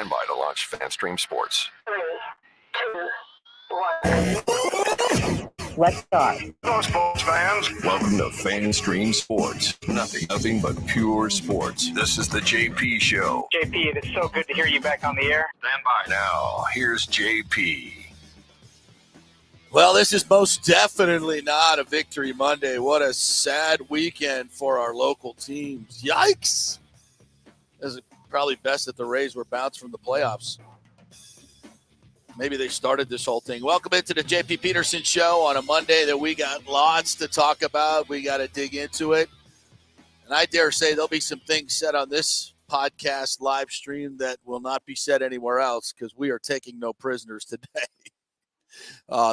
Stand by to launch FanStream Sports. 3, 2, 1. Let's start. Hello, sports fans. Welcome to FanStream Sports. Nothing but pure sports. This is the JP Show. JP, it's so good to hear you back on the air. Stand by. Now, here's JP. Well, this is most definitely not a Victory Monday. What a sad weekend for our local teams. Yikes. It's probably best that the Rays were bounced from the playoffs. Maybe they started this whole thing. Welcome into the JP Peterson Show on a Monday that we got lots to talk about. We got to dig into it. And I dare say there'll be some things said on this podcast live stream that will not be said anywhere else because we are taking no prisoners today.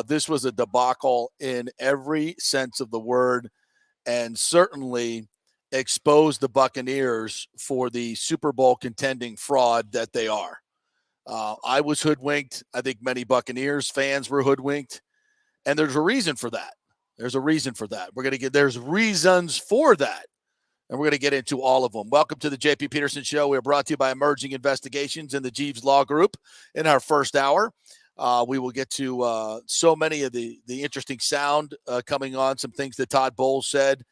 This was a debacle in every sense of the word and certainly exposed the Buccaneers for the Super Bowl contending fraud that they are. I was hoodwinked. I think many Buccaneers fans were hoodwinked. And there's a reason for that. There's reasons for that. And we're going to get into all of them. Welcome to the JP Peterson Show. We are brought to you by Emerging Investigations and the Jeeves Law Group in our first hour. We will get to so many of the interesting sound coming on, some things that Todd Bowles said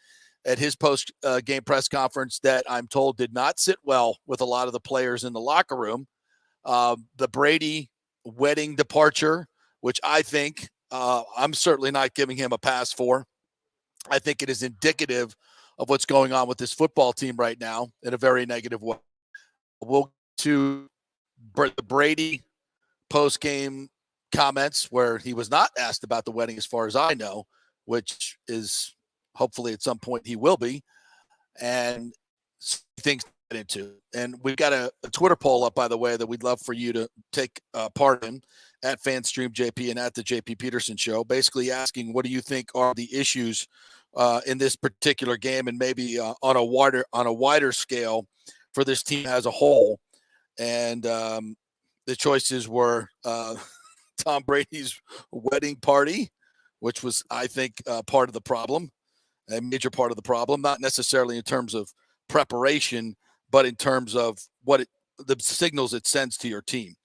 at his post-game press conference that I'm told did not sit well with a lot of the players in the locker room. The Brady wedding departure, which I think I'm certainly not giving him a pass for. I think it is indicative of what's going on with this football team right now in a very negative way. We'll get to the Brady post-game comments where he was not asked about the wedding as far as I know, which is hopefully at some point he will be, and things to get into. And we've got a Twitter poll up, by the way, that we'd love for you to take part in at FanStreamJP and at the JP Peterson Show, basically asking what do you think are the issues in this particular game and maybe on a wider scale for this team as a whole. And the choices were Tom Brady's wedding party, which was, I think, part of the problem, a major part of the problem, not necessarily in terms of preparation, but in terms of the signals it sends to your team.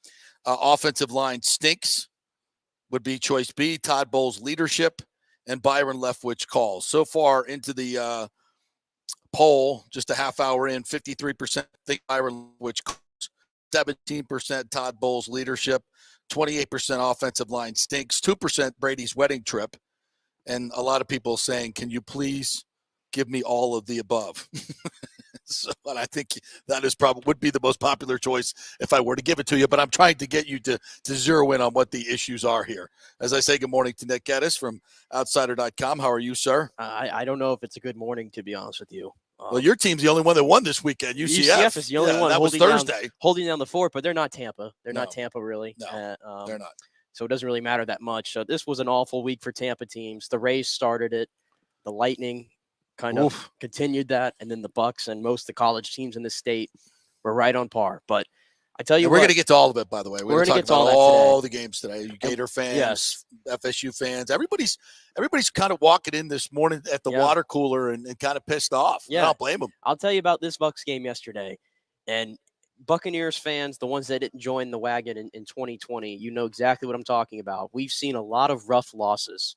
Offensive line stinks would be choice B. Todd Bowles' leadership and Byron Leftwich calls. So far into the poll, just a half hour in, 53% think Byron Leftwich calls, 17% Todd Bowles' leadership, 28% offensive line stinks, 2% Brady's wedding trip, and a lot of people saying, can you please give me all of the above? So, and I think that is would be the most popular choice if I were to give it to you, but I'm trying to get you to zero in on what the issues are here. As I say, good morning to Nick Geddes from Outsider.com. How are you, sir? I don't know if it's a good morning, to be honest with you. Well, your team's the only one that won this weekend. UCF is the only one. That was Thursday. Holding down the fort, but they're not Tampa. They're not Tampa, really. No, they're not. So it doesn't really matter that much. So this was an awful week for Tampa teams. The Rays started it. The Lightning kind of continued that. And then the Bucs and most of the college teams in the state were right on par. But I tell you we're going to get to all of it, by the way. We're going to talk about all the games today. Gator fans, yes. FSU fans, everybody's kind of walking in this morning at the water cooler and kind of pissed off. Yeah. I don't blame them. I'll tell you about this Bucs game yesterday. And Buccaneers fans, the ones that didn't join the wagon in 2020, you know exactly what I'm talking about. We've seen a lot of rough losses,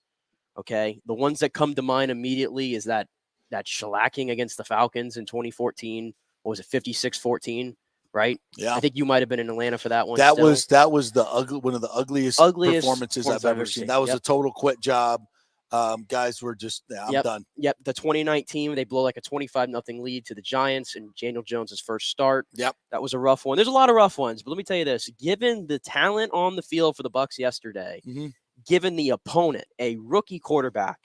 okay? The ones that come to mind immediately is that shellacking against the Falcons in 2014. What was it, 56-14? Right? Yeah. I think you might have been in Atlanta for that one. That was one of the ugliest performances I've ever seen. That was a total quit job. Guys were just, I'm done. Yep. The 2019, they blow like a 25-0 lead to the Giants in Daniel Jones' first start. Yep. That was a rough one. There's a lot of rough ones, but let me tell you this. Given the talent on the field for the Bucs yesterday, given the opponent, a rookie quarterback,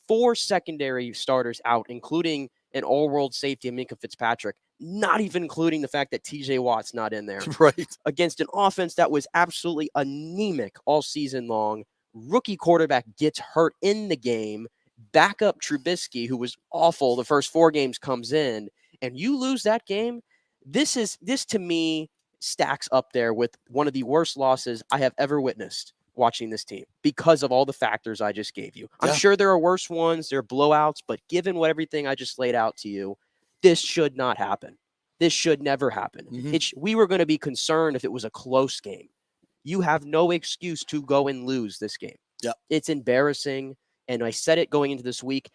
4 secondary starters out, including an all-world safety, Minkah Fitzpatrick, not even including the fact that TJ Watt's not in there. Right. Against an offense that was absolutely anemic all season long. Rookie quarterback gets hurt in the game. Backup Trubisky, who was awful the first 4 games, comes in, and you lose that game. This to me stacks up there with one of the worst losses I have ever witnessed watching this team because of all the factors I just gave you. I'm sure there are worse ones, there are blowouts, but given everything I just laid out to you, this should not happen. This should never happen. We were going to be concerned if it was a close game. You have no excuse to go and lose this game. Yep. It's embarrassing. And I said it going into this week,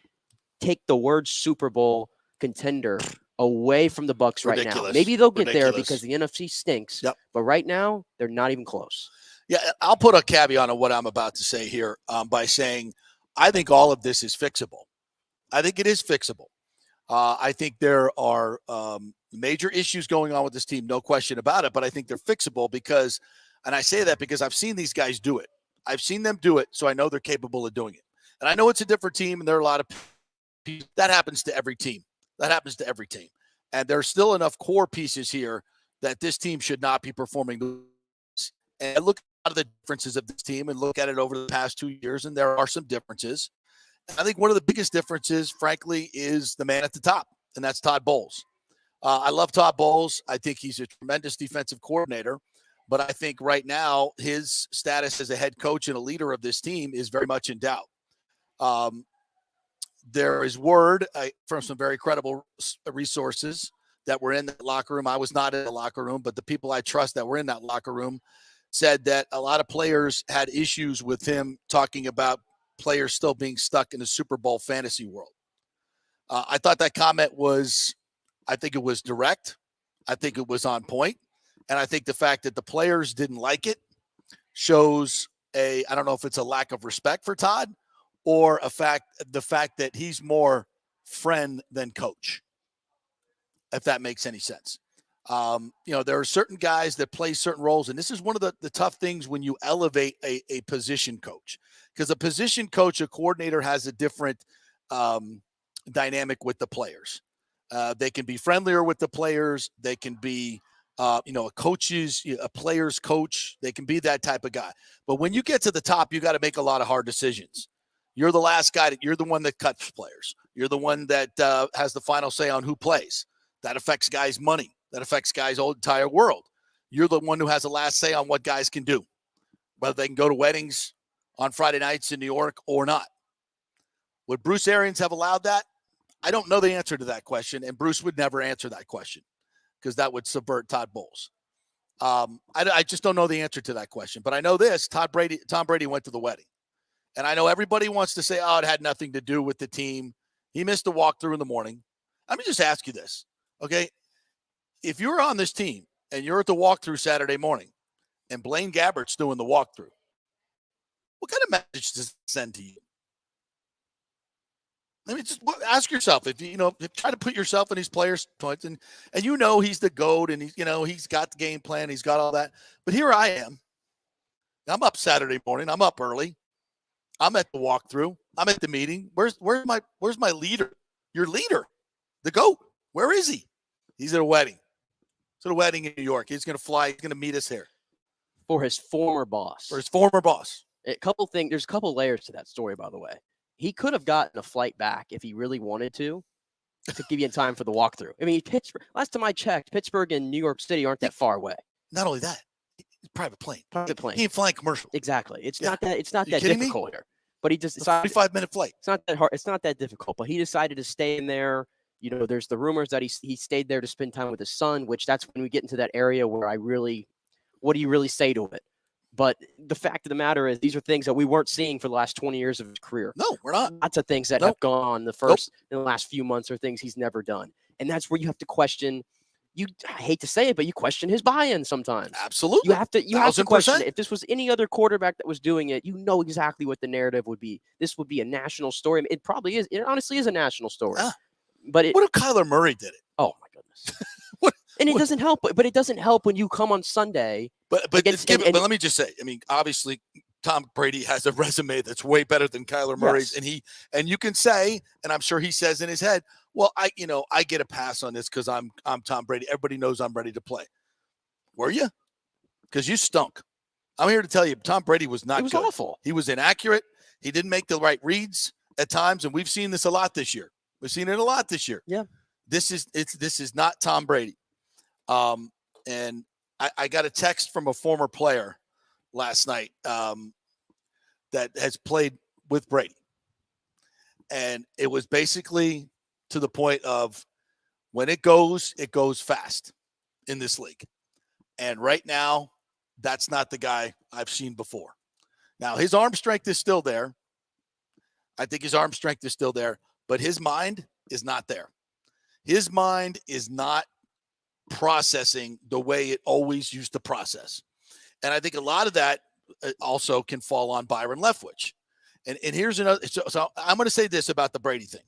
take the word Super Bowl contender away from the Bucs right now. Maybe they'll get there because the NFC stinks. Yep. But right now, they're not even close. Yeah, I'll put a caveat on what I'm about to say here by saying I think all of this is fixable. I think it is fixable. I think there are major issues going on with this team, no question about it, but I think they're fixable because, and I say that because I've seen these guys do it. I've seen them do it, so I know they're capable of doing it. And I know it's a different team, and there are a lot of people. That happens to every team. And there's still enough core pieces here that this team should not be performing. And I look at the differences of this team and look at it over the past 2 years, and there are some differences. And I think one of the biggest differences, frankly, is the man at the top, and that's Todd Bowles. I love Todd Bowles. I think he's a tremendous defensive coordinator, but I think right now his status as a head coach and a leader of this team is very much in doubt. There is word from some very credible resources that were in the locker room. I was not in the locker room, but the people I trust that were in that locker room said that a lot of players had issues with him talking about players still being stuck in the Super Bowl fantasy world. I thought that comment I think it was direct. I think it was on point. And I think the fact that the players didn't like it shows I don't know if it's a lack of respect for Todd or the fact that he's more friend than coach, if that makes any sense. There are certain guys that play certain roles, and this is one of the tough things when you elevate a position coach, because a position coach, a coordinator, has a different dynamic with the players. They can be friendlier with the players. They can be, a player's coach. They can be that type of guy. But when you get to the top, you got to make a lot of hard decisions. You're the last guy. You're the one that cuts players. You're the one that has the final say on who plays. That affects guys' money. That affects guys' whole entire world. You're the one who has the last say on what guys can do, whether they can go to weddings on Friday nights in New York or not. Would Bruce Arians have allowed that? I don't know the answer to that question, and Bruce would never answer that question because that would subvert Todd Bowles. I just don't know the answer to that question, but I know this: Tom Brady went to the wedding, and I know everybody wants to say, "Oh, it had nothing to do with the team. He missed the walkthrough in the morning." Let me just ask you this, okay? If you're on this team and you're at the walkthrough Saturday morning, and Blaine Gabbert's doing the walkthrough, what kind of message does it send to you? Let me just ask yourself, if try to put yourself in these players' points, and he's the GOAT, and he's got the game plan, he's got all that. But here I am. I'm up Saturday morning. I'm up early. I'm at the walkthrough. I'm at the meeting. Where's my leader? Your leader, the GOAT. Where is he? He's at a wedding. He's at a wedding in New York. He's going to fly. He's going to meet us here. For his former boss. There's a couple layers to that story, by the way. He could have gotten a flight back if he really wanted to give you time for the walkthrough. I mean, last time I checked, Pittsburgh and New York City aren't that far away. Not only that, it's private plane. He ain't flying commercial. Exactly. It's not that difficult here. But he just 45-minute flight. It's not that hard. It's not that difficult. But he decided to stay in there. There's the rumors that he stayed there to spend time with his son, which that's when we get into that area where what do you really say to it? But the fact of the matter is, these are things that we weren't seeing for the last 20 years of his career. No, we're not. Lots of things that have gone on in the last few months are things he's never done. And that's where you have to question. I hate to say it, but you question his buy-in sometimes. Absolutely. You have to question it. If this was any other quarterback that was doing it, exactly what the narrative would be. This would be a national story. It probably is. It honestly is a national story. But what if Kyler Murray did it? Oh my goodness. It doesn't help. But it doesn't help when you come on Sunday. But let me just say, I mean, obviously Tom Brady has a resume that's way better than Kyler Murray's, yes. and you can say, and I'm sure he says in his head, well, I get a pass on this because I'm Tom Brady. Everybody knows I'm ready to play. Were you? Because you stunk. I'm here to tell you, Tom Brady was not good. He was awful. He was inaccurate. He didn't make the right reads at times, and we've seen this a lot this year. We've seen it a lot this year. Yeah. This is not Tom Brady. And I got a text from a former player last night that has played with Brady. And it was basically to the point of, When it goes fast in this league. And right now, that's not the guy I've seen before. Now, his arm strength is still there. I think his arm strength is still there, but his mind is not there. His mind is not processing the way it always used to process. And I think a lot of that also can fall on Byron Leftwich. And here's another. So I'm going to say this about the Brady thing.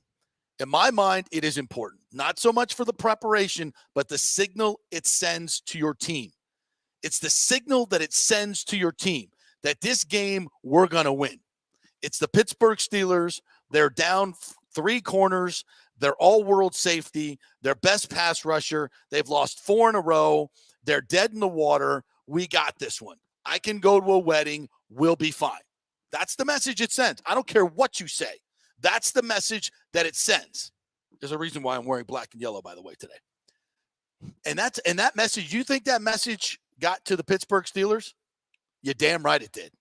In my mind, it is important, not so much for the preparation, but the signal it sends to your team. It's the signal that it sends to your team that this game we're going to win. It's the Pittsburgh Steelers. They're down 3 corners. They're all-world safety. Their best pass rusher. They've lost 4 in a row. They're dead in the water. We got this one. I can go to a wedding. We'll be fine. That's the message it sends. I don't care what you say. That's the message that it sends. There's a reason why I'm wearing black and yellow, by the way, today. And that message, you think that message got to the Pittsburgh Steelers? You're damn right it did.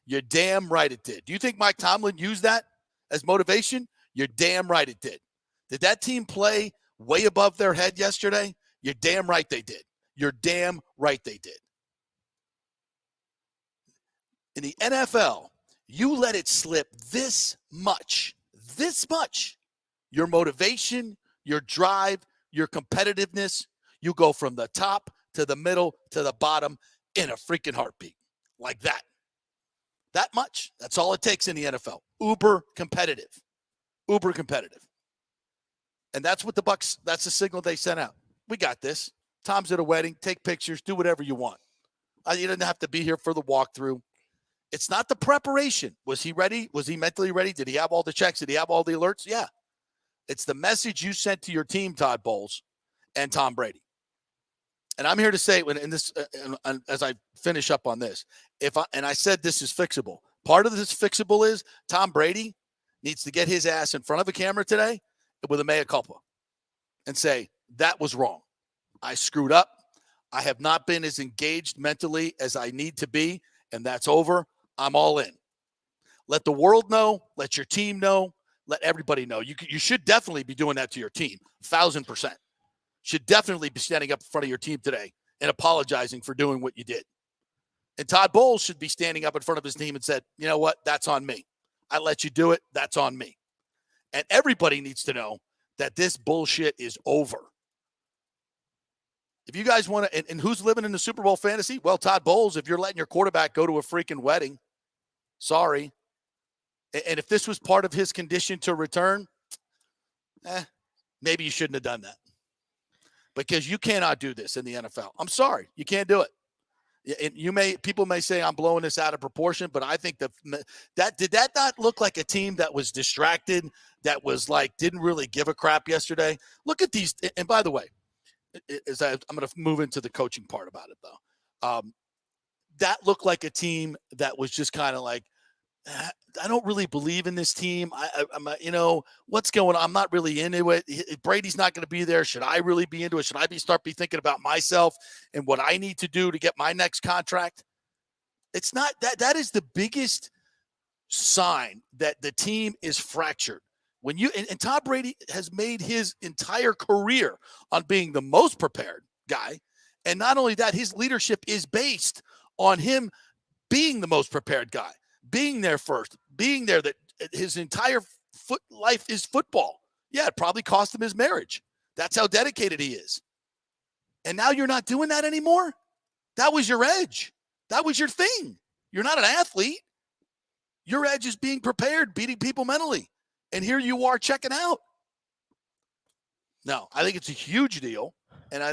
You're damn right it did. Do you think Mike Tomlin used that as motivation? You're damn right it did. Did that team play way above their head yesterday? You're damn right they did. You're damn right they did. In the NFL, you let it slip this much, your motivation, your drive, your competitiveness, you go from the top to the middle to the bottom in a freaking heartbeat. Like that. That much. That's all it takes in the NFL. Uber competitive. Uber competitive. And that's what the Bucs, that's the signal they sent out. We got this. Tom's at a wedding. Take pictures. Do whatever you want. You didn't have to be here for the walkthrough. It's not the preparation. Was he ready? Was he mentally ready? Did he have all the checks? Did he have all the alerts? Yeah. It's the message you sent to your team, Todd Bowles and Tom Brady. And I'm here to say, as I finish up on this, I said this is fixable. Part of this fixable is Tom Brady needs to get his ass in front of a camera today with a mea culpa and say, that was wrong. I screwed up. I have not been as engaged mentally as I need to be, and that's over. I'm all in. Let the world know. Let your team know. Let everybody know. You should definitely be doing that to your team, 1,000%. Should definitely be standing up in front of your team today and apologizing for doing what you did. And Todd Bowles should be standing up in front of his team and said, you know what? That's on me. I let you do it. That's on me. And everybody needs to know that this bullshit is over. If you guys want to, and who's living in the Super Bowl fantasy? Well, Todd Bowles, if you're letting your quarterback go to a freaking wedding, sorry. And if this was part of his condition to return, maybe you shouldn't have done that. Because you cannot do this in the NFL. I'm sorry. You can't do it. And people may say I'm blowing this out of proportion, but I think did that not look like a team that was distracted, that was like, didn't really give a crap yesterday? Look at these. And by the way, I'm going to move into the coaching part about it though. That looked like a team that was just kind of like, I don't really believe in this team. I'm what's going on? I'm not really into it. Brady's not going to be there. Should I really be into it? Should I start thinking about myself and what I need to do to get my next contract? It's not that. That is the biggest sign that the team is fractured. When and Tom Brady has made his entire career on being the most prepared guy. And not only that, his leadership is based on him being the most prepared guy. Being there first, being there, that his entire life is football. Yeah, it probably cost him his marriage. That's how dedicated he is. And now you're not doing that anymore? That was your edge. That was your thing. You're not an athlete. Your edge is being prepared, beating people mentally. And here you are checking out. No, I think it's a huge deal. And I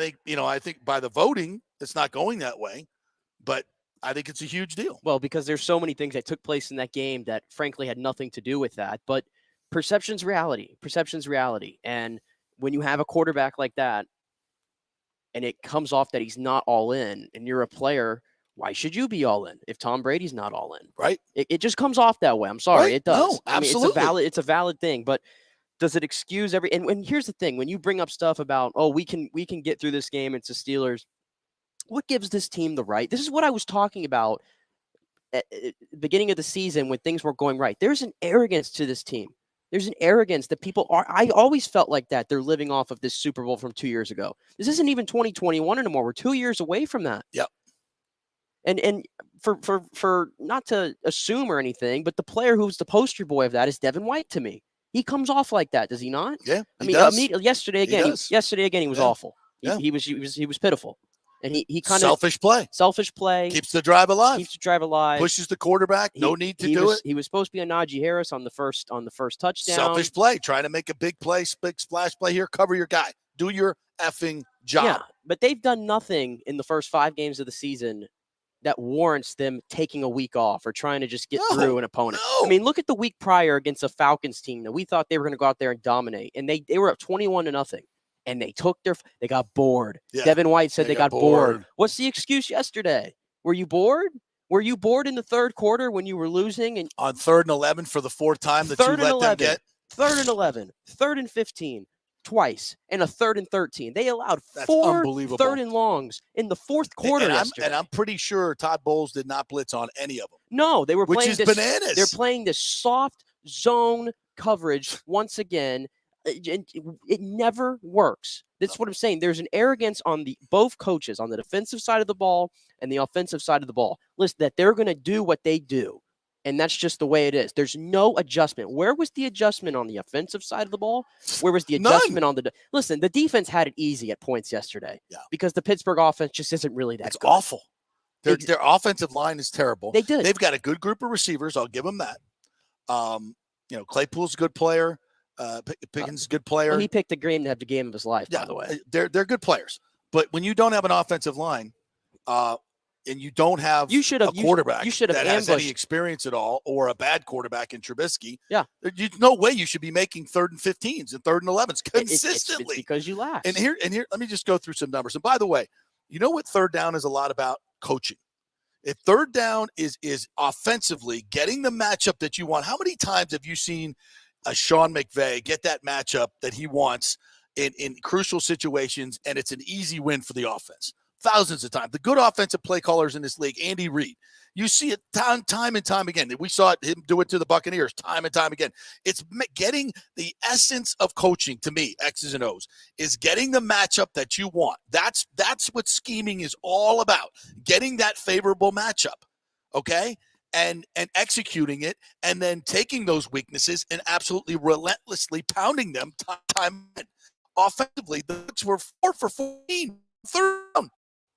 think by the voting, it's not going that way. But I think it's a huge deal. Well, because there's so many things that took place in that game that frankly had nothing to do with that. But perception's reality. Perception's reality. And when you have a quarterback like that and it comes off that he's not all in and you're a player, why should you be all in if Tom Brady's not all in? Right. It just comes off that way. I'm sorry. Right? It does. No, absolutely. I mean, it's a valid thing, but does it excuse and here's the thing, when you bring up stuff about, we can get through this game, it's the Steelers. What gives this team the right? This is what I was talking about at the beginning of the season when things were going right. There's an arrogance to this team. There's an arrogance that people are. I always felt like that. They're living off of this Super Bowl from 2 years ago. This isn't even 2021 anymore. We're 2 years away from that. Yep. And for not to assume or anything, but the player who's the poster boy of that is Devin White to me. He comes off like that, does he not? Yeah, I mean, yesterday again, he was awful. Yeah. He was pitiful, and he kind of selfish play. keeps the drive alive. Pushes the quarterback. No need to do it. He was supposed to be a Najee Harris on the first touchdown. Selfish play, trying to make a big play, big splash play here. Cover your guy. Do your effing job. Yeah, but they've done nothing in the first 5 games of the season that warrants them taking a week off or trying to just get through an opponent. No. I mean, look at the week prior against a Falcons team that we thought they were going to go out there and dominate, and they were up 21-0, and they got bored. Yeah. Devin White said they got bored. bored. What's the excuse yesterday? Were you bored? Were you bored in the third quarter when you were losing? And on 3rd and 11 for the 4th time that you let them get? 3rd and 11, 3rd and 15. Twice and a 3rd and 13. They allowed That's 4 unbelievable. 3rd and longs in the 4th quarter yesterday. And I'm pretty sure Todd Bowles did not blitz on any of them. No, they were which playing is this, bananas. They're playing this soft zone coverage once again. It never works. That's what I'm saying. There's an arrogance on both coaches on the defensive side of the ball and the offensive side of the ball. Listen, that they're going to do what they do. And that's just the way it is. There's no adjustment. Where was the adjustment on the offensive side of the ball? Where was the adjustment on listen, the defense had it easy at points yesterday. Yeah. Because the Pittsburgh offense just isn't really that good. Awful. Their offensive line is terrible. They've got a good group of receivers. I'll give them that. Claypool's a good player. Pickens is a good player. Well, he picked the game to have the game of his life, by the way. They're good players. But when you don't have an offensive line, and you don't have a quarterback that has any experience at all, or a bad quarterback in Trubisky, there's no way you should be making 3rd and 15s and 3rd and 11s consistently. It's because you lack. And here, let me just go through some numbers. And by the way, you know what 3rd down is a lot about? Coaching. If 3rd down is offensively getting the matchup that you want, how many times have you seen a Sean McVay get that matchup that he wants in crucial situations, and it's an easy win for the offense? Thousands of times. The good offensive play callers in this league, Andy Reid, you see it time and time again. We saw him do it to the Buccaneers time and time again. It's getting the essence of coaching, to me, X's and O's, is getting the matchup that you want. That's what scheming is all about, getting that favorable matchup, okay? And executing it, and then taking those weaknesses and absolutely relentlessly pounding them time. Offensively, the Bucs were 4 for 14, 3rd down.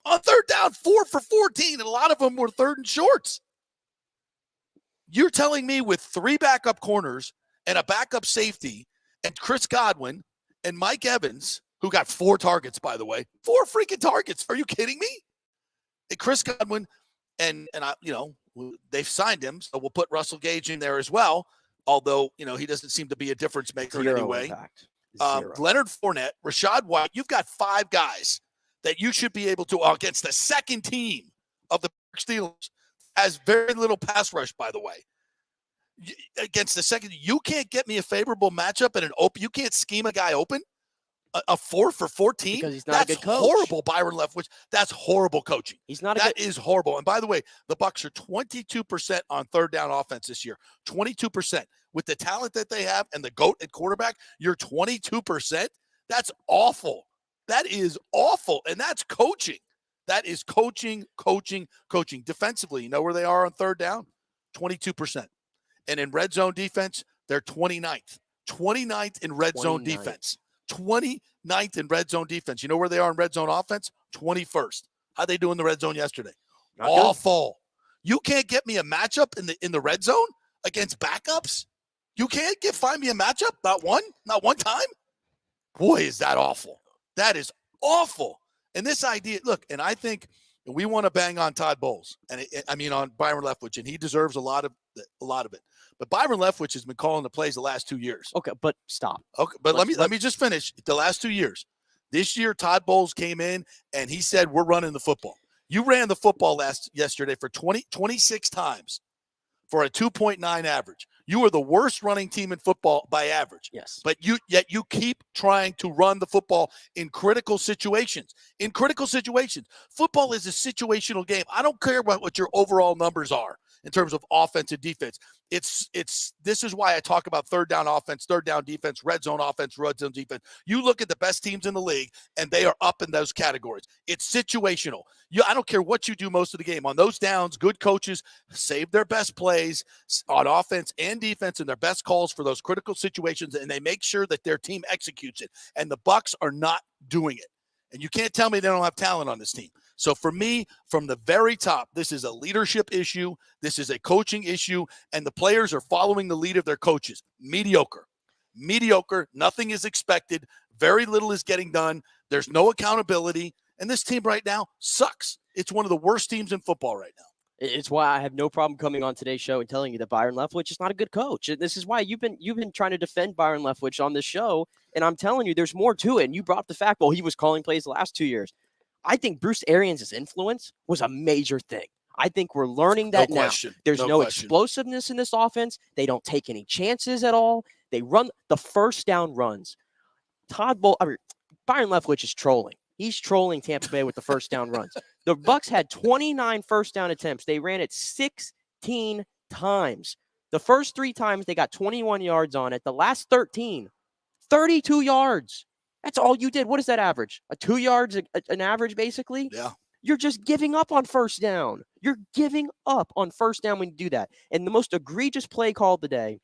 On 3rd down, 4 for 14, and a lot of them were 3rd and shorts. You're telling me with 3 backup corners and a backup safety and Chris Godwin and Mike Evans, who got 4 targets, by the way, 4 freaking targets. Are you kidding me? And Chris Godwin, and they've signed him, so we'll put Russell Gage in there as well, although, he doesn't seem to be a difference maker in any way. Leonard Fournette, Rashad White, you've got 5 guys that you should be able to, against the second team of the Steelers, has very little pass rush, by the way. Against the second, you can't get me a favorable matchup and an open. You can't scheme a guy open. A 4 for 14? Because he's not a good coach. That's horrible, Byron Leftwich. That's horrible coaching. That is horrible. And by the way, the Bucs are 22% on 3rd down offense this year. 22%. With the talent that they have and the GOAT at quarterback, you're 22%. That's awful. That is awful, and that's coaching. That is coaching. Defensively, you know where they are on 3rd down? 22%. And in red zone defense, they're 29th. 29th in red zone defense. 29th in red zone defense. You know where they are in red zone offense? 21st. How'd they do in the red zone yesterday? Not awful. Good. You can't get me a matchup in the red zone against backups? You can't find me a matchup? Not one time? Boy, is that awful. That is awful. And this idea, look, and I think we want to bang on Todd Bowles, on Byron Leftwich, and he deserves a lot of it. But Byron Leftwich has been calling the plays the last 2 years. Okay, but stop. Okay, but let me just finish. The last 2 years. This year, Todd Bowles came in and he said, "We're running the football." You ran the football yesterday for 26 times for a 2.9 average. You are the worst running team in football by average. Yes. But yet you keep trying to run the football in critical situations. Football is a situational game. I don't care what your overall numbers are. in terms of offense and defense. This is why I talk about third down offense, third down defense, red zone offense, red zone defense. You look at the best teams in the league, and they are up in those categories. It's situational. I don't care what you do most of the game. On those downs, good coaches save their best plays on offense and defense and their best calls for those critical situations, and they make sure that their team executes it. And the Bucs are not doing it. And you can't tell me they don't have talent on this team. So for me, from the very top, this is a leadership issue. This is a coaching issue. And the players are following the lead of their coaches. Mediocre. Nothing is expected. Very little is getting done. There's no accountability. And this team right now sucks. It's one of the worst teams in football right now. It's why I have no problem coming on today's show and telling you that Byron Leftwich is not a good coach. This is why you've been trying to defend Byron Leftwich on this show, and I'm telling you, there's more to it. And you brought up the fact, well, he was calling plays the last 2 years. I think Bruce Arians' influence was a major thing. I think we're learning that now. There's no explosiveness in this offense. They don't take any chances at all. They run the first down runs. Byron Leftwich is trolling. He's trolling Tampa Bay with the first down runs. The Bucs had 29 first down attempts. They ran it 16 times. The first 3 times they got 21 yards on it. The last 13, 32 yards. That's all you did. What is that average? 2 yards an average, basically? Yeah. You're just giving up on first down. You're giving up on first down when you do that. And the most egregious play call of the day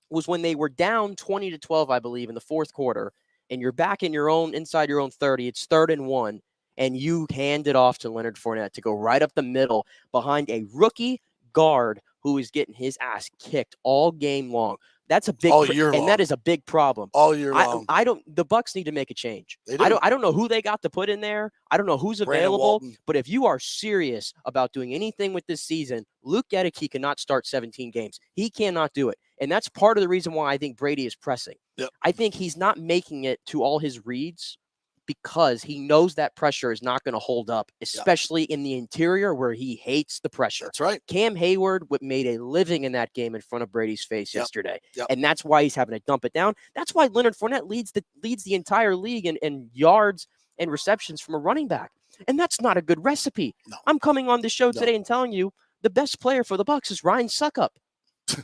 was when they were down 20-12, I believe, in the fourth quarter. And you're back in inside your own 30. It's 3rd and 1. And you hand it off to Leonard Fournette to go right up the middle behind a rookie guard who is getting his ass kicked all game long. That's a big that is a big problem. All year long. The Bucs need to make a change. I don't know who they got to put in there. I don't know who's available. But if you are serious about doing anything with this season, Luke Gedeke cannot start 17 games. He cannot do it. And that's part of the reason why I think Brady is pressing. Yep. I think he's not making it to all his reads because he knows that pressure is not going to hold up, especially in the interior where he hates the pressure. That's right. Cam Hayward made a living in that game in front of Brady's face yesterday. Yep. And that's why he's having to dump it down. That's why Leonard Fournette leads the entire league in yards and receptions from a running back. And that's not a good recipe. No. I'm coming on the show today and telling you the best player for the Bucs is Ryan Suckup.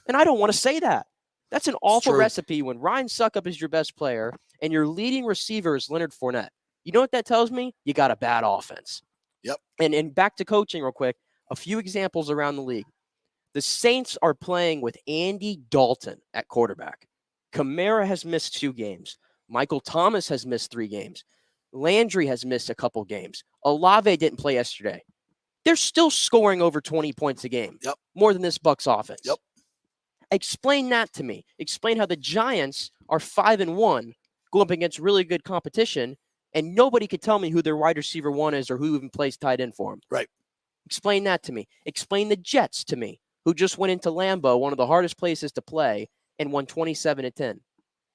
And I don't want to say that. That's an awful recipe when Ryan Suckup is your best player and your leading receiver is Leonard Fournette. You know what that tells me? You got a bad offense. Yep. And back to coaching real quick, a few examples around the league. The Saints are playing with Andy Dalton at quarterback. Kamara has missed 2 games. Michael Thomas has missed 3 games. Landry has missed a couple games. Olave didn't play yesterday. They're still scoring over 20 points a game. Yep. More than this Bucs offense. Yep. Explain that to me. Explain how the Giants are 5-1, go up against really good competition, and nobody could tell me who their wide receiver 1 is or who even plays tight end for them. Right. Explain that to me. Explain the Jets to me, who just went into Lambeau, one of the hardest places to play, and won 27-10.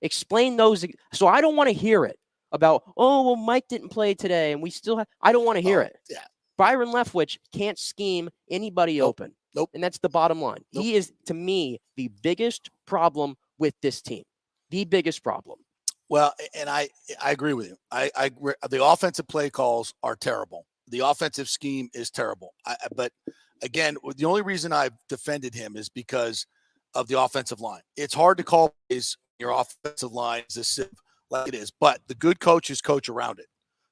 Explain those. So I don't want to hear it about, oh, well, Mike didn't play today, and we still have. I don't want to hear it. Yeah. Byron Leftwich can't scheme anybody open. Nope. And that's the bottom line. Nope. He is, to me, the biggest problem with this team. The biggest problem. Well, and I agree with you. The offensive play calls are terrible. The offensive scheme is terrible. But again, the only reason I've defended him is because of the offensive line. It's hard to call plays. Your offensive line is a sieve like it is, but the good coaches coach around it.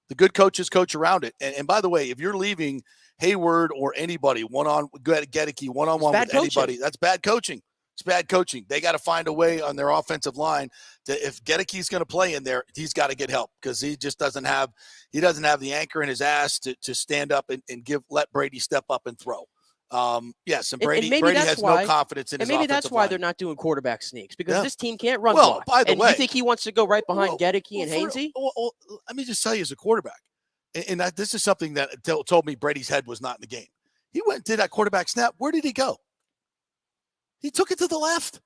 The good coaches coach around it. And by the way, if you're leaving Hayward or anybody Gedeke one-on-one with anybody, that's bad coaching. It's bad coaching. They got to find a way on their offensive line if Gedeke's going to play in there, he's got to get help because he just doesn't have the anchor in his ass to stand up and let Brady step up and throw. Yes, and Brady has no confidence in his offensive line. And maybe that's why they're not doing quarterback sneaks because this team can't run well, block. By the way, you think he wants to go right behind Gedeke and Hainsey? Let me just tell you as a quarterback, and this is something that told me Brady's head was not in the game. He went and did that quarterback snap. Where did he go? He took it to the left.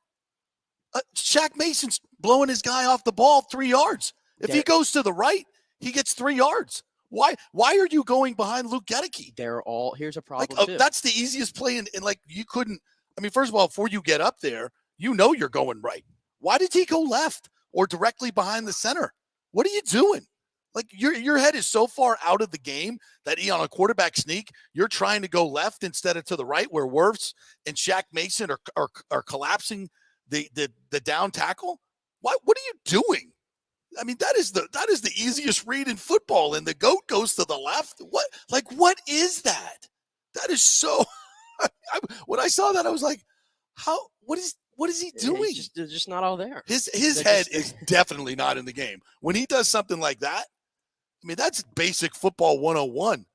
Shaq Mason's blowing his guy off the ball 3 yards. If he goes to the right, he gets 3 yards. Why are you going behind Luke Gedeke? Here's a problem too. That's the easiest play and you couldn't. I mean, first of all, before you get up there, you're going right. Why did he go left or directly behind the center? What are you doing? Like your head is so far out of the game that on a quarterback sneak, you're trying to go left instead of to the right, where Wirfs and Shaq Mason are collapsing the down tackle. What are you doing? I mean, that is the easiest read in football, and the goat goes to the left. What is that? That is so. When I saw that, I was like, how? What is he doing? They're just not all there. His head is definitely not in the game. When he does something like that, I mean, that's basic football 101.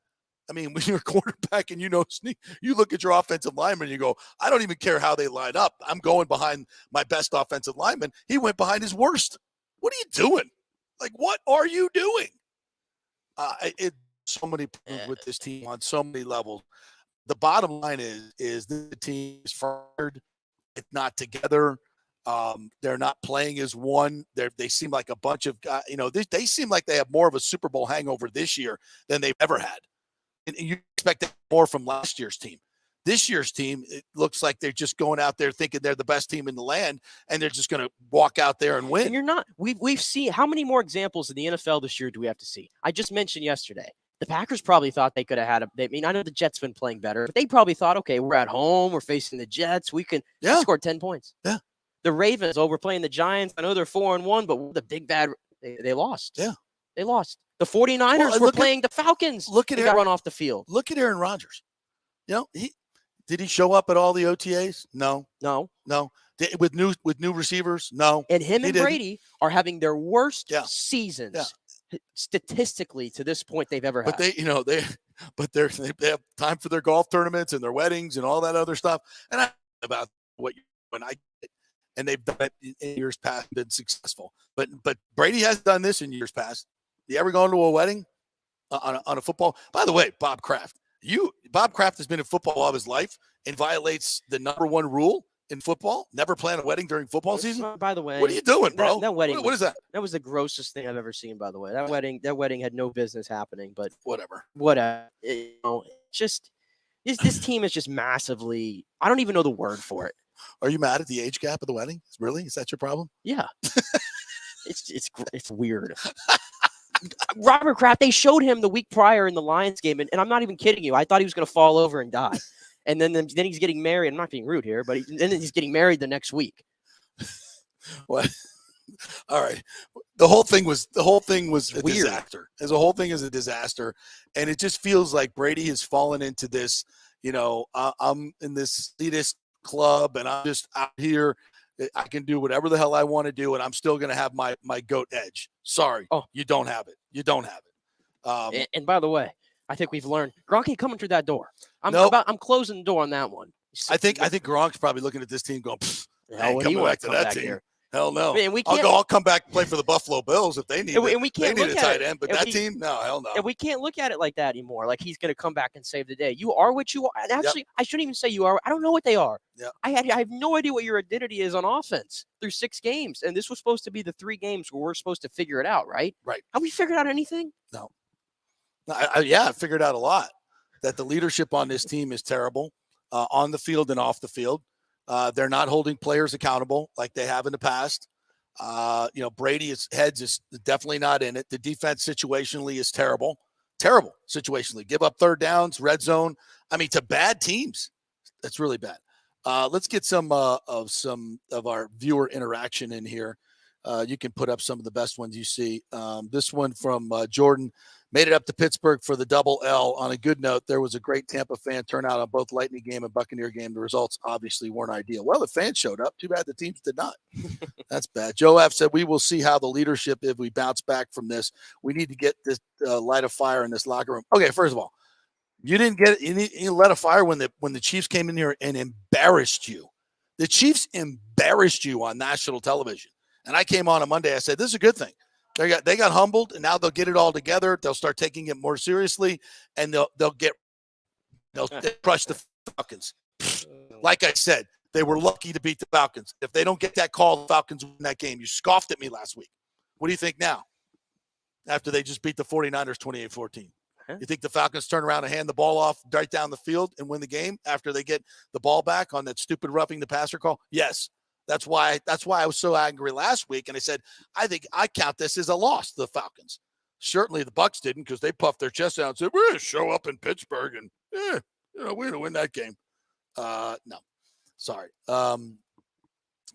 I mean, when you're a quarterback and you look at your offensive lineman and you go, I don't even care how they line up. I'm going behind my best offensive lineman. He went behind his worst. What are you doing? Like, what are you doing? So many problems with this team on so many levels. The bottom line is the team is fired. It's not together. They're not playing as one. They seem like a bunch of guys. They seem like they have more of a Super Bowl hangover this year than they've ever had. And you expect more from last year's team. This year's team, it looks like they're just going out there thinking they're the best team in the land, and they're just going to walk out there and win. And you're not. We've seen how many more examples in the NFL this year do we have to see? I just mentioned yesterday. The Packers probably thought they could have had I know the Jets been playing better, but they probably thought, okay, we're at home, we're facing the Jets, we can score 10 points. Yeah. The Ravens, we're playing the Giants. I know they're 4-1, but the big bad, they lost. Yeah. They lost. The 49ers were playing the Falcons. They got run off the field. Look at Aaron Rodgers. Did he show up at all the OTAs? No. With new receivers? No. And him and Brady are having their worst seasons. Yeah. Statistically to this point they've ever had. But they have time for their golf tournaments and their weddings and all that other stuff. And I about and they've done it in years past, been successful. But Brady has done this in years past. You ever gone to a wedding on a football? By the way, Bob Kraft has been in football all of his life and violates the number one rule in football: never plan a wedding during football season. By the way, what are you doing, bro? That wedding. What is that? That was the grossest thing I've ever seen. By the way, that wedding had no business happening. But whatever. Just this team is just massively. I don't even know the word for it. Are you mad at the age gap of the wedding? Really? Is that your problem? Yeah. It's weird. Robert Kraft, they showed him the week prior in the Lions game, and I'm not even kidding you. I thought he was going to fall over and die. And then he's getting married. I'm not being rude here, but then he's getting married the next week. What? All right. The whole thing was a weird. disaster. As a whole thing is a disaster, and it just feels like Brady has fallen into this. I'm in this elitist club, and I'm just out here. I can do whatever the hell I want to do, and I'm still going to have my goat edge. Sorry, you don't have it. You don't have it. And by the way, I think we've learned Gronk ain't coming through that door. I'm closing the door on that one. I think Gronk's probably looking at this team going, I ain't coming back to that team. Here. Hell no. Man, I'll come back and play for the Buffalo Bills if they need it. And we can't they need look a tight end, but and that team, no, hell no. And we can't look at it like that anymore. Like he's going to come back and save the day. You are what you are. And actually, I shouldn't even say you are. I don't know what they are. Yep. I have no idea what your identity is on offense through 6 games. And this was supposed to be the 3 games where we're supposed to figure it out, right? Right. Have we figured out anything? No. I figured out a lot. That the leadership on this team is terrible on the field and off the field. They're not holding players accountable like they have in the past. Brady's heads is definitely not in it. The defense situationally is terrible situationally. Give up third downs, red zone. I mean, to bad teams, that's really bad. Let's get some of our viewer interaction in here. You can put up some of the best ones you see. This one from Jordan. Made it up to Pittsburgh for the double L. On a good note, there was a great Tampa fan turnout on both Lightning game and Buccaneer game. The results obviously weren't ideal. Well, the fans showed up. Too bad the teams did not. That's bad. Joe F. said, we will see how the leadership, if we bounce back from this, we need to get this light a fire in this locker room. Okay, first of all, you didn't get it. You light a fire when the Chiefs came in here and embarrassed you. The Chiefs embarrassed you on national television. And I came on Monday. I said, this is a good thing. They got humbled, and now they'll get it all together. They'll start taking it more seriously, and they'll crush the Falcons. Like I said, they were lucky to beat the Falcons. If they don't get that call, the Falcons win that game. You scoffed at me last week. What do you think now? After they just beat the 49ers 28-14. You think the Falcons turn around and hand the ball off right down the field and win the game after they get the ball back on that stupid roughing the passer call? Yes. That's why I was so angry last week. And I said, I think I count this as a loss to the Falcons. Certainly the Bucs didn't, because they puffed their chest out and said, we're going to show up in Pittsburgh and we're going to win that game. No, sorry.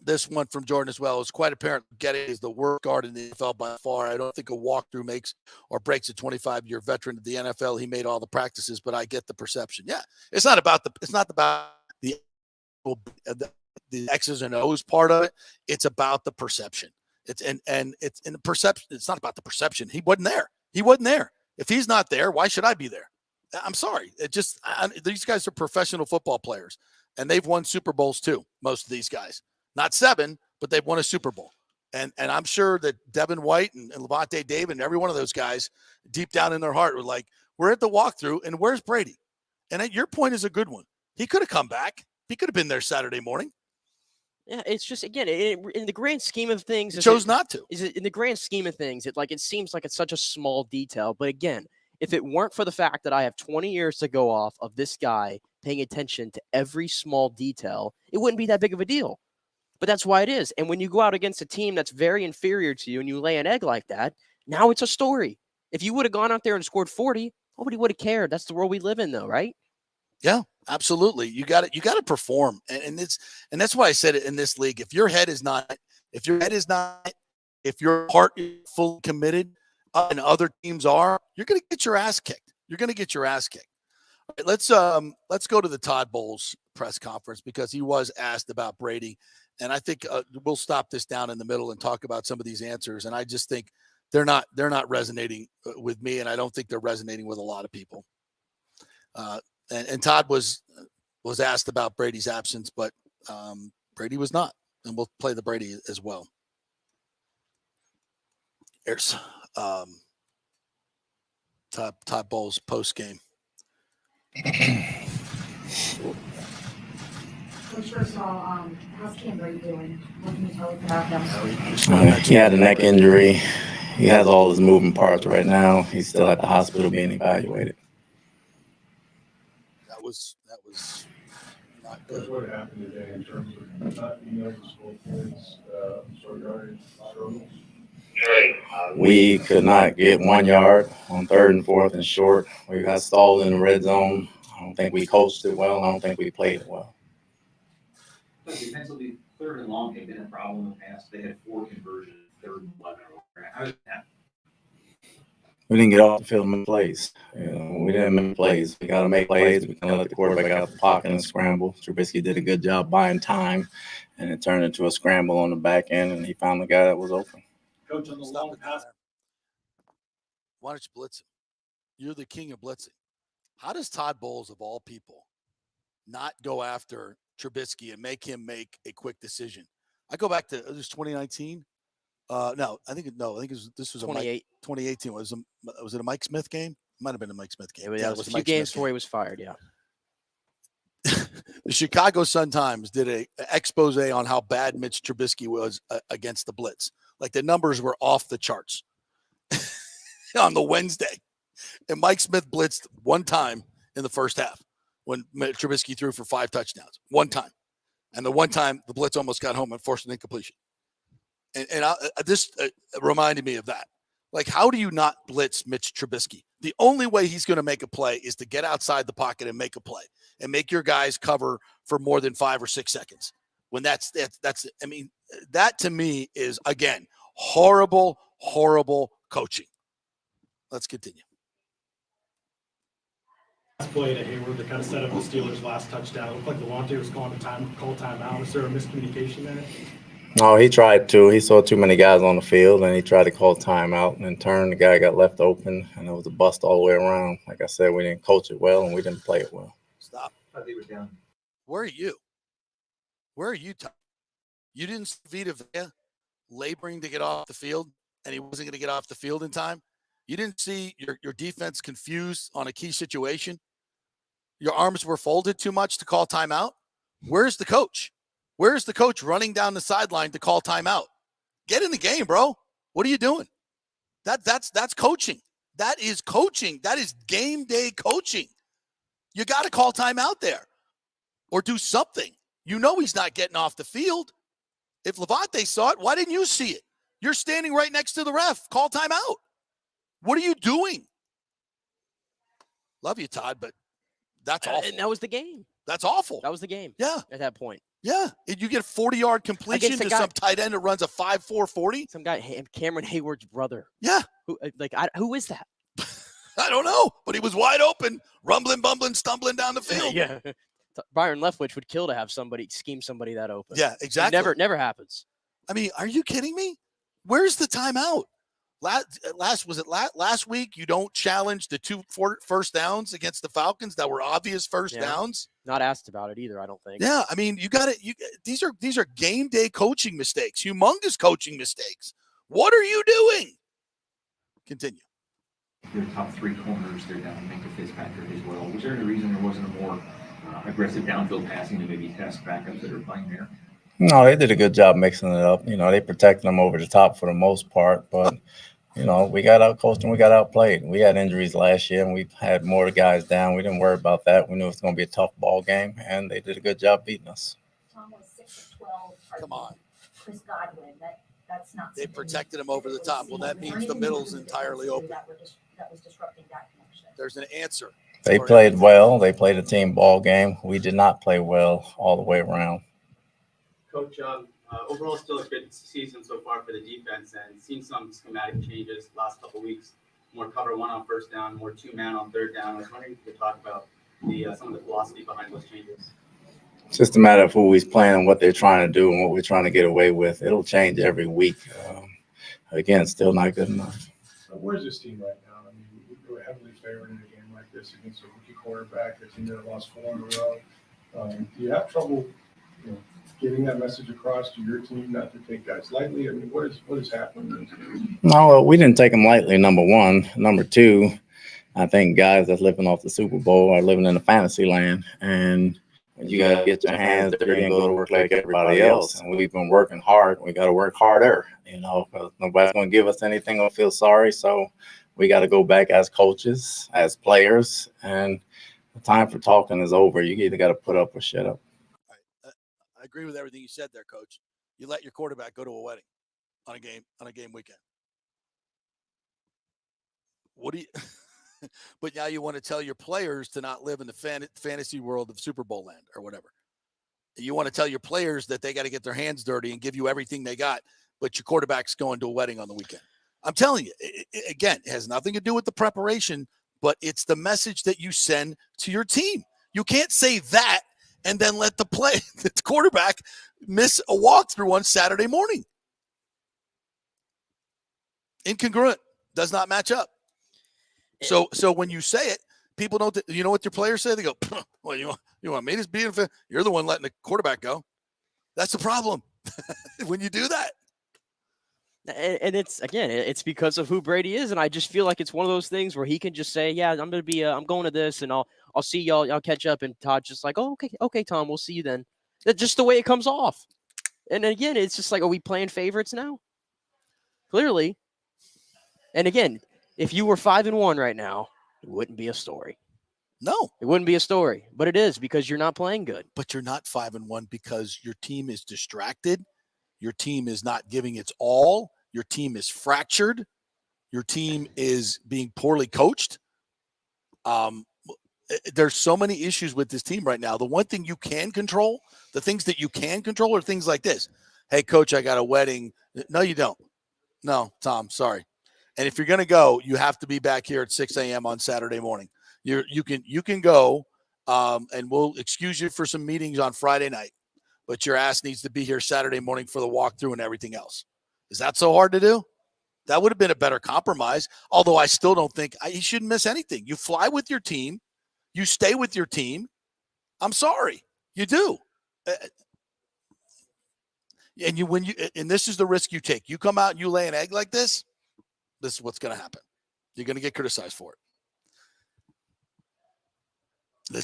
This one from Jordan as well. It's quite apparent Getty is the worst guard in the NFL by far. I don't think a walkthrough makes or breaks a 25-year veteran of the NFL. He made all the practices, but I get the perception. Yeah, it's not about the X's and O's part of it. It's about the perception. It's in the perception. It's not about the perception. He wasn't there. He wasn't there. If he's not there, why should I be there? I'm sorry. These guys are professional football players, and they've won Super Bowls too. Most of these guys. Not 7, but they've won a Super Bowl. And I'm sure that Devin White and Levante David and every one of those guys deep down in their heart were like, we're at the walkthrough, and where's Brady? And your point is a good one. He could have come back. He could have been there Saturday morning. Yeah, it's just, again, in the grand scheme of things, he chose not to. In the grand scheme of things, it seems like it's such a small detail. But again, if it weren't for the fact that I have 20 years to go off of this guy paying attention to every small detail, it wouldn't be that big of a deal. But that's why it is. And when you go out against a team that's very inferior to you and you lay an egg like that, now it's a story. If you would have gone out there and scored 40, nobody would have cared. That's the world we live in, though, right? Yeah, absolutely. You got to perform. And that's why I said it in this league. If your head is not, if your heart is fully committed and other teams are, you're going to get your ass kicked. You're going to get your ass kicked. All right, let's go to the Todd Bowles press conference, because he was asked about Brady. And I think we'll stop this down in the middle and talk about some of these answers. And I just think they're not resonating with me, and I don't think they're resonating with a lot of people. And Todd was asked about Brady's absence, but Brady was not. And we'll play the Brady as well. Here's Todd Bowles post game. First of all, how's Cam Brady doing? What can you tell us about him? He had a neck injury. He has all his moving parts right now. He's still at the hospital being evaluated. That was not good. What happened today in terms of not being able to score points, short yardage struggles? We could not get 1 yard on 3rd and 4th and short. We got stalled in the red zone. I don't think we coached it well. I don't think we played it well. But defensively, 3rd and long had been a problem in the past. They had 4 conversions, 3rd and 11. How did that? We didn't get off the field and make plays. We didn't make plays. We got to make plays. We can't let the quarterback out of the pocket and scramble. Trubisky did a good job buying time, and it turned into a scramble on the back end, and he found the guy that was open. Coach, on the long pass. Why don't you blitz him? You're the king of blitzing. How does Todd Bowles, of all people, not go after Trubisky and make him make a quick decision? I go back to it was 2019. I think this was 2018. Was it a Mike Smith game? It might have been a Mike Smith game. Yeah, it was a few games before he was fired. Yeah. The Chicago Sun-Times did an expose on how bad Mitch Trubisky was against the blitz. Like, the numbers were off the charts on the Wednesday. And Mike Smith blitzed one time in the first half when Trubisky threw for 5 touchdowns. One time. And the one time the blitz almost got home and forced an incompletion. And this reminded me of that. Like, how do you not blitz Mitch Trubisky? The only way he's going to make a play is to get outside the pocket and make a play and make your guys cover for more than 5 or 6 seconds. When that's I mean, that to me is, again, horrible coaching. Let's continue. Last play to Hayward that kind of set up the Steelers' last touchdown. It looked like Levante was calling timeout. Is there a miscommunication there? No, he tried to. He saw too many guys on the field, and he tried to call timeout. And in turn, the guy got left open, and it was a bust all the way around. Like I said, we didn't coach it well, and we didn't play it well. Stop. I think we're down. Where are you? Where are you, Tom? You didn't see Vita Vea laboring to get off the field, and he wasn't going to get off the field in time? You didn't see your defense confused on a key situation? Your arms were folded too much to call timeout? Where's the coach? Where's the coach running down the sideline to call timeout? Get in the game, bro. What are you doing? That's coaching. That is coaching. That is game day coaching. You got to call timeout there or do something. You know he's not getting off the field. If Levante saw it, why didn't you see it? You're standing right next to the ref. Call timeout. What are you doing? Love you, Todd, but that's awful. And that was the game. That's awful. That was the game. Yeah. At that point. Yeah. And you get 40-yard completion to some tight end that runs a 5.4 40. Some guy, Cameron Hayward's brother. Yeah. Who is that? I don't know, but he was wide open, rumbling, bumbling, stumbling down the field. Yeah. Byron Leftwich would kill to have somebody scheme somebody that open. Yeah, exactly. It never happens. I mean, are you kidding me? Where's the timeout? Last week you don't challenge the 2 first downs against the Falcons that were obvious first downs? Not asked about it either, I don't think. Yeah, I mean, these are game day coaching mistakes, humongous coaching mistakes. What are you doing? Continue. Your top 3 corners, they're down Minka Fitzpatrick as well. Was there any reason there wasn't a more aggressive downfield passing to maybe test backups that are playing there? No, they did a good job mixing it up. They protected them over the top for the most part, but we got out-coached and we got outplayed. We had injuries last year, and we had more guys down. We didn't worry about that. We knew it was going to be a tough ball game, and they did a good job beating us. Tom was 6 of 12. Come on. Chris Godwin, that's not. They protected him over the top. Well, that means the middle's entirely open. That was disrupting that connection. There's an answer. They played well. They played a team ball game. We did not play well all the way around. Coach, overall still a good season so far for the defense, and seen some schematic changes last couple weeks. More cover 1 on first down, more 2-man on third down. I was wondering if you could talk about some of the philosophy behind those changes. It's just a matter of who he's playing and what they're trying to do and what we're trying to get away with. It'll change every week. Again, still not good enough. Where's this team right now? I mean, we were heavily favored in a game like this against a rookie quarterback, a team that lost 4 in a row. Do you have trouble, getting that message across to your team not to take guys lightly? I mean, what is happening? No, we didn't take them lightly, number one. Number two, I think guys that's living off the Super Bowl are living in a fantasy land, and you got to get your hands dirty and go to work like everybody else. And we've been working hard. We got to work harder, because nobody's going to give us anything or feel sorry. So we got to go back as coaches, as players, and the time for talking is over. You either got to put up or shut up. I agree with everything you said there, Coach. You let your quarterback go to a wedding on a game weekend. What do you? But now you want to tell your players to not live in the fantasy world of Super Bowl land or whatever. You want to tell your players that they got to get their hands dirty and give you everything they got, but your quarterback's going to a wedding on the weekend. I'm telling you, it has nothing to do with the preparation, but it's the message that you send to your team. You can't say that and then let the quarterback miss a walkthrough on Saturday morning. Incongruent. Does not match up. So when you say it, people don't. You know what your players say? They go, "Well, you want me to be? You're the one letting the quarterback go." That's the problem when you do that. And it's because of who Brady is, and I just feel like it's one of those things where he can just say, "Yeah, I'm going to this, and I'll see y'all. I'll catch up." And Todd's just like, "Oh, okay, Tom, we'll see you then." That's just the way it comes off. And again, it's just like, are we playing favorites now? Clearly. And again, if you were 5-1 right now, it wouldn't be a story. No, it wouldn't be a story, but it is because you're not playing good. But you're not 5-1 because your team is distracted. Your team is not giving its all. Your team is fractured. Your team is being poorly coached. There's so many issues with this team right now. The one thing you can control, the things that you can control are things like this. Hey, coach, I got a wedding. No, you don't. No, Tom, sorry. And if you're going to go, you have to be back here at 6 a.m. on Saturday morning. You can go, and we'll excuse you for some meetings on Friday night, but your ass needs to be here Saturday morning for the walkthrough and everything else. Is that so hard to do? That would have been a better compromise, although I still don't think he shouldn't miss anything. You fly with your team. You stay with your team. I'm sorry. You do. And this is the risk you take. You come out and you lay an egg like this, this is what's going to happen. You're going to get criticized for it.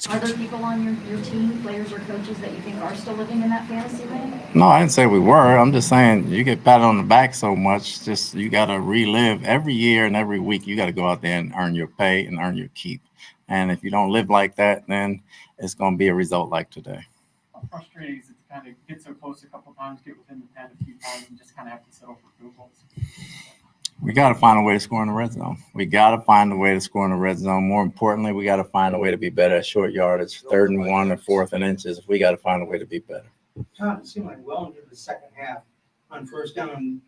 Are there people on your team, players or coaches, that you think are still living in that fantasy land? No, I didn't say we were. I'm just saying you get patted on the back so much. Just you got to relive every year and every week. You got to go out there and earn your pay and earn your keep. And if you don't live like that, then it's going to be a result like today. How frustrating is it to kind of get so close a couple times, get within the 10 a few times, and just kind of have to settle for field goals? We got to find a way to score in the red zone. We got to find a way to score in the red zone. More importantly, we got to find a way to be better at short yardage, 3rd and 1 and 4th and inches. We got to find a way to be better. Tom, it seemed like well into the second half on first down and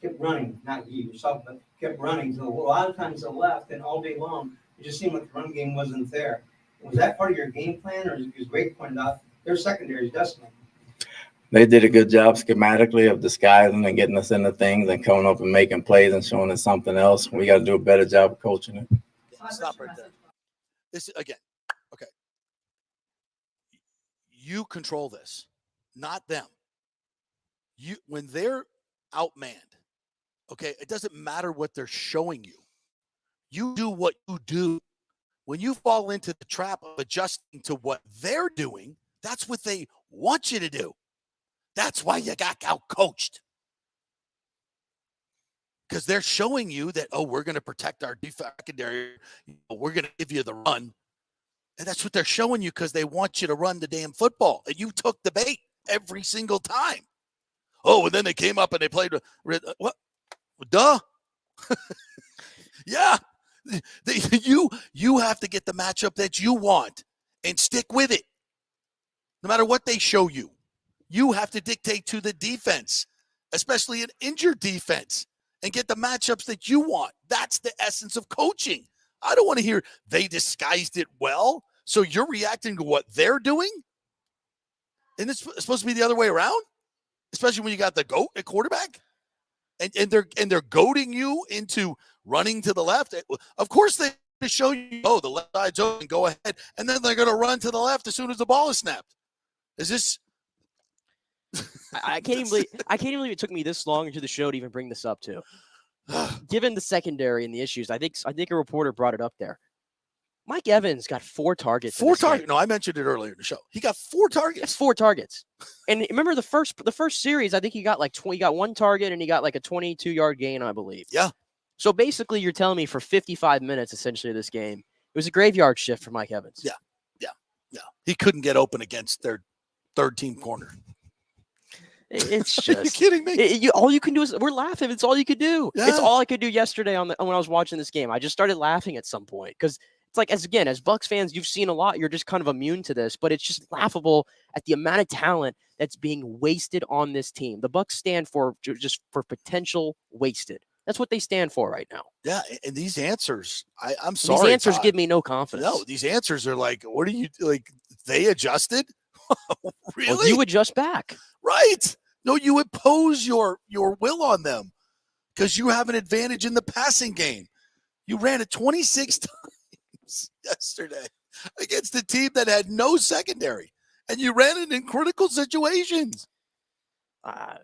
kept running, not you yourself, but kept running. So a lot of times to the left and all day long, it just seemed like the run game wasn't there. Was that part of your game plan, or as Greg pointed out, their secondary is decimated? They did a good job schematically of disguising and getting us into things and coming up and making plays and showing us something else. We got to do a better job of coaching it. Stop right there. This again. Okay. You control this, not them. When they're outmanned, okay, it doesn't matter what they're showing you. You do what you do. When you fall into the trap of adjusting to what they're doing, that's what they want you to do. That's why you got out-coached. Because they're showing you that, oh, we're going to protect our secondary. We're going to give you the run. And that's what they're showing you because they want you to run the damn football. And you took the bait every single time. Oh, and then they came up and they played. What? Duh. Yeah. You have to get the matchup that you want and stick with it. No matter what they show you. You have to dictate to the defense, especially an injured defense, and get the matchups that you want. That's the essence of coaching. I don't want to hear they disguised it well, so you're reacting to what they're doing? And it's supposed to be the other way around, especially when you got the GOAT at quarterback, and they're goading you into running to the left. Of course they show you, oh, the left side's open, go ahead, and then they're going to run to the left as soon as the ball is snapped. Is this... I can't even believe it took me this long into the show to even bring this up too. Given the secondary and the issues, I think a reporter brought it up there. Mike Evans got 4 targets. 4 targets. No, I mentioned it earlier in the show. He got 4 targets. That's 4 targets. And remember the first series, I think he got like 20. He got 1 target and he got like a 22-yard gain, I believe. Yeah. So basically, you're telling me for 55 minutes, essentially, of this game, it was a graveyard shift for Mike Evans. Yeah. He couldn't get open against their third-team corner. It's just. Are you kidding me? All you can do is we're laughing. It's all you could do. Yeah. It's all I could do yesterday when I was watching this game. I just started laughing at some point because it's like, as Bucs fans, you've seen a lot. You're just kind of immune to this, but it's just laughable at the amount of talent that's being wasted on this team. The Bucs stand for potential wasted. That's what they stand for right now. Yeah, and these answers, I'm sorry. These answers Todd. give me no confidence. No, these answers are like, what are you like? They adjusted? Really? Well, you adjust back. Right. No, you impose your will on them because you have an advantage in the passing game. You ran it 26 times yesterday against a team that had no secondary, and you ran it in critical situations. I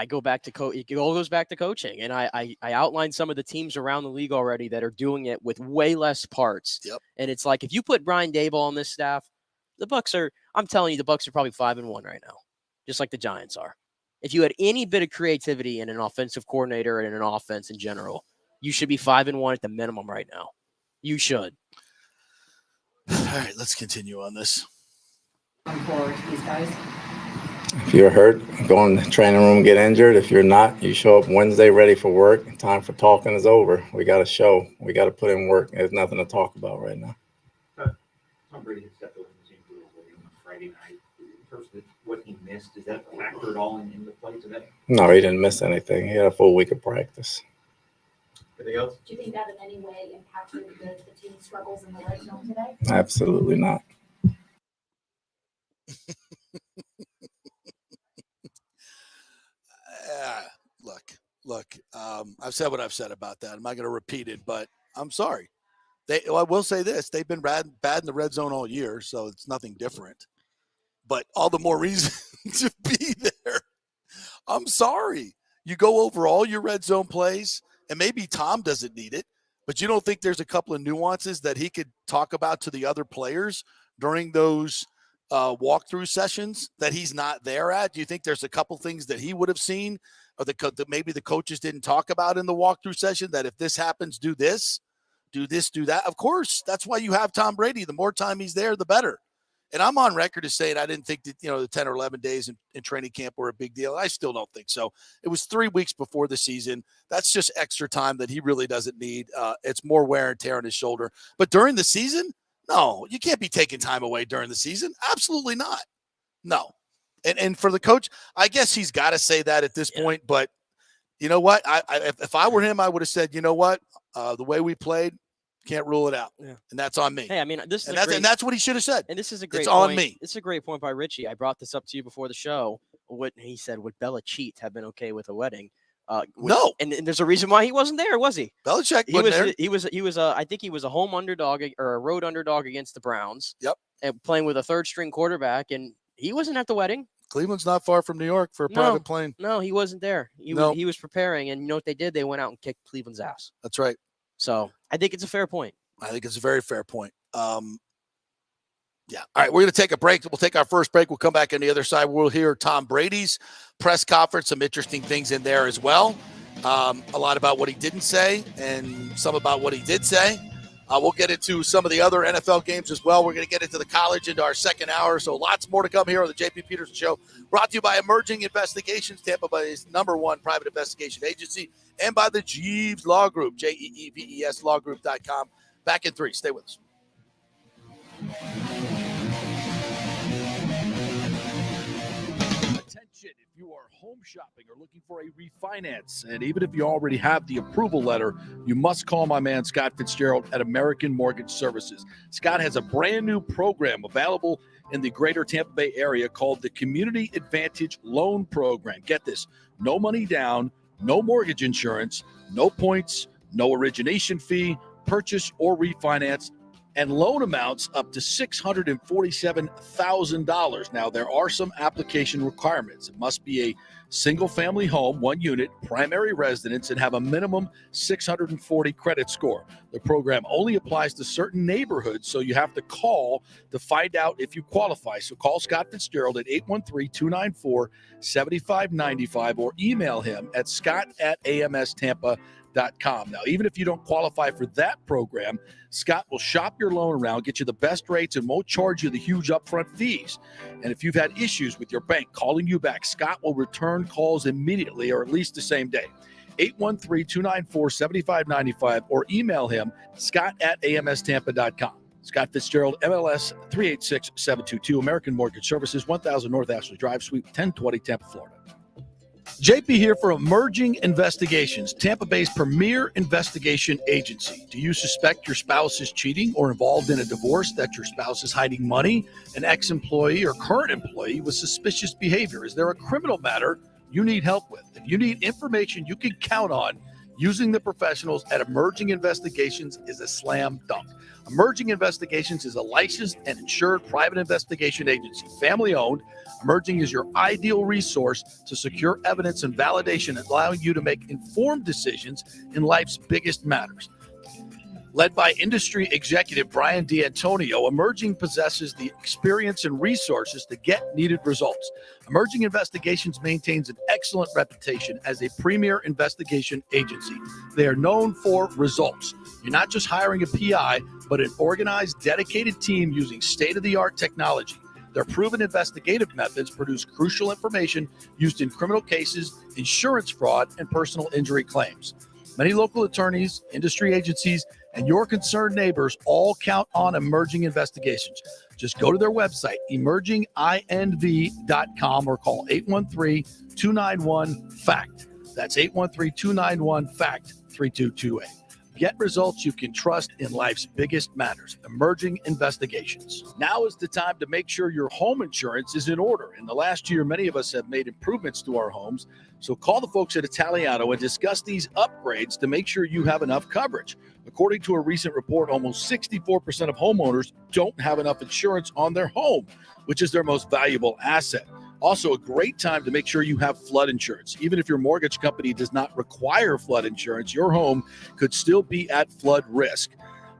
go back to it all goes back to coaching, and I outlined some of the teams around the league already that are doing it with way less parts. Yep. And it's like if you put Brian Daboll on this staff, the Bucs are. I'm telling you, the Bucs are probably 5-1 right now, just like the Giants are. If you had any bit of creativity in an offensive coordinator and in an offense in general, you should be 5-1 at the minimum right now. You should. All right, let's continue on this. For these guys. If you're hurt, go in the training room, get injured. If you're not, you show up Wednesday ready for work. Time for talking is over. We got to show. We got to put in work. There's nothing to talk about right now. Tom Brady had stepped over the team on Friday night. In terms of what he missed, does that factor at all in the play today? No, he didn't miss anything. He had a full week of practice. Anything else? Do you think that in any way impacted the team's struggles in the red zone today? Absolutely not. Look. I've said what I've said about that. I'm not going to repeat it, but I'm sorry. I will say this: they've been bad in the red zone all year, so it's nothing different. But all the more reason to be there. I'm sorry. You go over all your red zone plays, and maybe Tom doesn't need it, but you don't think there's a couple of nuances that he could talk about to the other players during those walkthrough sessions that he's not there at? Do you think there's a couple things that he would have seen or that maybe the coaches didn't talk about in the walkthrough session, that if this happens, do this, do that? Of course, that's why you have Tom Brady. The more time he's there, the better. And I'm on record as saying I didn't think that, the 10 or 11 days in training camp were a big deal. I still don't think so. It was 3 weeks before the season. That's just extra time that he really doesn't need. It's more wear and tear on his shoulder. But during the season, no, you can't be taking time away during the season. Absolutely not. No. And for the coach, I guess he's got to say that at this point. But you know what? If I were him, I would have said, you know what? The way we played, can't rule it out. Yeah. And that's on me. Hey, I mean, this is and that's what he should have said. And this is a great it's point. On me. It's a great point by Richie. I brought this up to you before the show. What he said, would Belichick have been okay with a wedding? No. And there's a reason why he wasn't there, was he? Belichick wasn't there. He was I think he was a home underdog or a road underdog against the Browns. Yep. And playing with a third string quarterback, and he wasn't at the wedding. Cleveland's not far from New York for a private plane. No, he wasn't there. He was preparing, and you know what they did? They went out and kicked Cleveland's ass. That's right. So I think it's a fair point. I think it's a very fair point. Yeah. All right, we're going to take a break. We'll take our first break. We'll come back on the other side. We'll hear Tom Brady's press conference, some interesting things in there as well. A lot about what he didn't say and some about what he did say. We'll get into some of the other NFL games as well. We're going to get into the college into our second hour. So lots more to come here on the JP Peterson Show, brought to you by Emerging Investigations, Tampa Bay's #1 private investigation agency, and by the Jeeves Law Group, JEEVES lawgroup.com. Back in 3. Stay with us. Attention, if you are home shopping or looking for a refinance, and even if you already have the approval letter, you must call my man Scott Fitzgerald at American Mortgage Services. Scott has a brand new program available in the greater Tampa Bay area called the Community Advantage Loan Program. Get this, no money down, no mortgage insurance, no points, no origination fee, purchase or refinance, and loan amounts up to $647,000. Now, there are some application requirements. It must be a single-family home, 1 unit, primary residence, and have a minimum 640 credit score. The program only applies to certain neighborhoods, so you have to call to find out if you qualify. So call Scott Fitzgerald at 813-294-7595 or email him at scott@amstampa.com. Now, even if you don't qualify for that program, Scott will shop your loan around, get you the best rates, and won't charge you the huge upfront fees. And if you've had issues with your bank calling you back, Scott will return calls immediately or at least the same day. 813-294-7595 or email him, scott@amstampa.com. Scott Fitzgerald, MLS 386722, American Mortgage Services, 1000 North Ashley Drive, Suite 1020, Tampa, Florida. JP here for Emerging Investigations, Tampa Bay's premier investigation agency. Do you suspect your spouse is cheating or involved in a divorce, that your spouse is hiding money, an ex-employee or current employee with suspicious behavior? Is there a criminal matter you need help with? If you need information you can count on, using the professionals at Emerging Investigations is a slam dunk. Emerging Investigations is a licensed and insured private investigation agency, family-owned. Emerging is your ideal resource to secure evidence and validation, allowing you to make informed decisions in life's biggest matters. Led by industry executive Brian D'Antonio, Emerging possesses the experience and resources to get needed results. Emerging Investigations maintains an excellent reputation as a premier investigation agency. They are known for results. You're not just hiring a PI, but an organized, dedicated team using state-of-the-art technology. Their proven investigative methods produce crucial information used in criminal cases, insurance fraud, and personal injury claims. Many local attorneys, industry agencies, and your concerned neighbors all count on Emerging Investigations. Just go to their website, emerginginv.com, or call 813-291-FACT. That's 813-291-FACT-3228. Get results you can trust in life's biggest matters. Emerging Investigations. Now is the time to make sure your home insurance is in order. In the last year, many of us have made improvements to our homes. So call the folks at Italiano and discuss these upgrades to make sure you have enough coverage. According to a recent report, almost 64% of homeowners don't have enough insurance on their home, which is their most valuable asset. Also, a great time to make sure you have flood insurance. Even if your mortgage company does not require flood insurance, your home could still be at flood risk.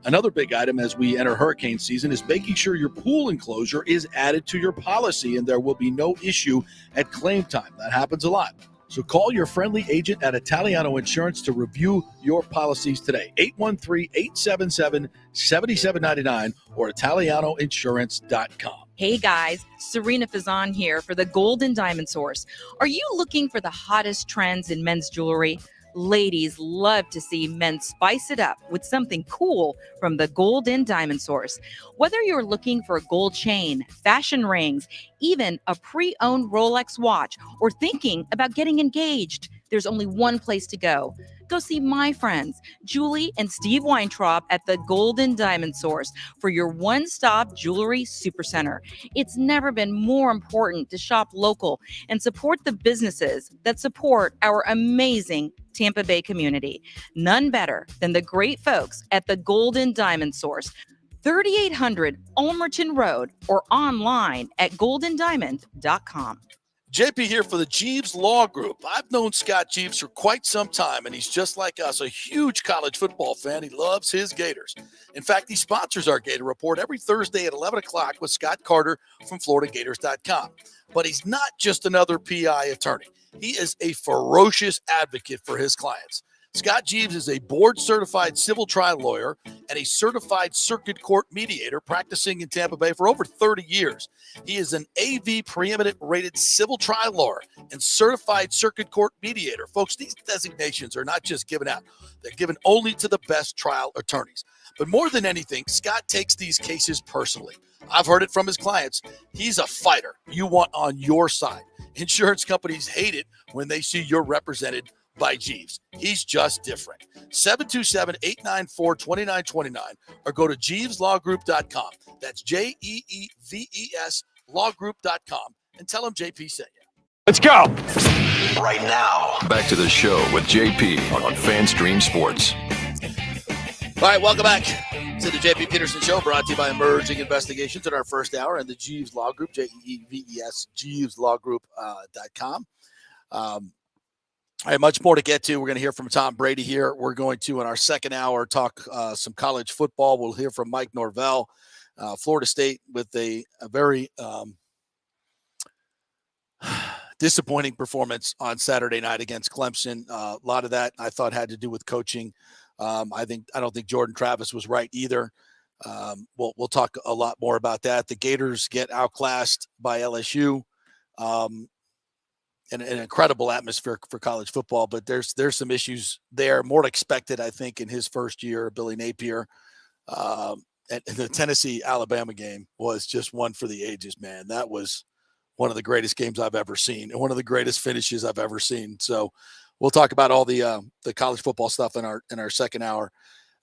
Another big item as we enter hurricane season is making sure your pool enclosure is added to your policy and there will be no issue at claim time. That happens a lot. So call your friendly agent at Italiano Insurance to review your policies today. 813-877-7799 or ItalianoInsurance.com. Hey guys, Serena Fazan here for the Gold and Diamond Source. Are you looking for the hottest trends in men's jewelry? Ladies love to see men spice it up with something cool from the Gold and Diamond Source. Whether you're looking for a gold chain, fashion rings, even a pre-owned Rolex watch, or thinking about getting engaged, there's only one place to go. Go see my friends, Julie and Steve Weintraub at the Gold and Diamond Source for your one-stop jewelry supercenter. It's never been more important to shop local and support the businesses that support our amazing Tampa Bay community. None better than the great folks at the Gold and Diamond Source, 3800 Ulmerton Road, or online at goldendiamond.com. JP here for the Jeeves Law Group. I've known Scott Jeeves for quite some time, and he's just like us, a huge college football fan. He loves his Gators. In fact, he sponsors our Gator Report every Thursday at 11 o'clock with Scott Carter from FloridaGators.com. But he's not just another PI attorney. He is a ferocious advocate for his clients. Scott Jeeves is a board-certified civil trial lawyer and a certified circuit court mediator practicing in Tampa Bay for over 30 years. He is an AV preeminent rated civil trial lawyer and certified circuit court mediator. Folks, these designations are not just given out. They're given only to the best trial attorneys. But more than anything, Scott takes these cases personally. I've heard it from his clients. He's a fighter you want on your side. Insurance companies hate it when they see you're represented by Jeeves. He's just different. 727-894-2929 or go to JeevesLawGroup.com. That's JeeVes lawgroup.com and tell him JP sent you. Let's go. Right now, back to the show with JP on FanStream Sports. All right, welcome back to the JP Peterson Show, brought to you by Emerging Investigations in our first hour and the Jeeves Law Group, JeeVes, JeevesLawGroup.com. I have much more to get to. We're going to hear from Tom Brady here. We're going to, in our second hour, talk some college football. We'll hear from Mike Norvell, Florida State, with a very disappointing performance on Saturday night against Clemson. A lot of that I thought had to do with coaching. I don't think Jordan Travis was right either. We'll talk a lot more about that. The Gators get outclassed by LSU. An incredible atmosphere for college football, but there's some issues there. More expected, I think, in his first year, Billy Napier. And the Tennessee-Alabama game was just one for the ages, man. That was one of the greatest games I've ever seen and one of the greatest finishes I've ever seen. So we'll talk about all the college football stuff in our second hour.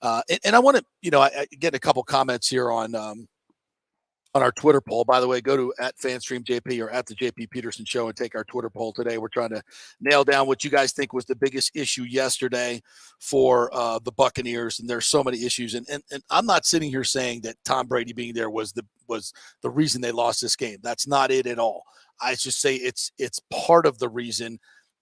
And I want to, I get a couple comments here on our Twitter poll. By the way, go to @FanStreamJP or @the JP Peterson Show and take our Twitter poll today. We're trying to nail down what you guys think was the biggest issue yesterday for the Buccaneers. And there's so many issues. And I'm not sitting here saying that Tom Brady being there was the reason they lost this game. That's not it at all. I just say it's part of the reason.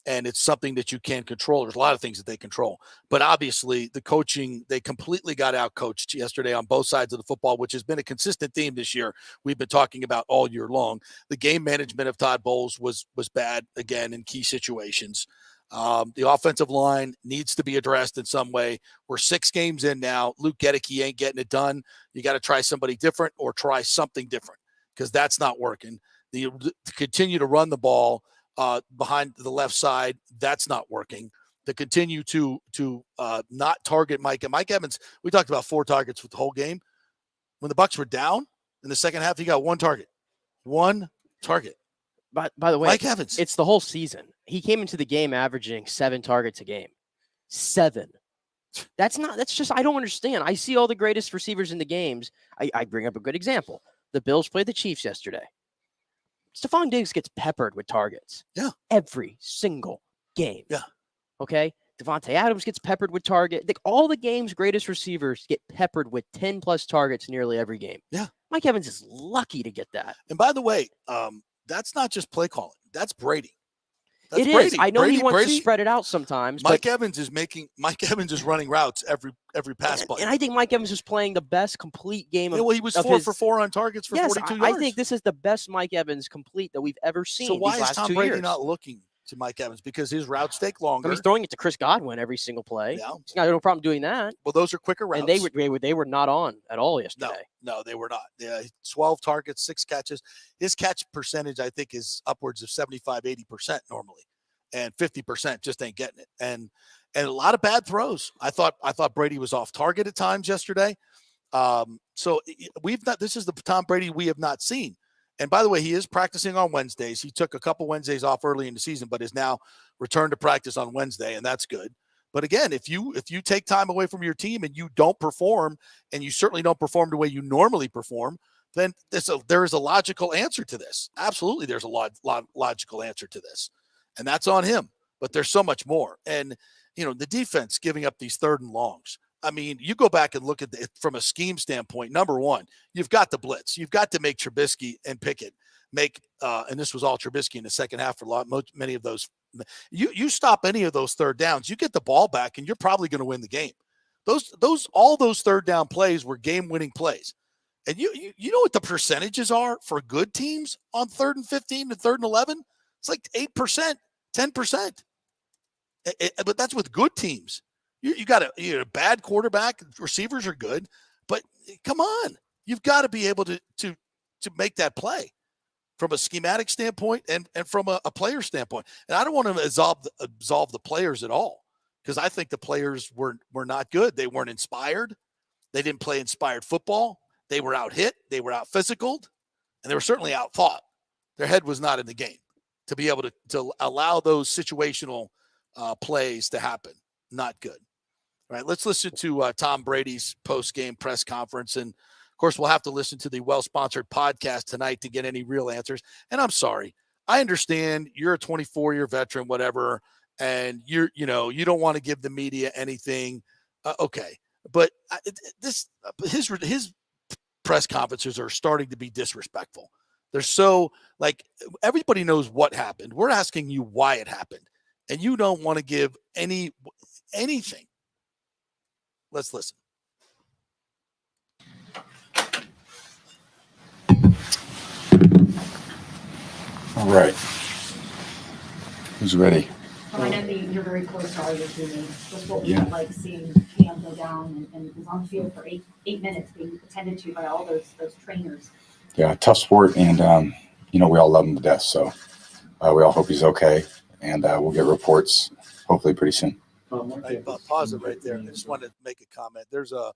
And it's something that you can't control. There's a lot of things that they control. But obviously, the coaching, they completely got out-coached yesterday on both sides of the football, which has been a consistent theme this year. We've been talking about all year long. The game management of Todd Bowles was bad, again, in key situations. The offensive line needs to be addressed in some way. We're 6 games in now. Luke Gedeke ain't getting it done. You got to try somebody different or try something different because that's not working. To continue to run the ball behind the left side, that's not working. To continue to not target Mike Evans. We talked about 4 targets with the whole game. When the Bucs were down in the second half, he got 1 target. 1 target. By the way, Mike Evans. It's the whole season. He came into the game averaging 7 targets a game. 7. That's just, I don't understand. I see all the greatest receivers in the games. I bring up a good example. The Bills played the Chiefs yesterday. Stephon Diggs gets peppered with targets. Yeah. Every single game. Yeah. Okay. Devontae Adams gets peppered with target. All the game's greatest receivers get peppered with 10 plus targets nearly every game. Yeah. Mike Evans is lucky to get that. And by the way, that's not just play calling. That's Brady. It is. I know he wants to spread it out sometimes. Mike Evans is running routes every pass play. And I think Mike Evans is playing the best complete game of he was 4 for 4 on targets for 42 yards. I think this is the best Mike Evans complete that we've ever seen. So why these is last Tom 2 Brady years. not looking to Mike Evans because his routes take longer. He's throwing it to Chris Godwin every single play. Yeah. He's got no problem doing that. Well, those are quicker routes. And they were not on at all yesterday. No, they were not. Yeah, 12 targets, 6 catches. His catch percentage, I think, is upwards of 75, 80% normally. And 50% just ain't getting it. And a lot of bad throws. I thought Brady was off target at times yesterday. So this is the Tom Brady we have not seen. And by the way, he is practicing on Wednesdays. He took a couple Wednesdays off early in the season, but is now returned to practice on Wednesday, and that's good. But again, if you take time away from your team and you don't perform, and you certainly don't perform the way you normally perform, then there is a logical answer to this. Absolutely, there's a logical answer to this, and that's on him. But there's so much more. And the defense giving up these 3rd and longs. I mean, you go back and look at it from a scheme standpoint. Number one, you've got the blitz. You've got to make Trubisky and Pickett and this was all Trubisky in the second half for many of those. You stop any of those 3rd downs, you get the ball back, and you're probably going to win the game. All those 3rd down plays were game-winning plays. And you know what the percentages are for good teams on 3rd and 15 and 3rd and 11? It's like 8%, 10%. But that's with good teams. You got a bad quarterback. Receivers are good, but come on, you've got to be able to make that play from a schematic standpoint and from a player standpoint. And I don't want to absolve the players at all because I think the players were not good. They weren't inspired. They didn't play inspired football. They were out hit. They were out physicaled, and they were certainly out thought. Their head was not in the game to be able to allow those situational plays to happen. Not good. All right, let's listen to Tom Brady's post-game press conference. And, of course, we'll have to listen to the well-sponsored podcast tonight to get any real answers. And I'm sorry. I understand you're a 24-year veteran, whatever, and you don't want to give the media anything. Okay. But his press conferences are starting to be disrespectful. They're so, everybody knows what happened. We're asking you why it happened, and you don't want to give anything. Let's listen. All right. Who's ready? I know that you're very close to all your teammates. Just what was Yeah. it like seeing Cam go down and was on the field for eight minutes being attended to by all those trainers? Yeah, tough sport, and we all love him to death. So we all hope he's okay, and we'll get reports hopefully pretty soon. Pause it right there. I just wanted to make a comment. There's a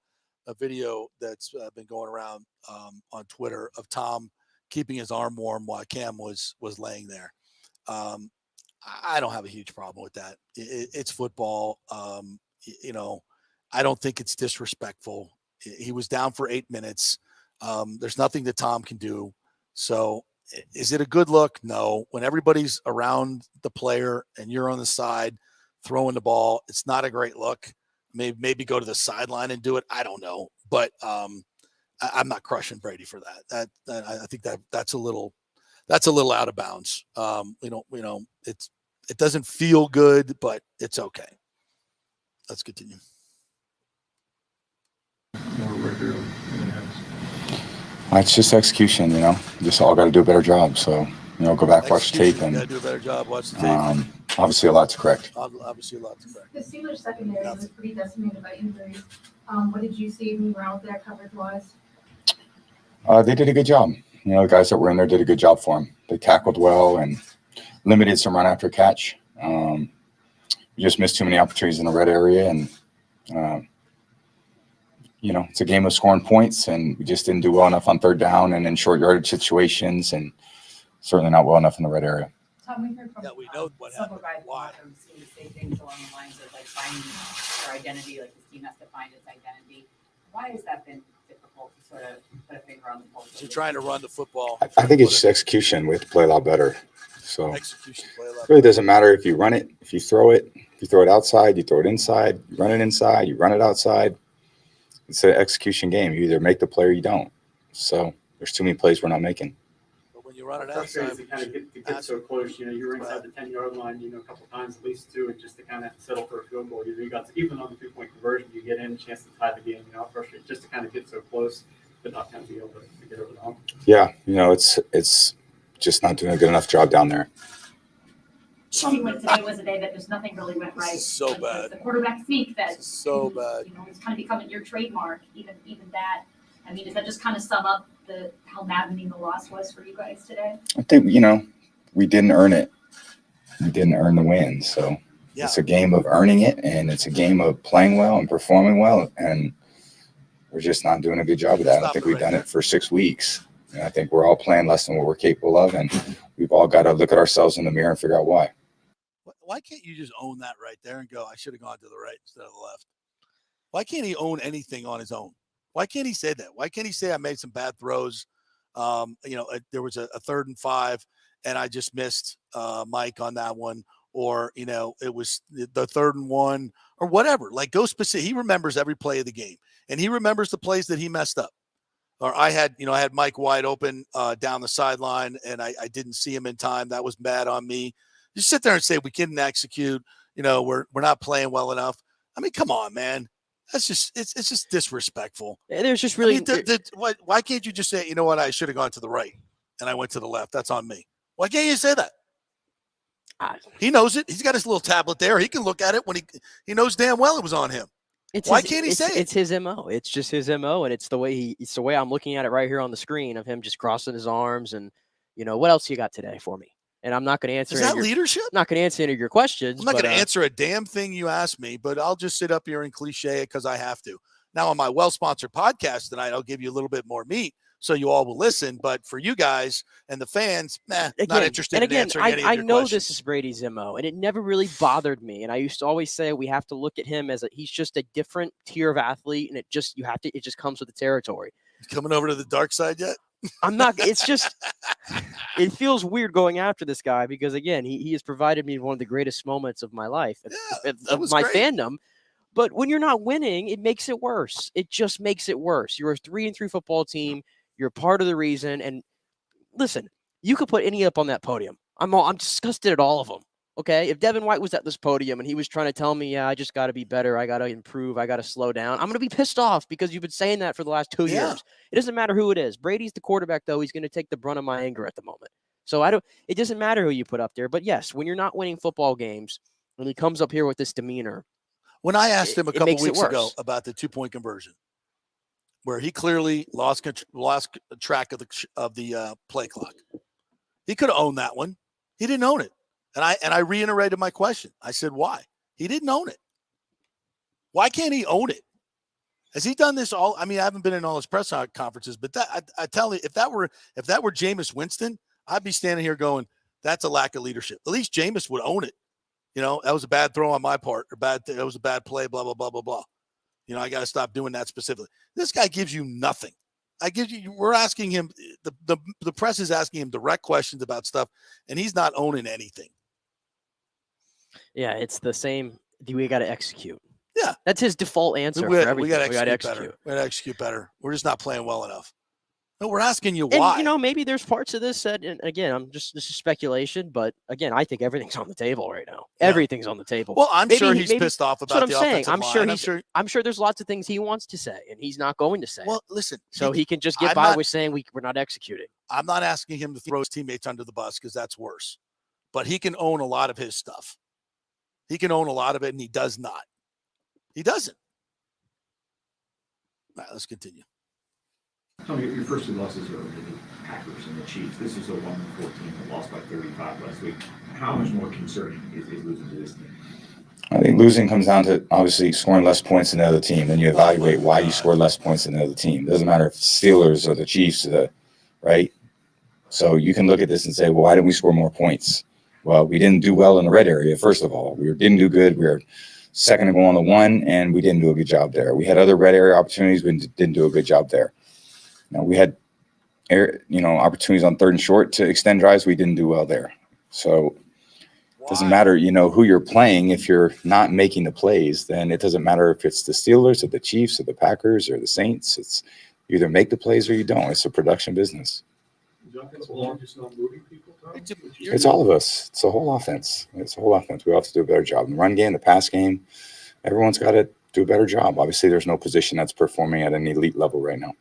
video that's been going around on Twitter of Tom keeping his arm warm while Cam was laying there. I don't have a huge problem with that. It's football. I don't think it's disrespectful. He was down for 8 minutes. There's nothing that Tom can do. So is it a good look? No. When everybody's around the player and you're on the side throwing the ball, it's not a great look. Maybe go to the sideline and do it. I don't know. But I'm not crushing Brady for that. I think that's a little out of bounds. It doesn't feel good, but it's okay. Let's continue. It's just execution, Just all got to do a better job. So, go back, watch the tape, and got to do a better job. Watch the tape. Obviously, a lot to correct. Obviously, a lot to correct. The Steelers secondary was pretty decimated by injuries. What did you see when you were out there coverage-wise? They did a good job. The guys that were in there did a good job for him. They tackled well and limited some run after catch. We just missed too many opportunities in the red area, and it's a game of scoring points, and we just didn't do well enough on 3rd down and in short yardage situations, and certainly not well enough in the red area. Tom, we heard from we know what several happened. guys Why? say things along the lines of finding their identity, his team has to find its identity. Why has that been difficult to sort of put a finger on the pulse? So you're trying to run the football. I think it's just execution. We have to play a lot better. So Execution, play a lot it really doesn't matter if you run it, if you throw it outside, you throw it inside, you run it inside, you run it outside. It's an execution game. You either make the play or you don't. So there's too many plays we're not making. But when you run it Frustrating outside, to kind of get so close. You were inside the 10-yard line, a couple times, at least 2, and just to kind of settle for a field goal. You got to, even on the 2-point conversion, you get in a chance to tie the game. Frustrating just to kind of get so close, but not kind of be able to get over the hump. Yeah, it's just not doing a good enough job down there. seemed like today was a day that just nothing really went right. So like bad. The quarterback sneak that So bad. it's kind of becoming your trademark. Even that. I mean, does that just kind of sum up how maddening the loss was for you guys today? I think, we didn't earn it. We didn't earn the win. So it's a game of earning it, and it's a game of playing well and performing well. And we're just not doing a good job of that. I don't think we've done it for 6 weeks. And I think we're all playing less than what we're capable of. And we've all got to look at ourselves in the mirror and figure out why. Why can't you just own that right there and go, I should have gone to the right instead of the left? Why can't he own anything on his own? Why can't he say that? Why can't he say I made some bad throws? There was a 3rd and 5 and I just missed Mike on that one. Or, it was the 3rd and 1 or whatever. Like, go specific. He remembers every play of the game, and he remembers the plays that he messed up. Or I had Mike wide open down the sideline, and I didn't see him in time. That was bad on me. You sit there and say we couldn't execute. We're not playing well enough. I mean, come on, man. That's just it's just disrespectful. And there's just really why can't you just say, you know what, I should have gone to the right and I went to the left. That's on me. Why can't you say that? He knows it. He's got his little tablet there. He can look at it when he knows damn well it was on him. Why can't he say it? It's his MO. It's just his MO, and it's the way I'm looking at it right here on the screen of him just crossing his arms. And what else you got today for me? And I'm not going to answer. Is that leadership? I'm not going to answer any of your questions. I'm not going to answer a damn thing you ask me, but I'll just sit up here and cliche it because I have to. Now on my well-sponsored podcast tonight, I'll give you a little bit more meat so you all will listen. But for you guys and the fans, not interested in answering any of your I know questions. this is Brady's MO, and it never really bothered me. And I used to always say we have to look at him as he's just a different tier of athlete, and it just comes with the territory. Coming over to the dark side yet? I'm not. It's just it feels weird going after this guy because again, he has provided me one of the greatest moments of my life, of my fandom. But when you're not winning, it makes it worse. It just makes it worse. You're a 3-3 football team. You're part of the reason. And listen, you could put any up on that podium. I'm disgusted at all of them. Okay, if Devin White was at this podium and he was trying to tell me, I just got to be better, I got to improve, I got to slow down, I'm going to be pissed off because you've been saying that for the last 2 years. It doesn't matter who it is. Brady's the quarterback, though. He's going to take the brunt of my anger at the moment. So it doesn't matter who you put up there. But yes, when you're not winning football games, when he comes up here with this demeanor. When I asked him a couple weeks ago about the 2-point conversion, where he clearly lost track of the play clock, he could have owned that one. He didn't own it. And I reiterated my question. I said, why? He didn't own it. Why can't he own it? Has he done this all? I mean, I haven't been in all his press conferences, but I tell you, if that were Jameis Winston, I'd be standing here going, that's a lack of leadership. At least Jameis would own it. That was a bad throw on my part, or that was a bad play, blah, blah, blah, blah, blah. I got to stop doing that specifically. This guy gives you nothing. We're asking him, the press is asking him direct questions about stuff, and he's not owning anything. Yeah, it's the same. We got to execute. Yeah. That's his default answer for everything. We got to execute. We got to execute better. We're just not playing well enough. No, we're asking you why. And, maybe there's parts of this that, and again, this is speculation, but again, I think everything's on the table right now. Yeah. Everything's on the table. Well, I'm sure he's pissed off about the offensive line. I'm sure there's lots of things he wants to say, and he's not going to say. Well, listen. So he can just get by with saying we're not executing. I'm not asking him to throw his teammates under the bus because that's worse. But he can own a lot of his stuff. He can own a lot of it, and he does not. He doesn't. All right, let's continue. Tell me, your first two losses are to the Packers and the Chiefs. This is a 1-14 that lost by 35 last week. How much more concerning is losing to this team? I think losing comes down to obviously scoring less points than the other team. Then you evaluate why you scored less points than the other team. It doesn't matter if it's Steelers or the Chiefs, right? So you can look at this and say, well, why didn't we score more points? Well, we didn't do well in the red area, first of all. We didn't do good. We were second to go on the one, and we didn't do a good job there. We had other red area opportunities. We didn't do a good job there. Now, we had opportunities on 3rd and short to extend drives. We didn't do well there. So it doesn't matter, who you're playing. If you're not making the plays, then it doesn't matter if it's the Steelers or the Chiefs or the Packers or the Saints. It's you either make the plays or you don't. It's a production business. It's all of us. It's the whole offense. It's the whole offense. We all have to do a better job. In the run game, the pass game, everyone's got to do a better job. Obviously, there's no position that's performing at an elite level right now.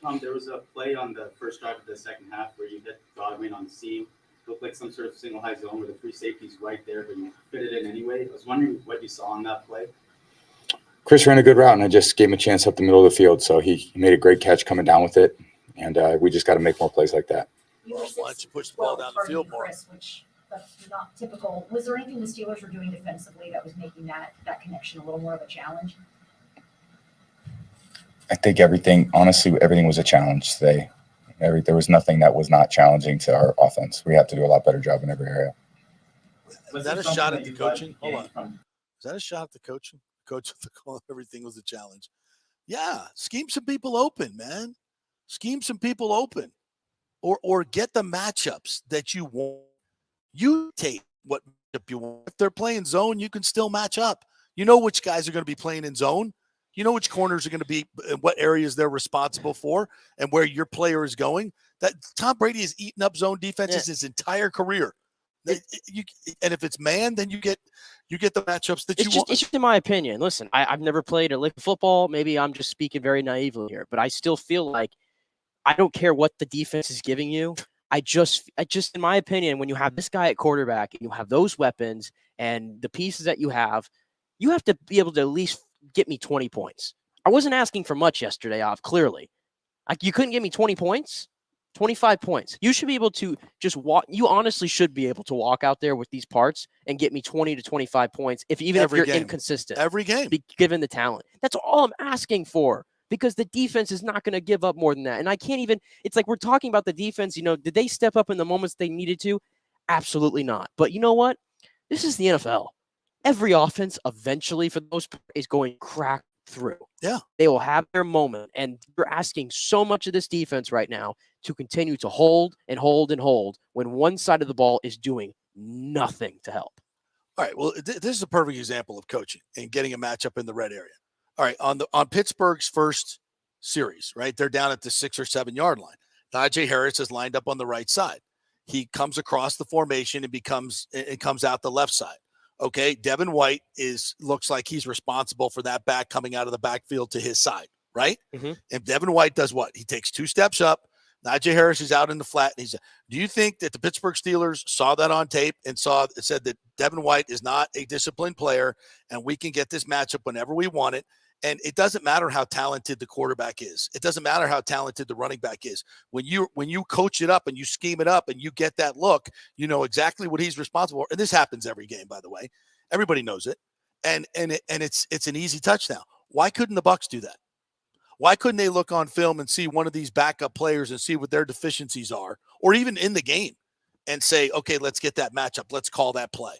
Tom, there was a play on the first drive of the second half where you hit Godwin on the seam. looked like some sort of single high zone where the free safety's right there, but you fit it in anyway. I was wondering what you saw on that play. Chris ran a good route, and I just gave him a chance up the middle of the field. So he made a great catch coming down with it, and we just got to make more plays like that. You were Why don't you push the ball down the field more? Chris, which that's not typical. Was there anything the Steelers were doing defensively that was making that connection a little more of a challenge? I think everything was a challenge today. There was nothing that was not challenging to our offense. We have to do a lot better job in every area. Was that a shot at the coaching? Hold on. Was that a shot at the coaching? Coach of the call, everything was a challenge. Yeah, scheme some people open, man. Scheme some people open. Or get the matchups that you want. You take what matchup you want. If they're playing zone, you can still match up. You know which guys are going to be playing in zone. You know which corners are going to be, what areas they're responsible for, and where your player is going. That Tom Brady has eaten up zone defenses his entire career. And if it's man, then you get the matchups that you want. It's just in my opinion. Listen, I've never played a lick of football. Maybe I'm just speaking very naively here, but I still feel like I don't care what the defense is giving you. I just, in my opinion, when you have this guy at quarterback and you have those weapons and the pieces that you have to be able to at least get me 20 points. I wasn't asking for much yesterday, clearly. You couldn't give me 20 points, 25 points. You should be able to just walk. You honestly should be able to walk out there with these parts and get me 20 to 25 points, if you're inconsistent. Every game. Given the talent. That's all I'm asking for. Because the defense is not going to give up more than that. And I can't even, it's like we're talking about the defense, did they step up in the moments they needed to? Absolutely not. But you know what? This is the NFL. Every offense eventually, for the most part, is going to crack through. Yeah. They will have their moment. And you're asking so much of this defense right now to continue to hold and hold and hold when one side of the ball is doing nothing to help. All right. Well, this is a perfect example of coaching and getting a matchup in the red area. All right, on Pittsburgh's first series, right? They're down at the 6 or 7 yard line. Najee Harris is lined up on the right side. He comes across the formation and comes out the left side. Okay, Devin White looks like he's responsible for that back coming out of the backfield to his side, right? Mm-hmm. And Devin White does what? He takes 2 steps up. Najee Harris is out in the flat, and he said, "Do you think that the Pittsburgh Steelers saw that on tape and said that Devin White is not a disciplined player, and we can get this matchup whenever we want it?" And it doesn't matter how talented the quarterback is. It doesn't matter how talented the running back is. When you coach it up and you scheme it up and you get that look, you know exactly what he's responsible for. And this happens every game, by the way. Everybody knows it. And it's an easy touchdown. Why couldn't the Bucs do that? Why couldn't they look on film and see one of these backup players and see what their deficiencies are, or even in the game, and say, okay, let's get that matchup. Let's call that play.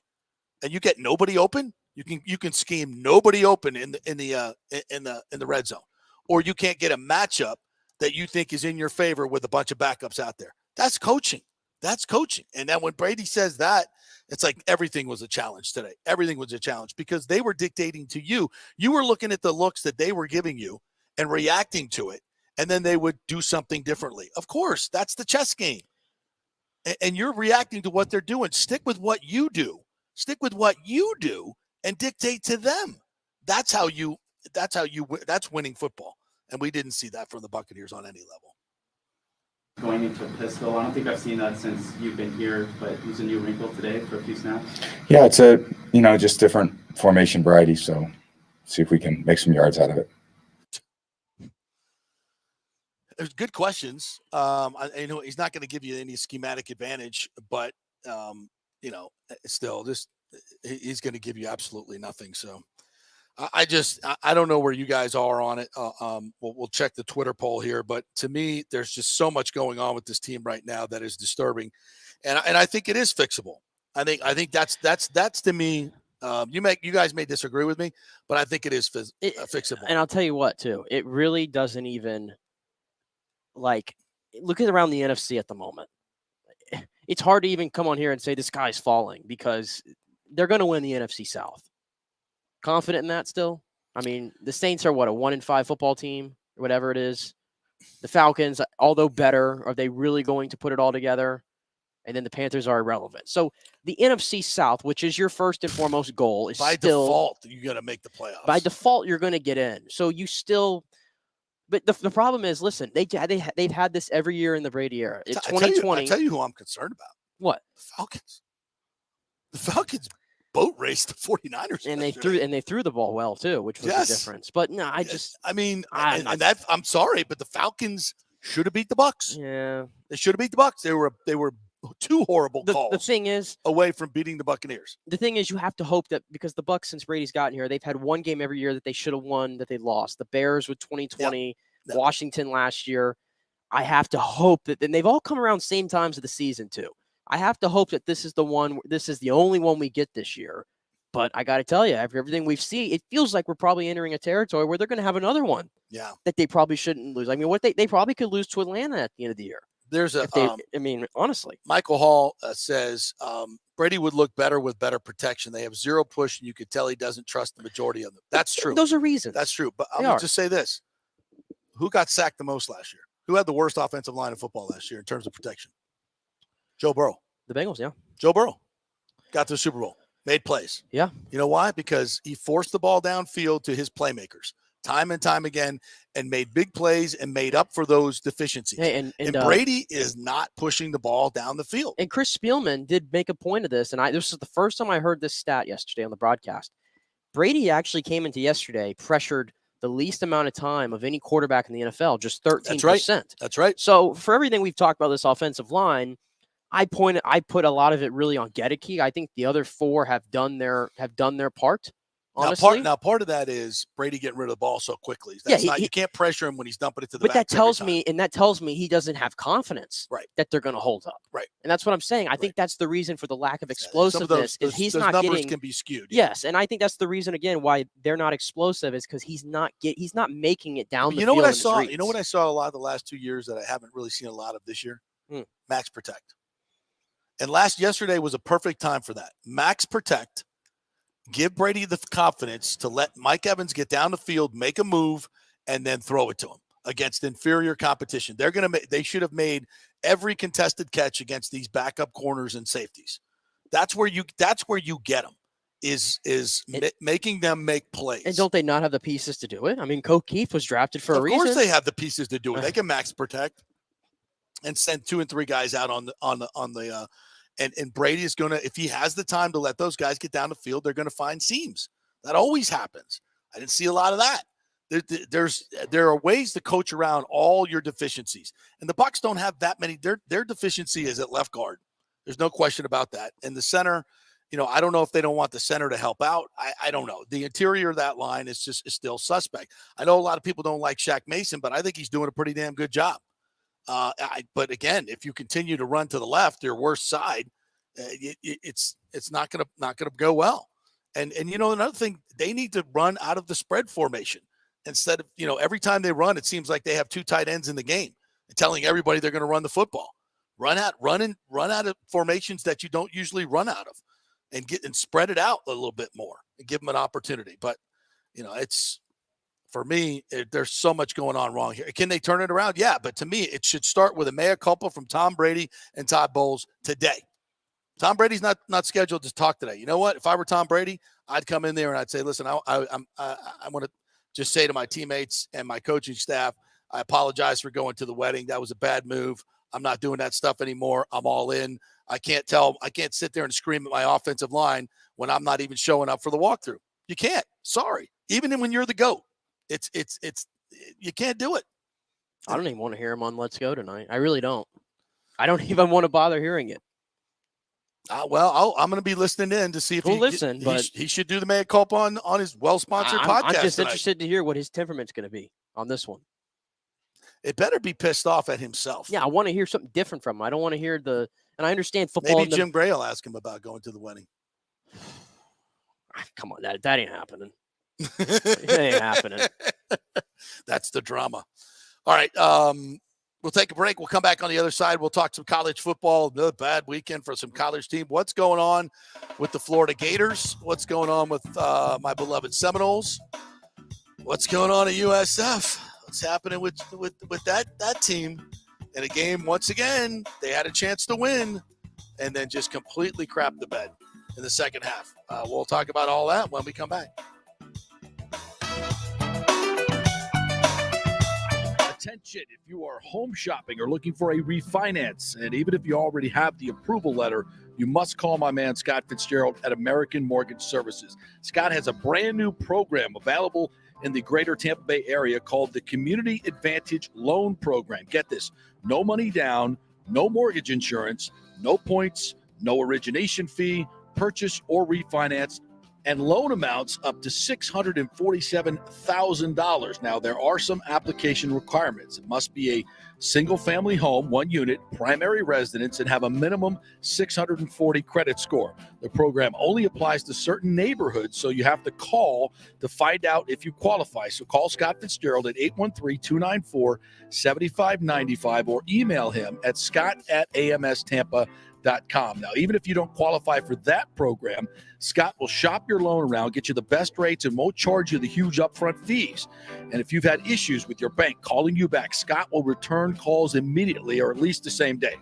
And you get nobody open. You can scheme nobody open in the red zone, or you can't get a matchup that you think is in your favor with a bunch of backups out there. That's coaching. That's coaching. And then when Brady says that, it's like everything was a challenge today. Everything was a challenge because they were dictating to you. You were looking at the looks that they were giving you and reacting to it, and then they would do something differently. Of course, that's the chess game. And you're reacting to what they're doing. Stick with what you do. Stick with what you do. And dictate to them. That's winning football. And we didn't see that from the Buccaneers on any level. Going into pistol, I don't think I've seen that since you've been here, but it was a new wrinkle today for a few snaps. Yeah, it's just different formation variety. So see if we can make some yards out of it. There's good questions. I know he's not going to give you any schematic advantage, but still just. He's going to give you absolutely nothing. So I don't know where you guys are on it. We'll check the Twitter poll here, but to me, there's just so much going on with this team right now that is disturbing. And I think it is fixable. I think that's to me. You guys may disagree with me, but I think it is fixable. And I'll tell you what, too, it really doesn't even look at around the NFC at the moment. It's hard to even come on here and say the sky's falling because they're going to win the NFC South. Confident in that still? I mean, the Saints are what, a 1-5 football team or whatever it is. The Falcons, although better, are they really going to put it all together? And then the Panthers are irrelevant. So the NFC South, which is your first and foremost goal, is by default, you got to make the playoffs. By default, you're going to get in. So you still, but the problem is, listen, they've had this every year in the Brady era. It's 2020. I tell you who I'm concerned about. What? The Falcons boat raced the 49ers. And they threw the ball well too, which was the difference. But no, I'm sorry, but the Falcons should have beat the Bucs. Yeah. They should have beat the Bucs. They were two horrible calls. The thing is, away from beating the Buccaneers. The thing is, you have to hope that because the Bucs, since Brady's gotten here, they've had one game every year that they should have won that they lost. The Bears with 2020, Washington last year. I have to hope that, and they've all come around same times of the season too. I have to hope that this is the only one we get this year. But I got to tell you, after everything we've seen, it feels like we're probably entering a territory where they're going to have another one. Yeah. That they probably shouldn't lose. I mean, they probably could lose to Atlanta at the end of the year. There's honestly. Michael Hall says Brady would look better with better protection. They have zero push, and you could tell he doesn't trust the majority of them. That's true. Those are reasons. That's true. But I'm going to just say this. Who got sacked the most last year? Who had the worst offensive line in football last year in terms of protection? Joe Burrow. The Bengals, yeah. Joe Burrow got to the Super Bowl, made plays. Yeah. You know why? Because he forced the ball downfield to his playmakers time and time again and made big plays and made up for those deficiencies. Hey, and Brady is not pushing the ball down the field. And Chris Spielman did make a point of this, and this was the first time I heard this stat yesterday on the broadcast. Brady actually came into yesterday, pressured the least amount of time of any quarterback in the NFL, just 13%. That's right. So for everything we've talked about this offensive line, I put a lot of it really on Gedeke. I think the other four have done their part. Honestly, now part of that is Brady getting rid of the ball so quickly. You can't pressure him when he's dumping it to the back. But that tells me he doesn't have confidence that they're going to hold up. Right. And that's what I'm saying. I think that's the reason for the lack of explosiveness. Those numbers can be skewed. Yes, and I think that's the reason again why they're not explosive is because he's not making it down the field. What I saw? You know what I saw a lot of the last 2 years that I haven't really seen a lot of this year? Max protect. And yesterday was a perfect time for that. Max protect. Give Brady the confidence to let Mike Evans get down the field, make a move, and then throw it to him against inferior competition. They should have made every contested catch against these backup corners and safeties. That's where you get them is making them make plays. And don't they not have the pieces to do it? I mean, Keith was drafted for a reason. Of course, they have the pieces to do it. They can max protect and send 2 and 3 guys out on the. And Brady is going to, if he has the time to let those guys get down the field, they're going to find seams. That always happens. I didn't see a lot of that. There are ways to coach around all your deficiencies. And the Bucs don't have that many. Their deficiency is at left guard. There's no question about that. And the center, I don't know if they don't want the center to help out. I don't know. The interior of that line is still suspect. I know a lot of people don't like Shaq Mason, but I think he's doing a pretty damn good job. But again, if you continue to run to the left, your worst side, it's not gonna go well. And another thing, they need to run out of the spread formation instead of every time they run, it seems like they have 2 tight ends in the game, telling everybody they're going to run the football. Run out of formations that you don't usually run out of, and spread it out a little bit more and give them an opportunity. But it's. For me, there's so much going on wrong here. Can they turn it around? Yeah, but to me, it should start with a mea culpa from Tom Brady and Todd Bowles today. Tom Brady's not scheduled to talk today. You know what? If I were Tom Brady, I'd come in there and I'd say, listen, I want to just say to my teammates and my coaching staff, I apologize for going to the wedding. That was a bad move. I'm not doing that stuff anymore. I'm all in. I can't sit there and scream at my offensive line when I'm not even showing up for the walkthrough. You can't. Sorry. Even when you're the GOAT. It's you can't do it. I don't even want to hear him on Let's Go tonight. I really don't. I don't even want to bother hearing it. I'm going to be listening in to see if he should do the mea culpa on his well-sponsored podcast. I'm just tonight. Interested to hear what his temperament's going to be on this one. It better be pissed off at himself. Yeah, I want to hear something different from him. I don't want to hear and I understand football. Maybe Jim Gray will ask him about going to the wedding. Come on, that ain't happening. It ain't happening. That's the drama. All right. We'll take a break. We'll come back on the other side. We'll talk some college football. Another bad weekend for some college team. What's going on with the Florida Gators? What's going on with my beloved Seminoles? What's going on at USF? What's happening with that team in a game? Once again, they had a chance to win and then just completely crapped the bed in the second half. We'll talk about all that when we come back. Attention, if you are home shopping or looking for a refinance, and even if you already have the approval letter, you must call my man Scott Fitzgerald at American Mortgage Services. Scott has a brand new program available in the greater Tampa Bay area called the Community Advantage Loan Program. Get this, no money down, no mortgage insurance, no points, no origination fee, purchase or refinance, and loan amounts up to $647,000. Now, there are some application requirements. It must be a single-family home, 1 unit, primary residence, and have a minimum 640 credit score. The program only applies to certain neighborhoods, so you have to call to find out if you qualify. So call Scott Fitzgerald at 813-294-7595 or email him at scott@amstampa.com. Now, even if you don't qualify for that program, Scott will shop your loan around, get you the best rates, and won't charge you the huge upfront fees. And if you've had issues with your bank calling you back, Scott will return calls immediately or at least the same day.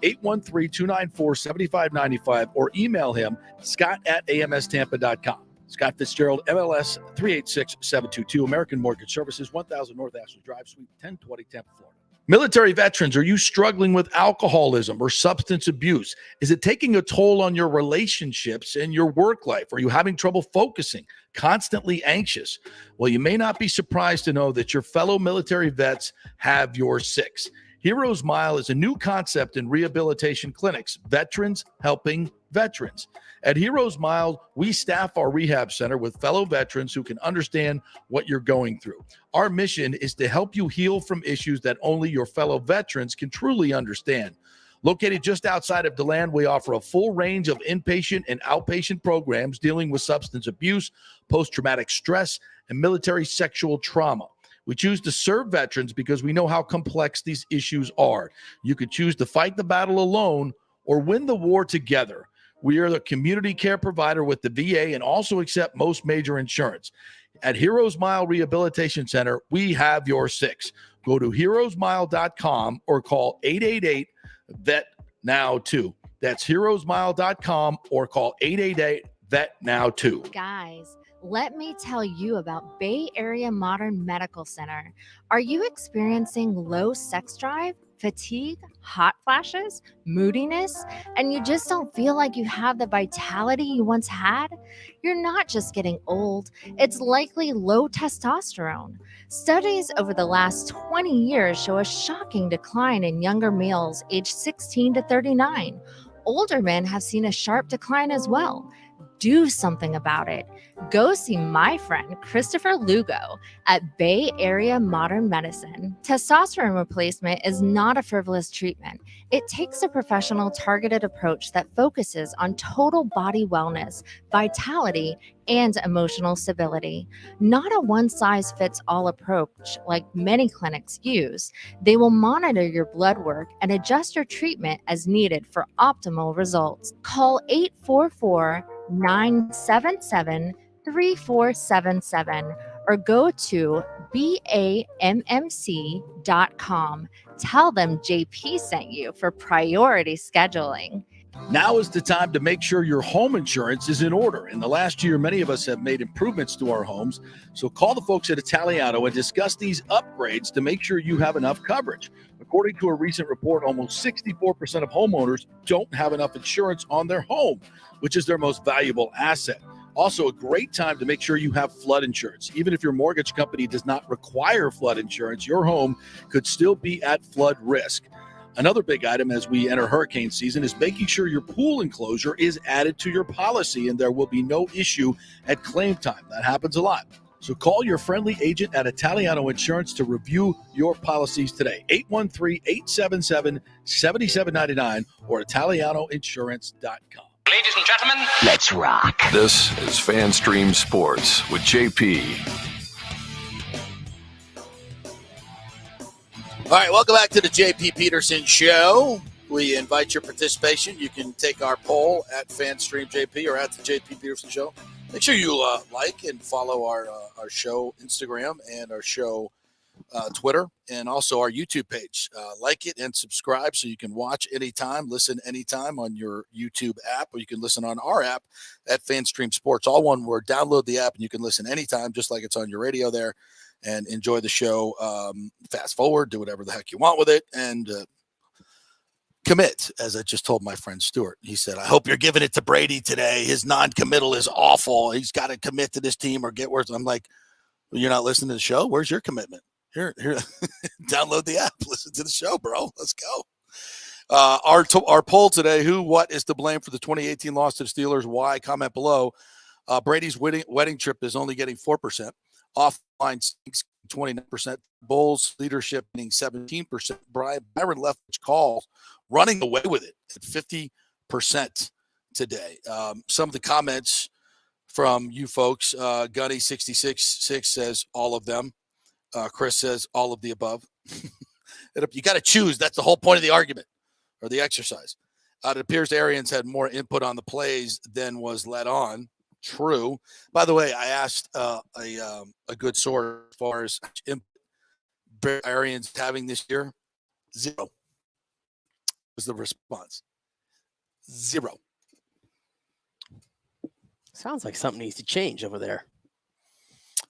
813-294-7595 or email him, scott@amstampa.com. Scott Fitzgerald, MLS 386722, American Mortgage Services, 1000 North Ashland Drive, Suite 1020, Tampa, Florida. Military veterans, are you struggling with alcoholism or substance abuse? Is it taking a toll on your relationships and your work life? Are you having trouble focusing, constantly anxious? Well, you may not be surprised to know that your fellow military vets have your six. Heroes Mile is a new concept in rehabilitation clinics, veterans helping veterans. At Heroes Mile, we staff our rehab center with fellow veterans who can understand what you're going through. Our mission is to help you heal from issues that only your fellow veterans can truly understand. Located just outside of DeLand, we offer a full range of inpatient and outpatient programs dealing with substance abuse, post-traumatic stress, and military sexual trauma. We choose to serve veterans because we know how complex these issues are. You could choose to fight the battle alone or win the war together. We are the community care provider with the VA and also accept most major insurance. At Heroes Mile Rehabilitation Center, we have your six. Go to heroesmile.com or call 888-VET-NOW-2. That's heroesmile.com or call 888-VET-NOW-2. Guys, let me tell you about Bay Area Modern Medical Center. Are you experiencing low sex drive, fatigue, hot flashes, moodiness, and you just don't feel like you have the vitality you once had? You're not just getting old, it's likely low testosterone. Studies over the last 20 years show a shocking decline in younger males aged 16 to 39. Older men have seen a sharp decline as well. Do something about it. Go see my friend Christopher Lugo at Bay Area Modern Medicine. Testosterone replacement is not a frivolous treatment. It takes a professional targeted approach that focuses on total body wellness, vitality, and emotional stability. Not a one-size-fits-all approach like many clinics use. They will monitor your blood work and adjust your treatment as needed for optimal results. Call 844-977-3477 or go to BAMMC.com. Tell them JP sent you for priority scheduling. Now is the time to make sure your home insurance is in order. In the last year, many of us have made improvements to our homes. So call the folks at Italiano and discuss these upgrades to make sure you have enough coverage. According to a recent report, almost 64% of homeowners don't have enough insurance on their home, which is their most valuable asset. Also, a great time to make sure you have flood insurance. Even if your mortgage company does not require flood insurance, your home could still be at flood risk. Another big item as we enter hurricane season is making sure your pool enclosure is added to your policy and there will be no issue at claim time. That happens a lot. So call your friendly agent at Italiano Insurance to review your policies today. 813-877-7799 or italianoinsurance.com. Ladies and gentlemen, let's rock. This is FanStream Sports with JP. All right, welcome back to the JP Peterson Show. We invite your participation. You can take our poll at FanStream JP or at the JP Peterson Show. Make sure you like and follow our show Instagram and our show Twitter and also our YouTube page. Like it and subscribe so you can watch anytime, listen anytime on your YouTube app, or you can listen on our app at FanStream Sports. All one word. Download the app and you can listen anytime, just like it's on your radio there. and enjoy the show. Fast forward, do whatever the heck you want with it, and commit, as I just told my friend Stuart. He said, I hope you're giving it to Brady today. His non-committal is awful. He's got to commit to this team or get worse. I'm like, well, you're not listening to the show? Where's your commitment? Here, download the app. Listen to the show, bro. Let's go. Our poll today, what is to blame for the 2018 loss to the Steelers? Why? Comment below. Brady's wedding trip is only getting 4%. Offline 29%. Bulls leadership getting 17%. Byron Leftwich calls running away with it at 50% today. Some of the comments from you folks, Gunny 66 says all of them. Chris says all of the above. You got to choose. That's the whole point of the argument or the exercise. It appears Arians had more input on the plays than was let on. True. By the way, I asked a good source as far as input Arians having this year. 0 was the response. 0. Sounds like something needs to change over there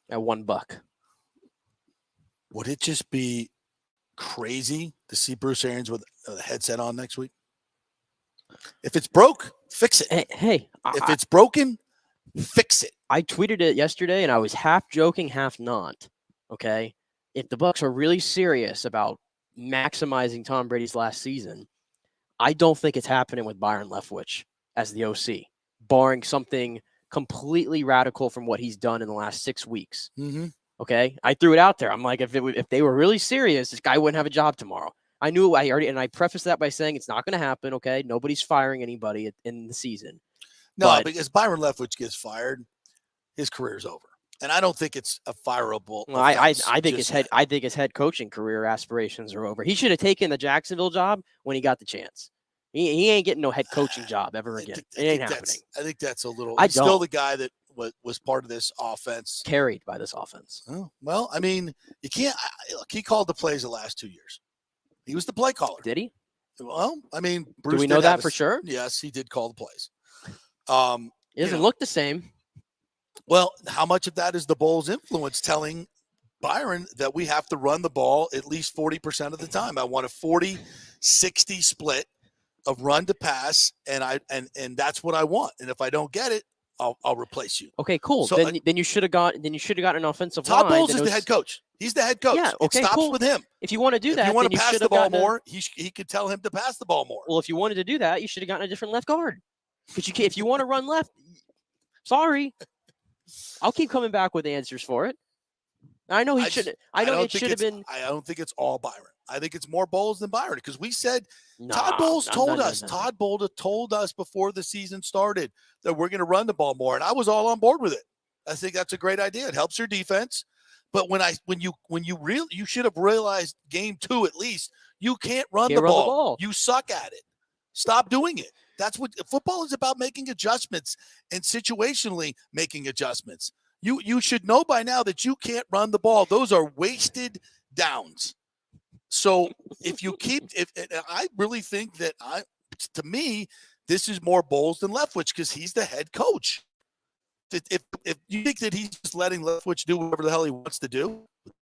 at $1. Would it just be crazy to see Bruce Arians with a headset on next week? If it's broke, fix it. Hey, if it's broken, fix it. I tweeted it yesterday, and I was half joking, half not. Okay, if the Bucs are really serious about maximizing Tom Brady's last season, I don't think it's happening with Byron Leftwich as the OC, barring something completely radical from what he's done in the last 6 weeks. Mm-hmm. Okay, I threw it out there. I'm like, if they were really serious, this guy wouldn't have a job tomorrow. I knew I prefaced that by saying it's not going to happen. Okay, nobody's firing anybody in the season. No, because Byron Leftwich gets fired, his career's over, and I don't think it's a fireable. Well, I think his head coaching career aspirations are over. He should have taken the Jacksonville job when he got the chance. He ain't getting no head coaching job ever again. It ain't happening. I think that's a little. He's still the guy that was part of this offense, carried by this offense. Oh, well, I mean, you can't. Look, he called the plays the last 2 years. He was the play caller. Did he? Well, I mean, Bruce do we know that for sure? Yes, he did call the plays. It doesn't look the same. Well, how much of that is the Bulls' influence telling Byron that we have to run the ball at least 40% of the time? I want a 40-60 split of run to pass, and that's what I want. And if I don't get it, I'll replace you. Okay, cool. So then you should have gotten an offensive line. Todd Bowles is the head coach. He's the head coach. Yeah, okay, it stops cool. with him. If you want to do that, if you want to pass the ball more, he could tell him to pass the ball more. Well, if you wanted to do that, you should have gotten a different left guard. Because if you want to run left, sorry, I'll keep coming back with answers for it. I know he should. I know it should have been. I don't think it's all Byron. I think it's more Bowles than Byron because we said Todd Bowles told us. Todd Bowles told us before the season started that we're going to run the ball more, and I was all on board with it. I think that's a great idea. It helps your defense. But you should have realized game 2 at least you can't run the ball. You suck at it. Stop doing it. That's what football is about: making adjustments and situationally making adjustments. You should know by now that you can't run the ball. Those are wasted downs. So if I really think that to me, this is more Bowles than Leftwich because he's the head coach. If you think that he's just letting Leftwich do whatever the hell he wants to do,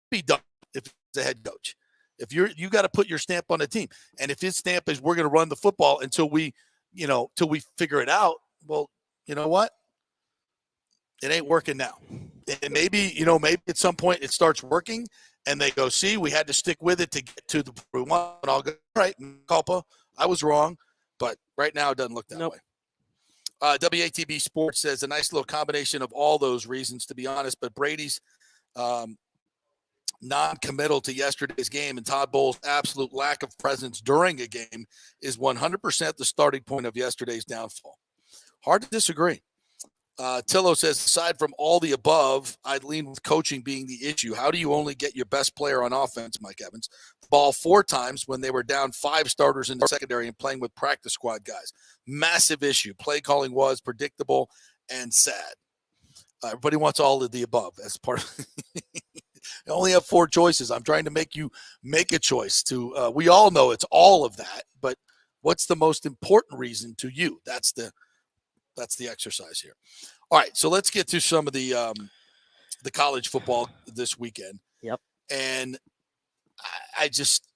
be done if he's a head coach. If you got to put your stamp on the team. And if his stamp is we're going to run the football until we figure it out, well, you know what? It ain't working now. And maybe at some point it starts working and they go, see, we had to stick with it to get to the we want. And I'll go, right, culpa. I was wrong. But right now it doesn't look that way. WATB Sports says a nice little combination of all those reasons, to be honest. But Brady's non-committal to yesterday's game and Todd Bowles' absolute lack of presence during a game is 100% the starting point of yesterday's downfall. Hard to disagree. Tillo says, aside from all the above, I'd lean with coaching being the issue. How do you only get your best player on offense, Mike Evans, the ball 4 times when they were down 5 starters in the secondary and playing with practice squad guys? Massive issue. Play calling was predictable and sad. Everybody wants all of the above as part of I only have 4 choices. I'm trying to make you make a choice to we all know it's all of that, but what's the most important reason to you? That's the exercise here. All right, so let's get to some of the college football this weekend. Yep. And I just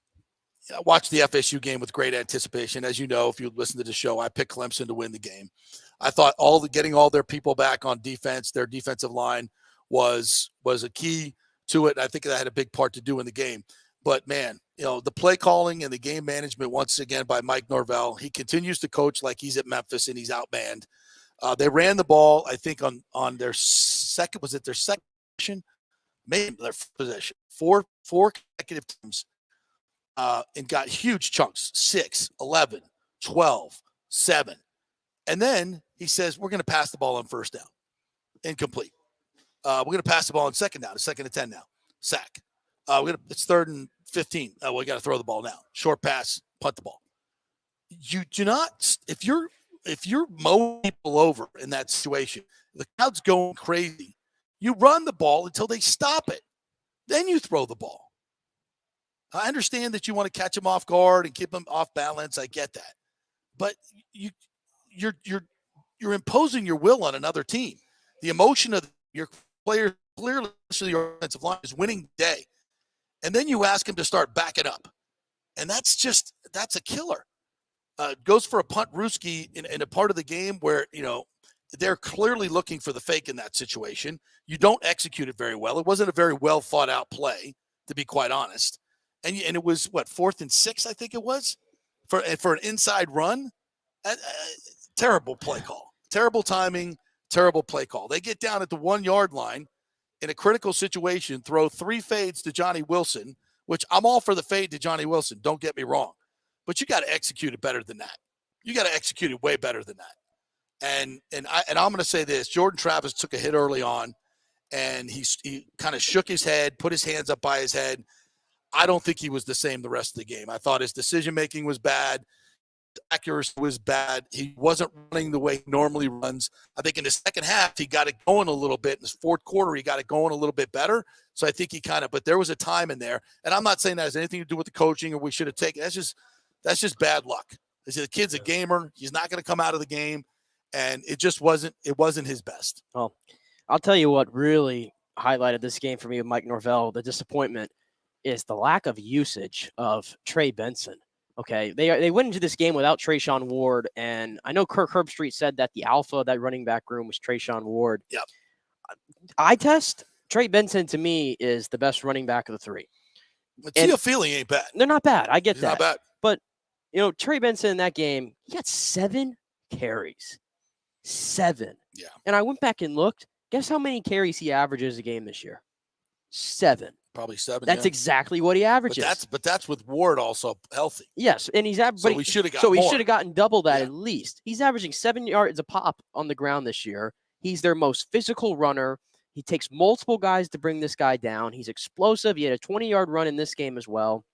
watched the FSU game with great anticipation. As you know, if you listen to the show, I picked Clemson to win the game. I thought getting all their people back on defense, their defensive line was a key to it. And I think that had a big part to do in the game. But man, the play calling and the game management once again by Mike Norvell. He continues to coach like he's at Memphis and he's outmanned. They ran the ball, I think, on their second. Was it their second possession? Maybe their possession. Four consecutive times, and got huge chunks. 6, 11, 12, 7. And then he says, we're going to pass the ball on first down. Incomplete. We're going to pass the ball on second down. It's 2nd and 10 now. Sack. It's 3rd and 15. We got to throw the ball now. Short pass, punt the ball. You do not, if you're mowing people over in that situation, the crowd's going crazy. You run the ball until they stop it. Then you throw the ball. I understand that you want to catch them off guard and keep them off balance. I get that. But you're imposing your will on another team. The emotion of your players, clearly your offensive line, is winning the day. And then you ask him to start backing up. And that's a killer. Goes for a punt Ruski in a part of the game where, they're clearly looking for the fake in that situation. You don't execute it very well. It wasn't a very well thought out play, to be quite honest. And it was 4th and 6, I think it was, for an inside run. Terrible play call, terrible timing, terrible play call. They get down at the 1-yard line in a critical situation, throw 3 fades to Johnny Wilson, which I'm all for the fade to Johnny Wilson. Don't get me wrong, but you got to execute it better than that. You got to execute it way better than that. And I'm going to say this: Jordan Travis took a hit early on, and he kind of shook his head, put his hands up by his head. I don't think he was the same the rest of the game. I thought his decision making was bad. Accuracy was bad. He wasn't running the way he normally runs. I think in the second half, he got it going a little bit. In the fourth quarter, he got it going a little bit better. So I think but there was a time in there. And I'm not saying that has anything to do with the coaching or we should have taken. That's just bad luck. The kid's a gamer. He's not going to come out of the game. And it wasn't his best. Well, I'll tell you what really highlighted this game for me with Mike Norvell. The disappointment is the lack of usage of Trey Benson. Okay, they went into this game without Trayshawn Ward, and I know Kirk Herbstreit said that the alpha of that running back room was Trayshawn Ward. Yep. Eye test, Trey Benson to me is the best running back of the 3. But Theo Feely ain't bad. They're not bad. I get that. Not bad. But Trey Benson in that game, he got 7 carries. 7. Yeah. And I went back and looked. Guess how many carries he averages a game this year? 7. Probably 7. That's exactly what he averages. But that's with Ward also healthy. Yes, and he's so we should have got. So he should have gotten double that at least. He's averaging 7 yards a pop on the ground this year. He's their most physical runner. He takes multiple guys to bring this guy down. He's explosive. He had a 20-yard run in this game as well.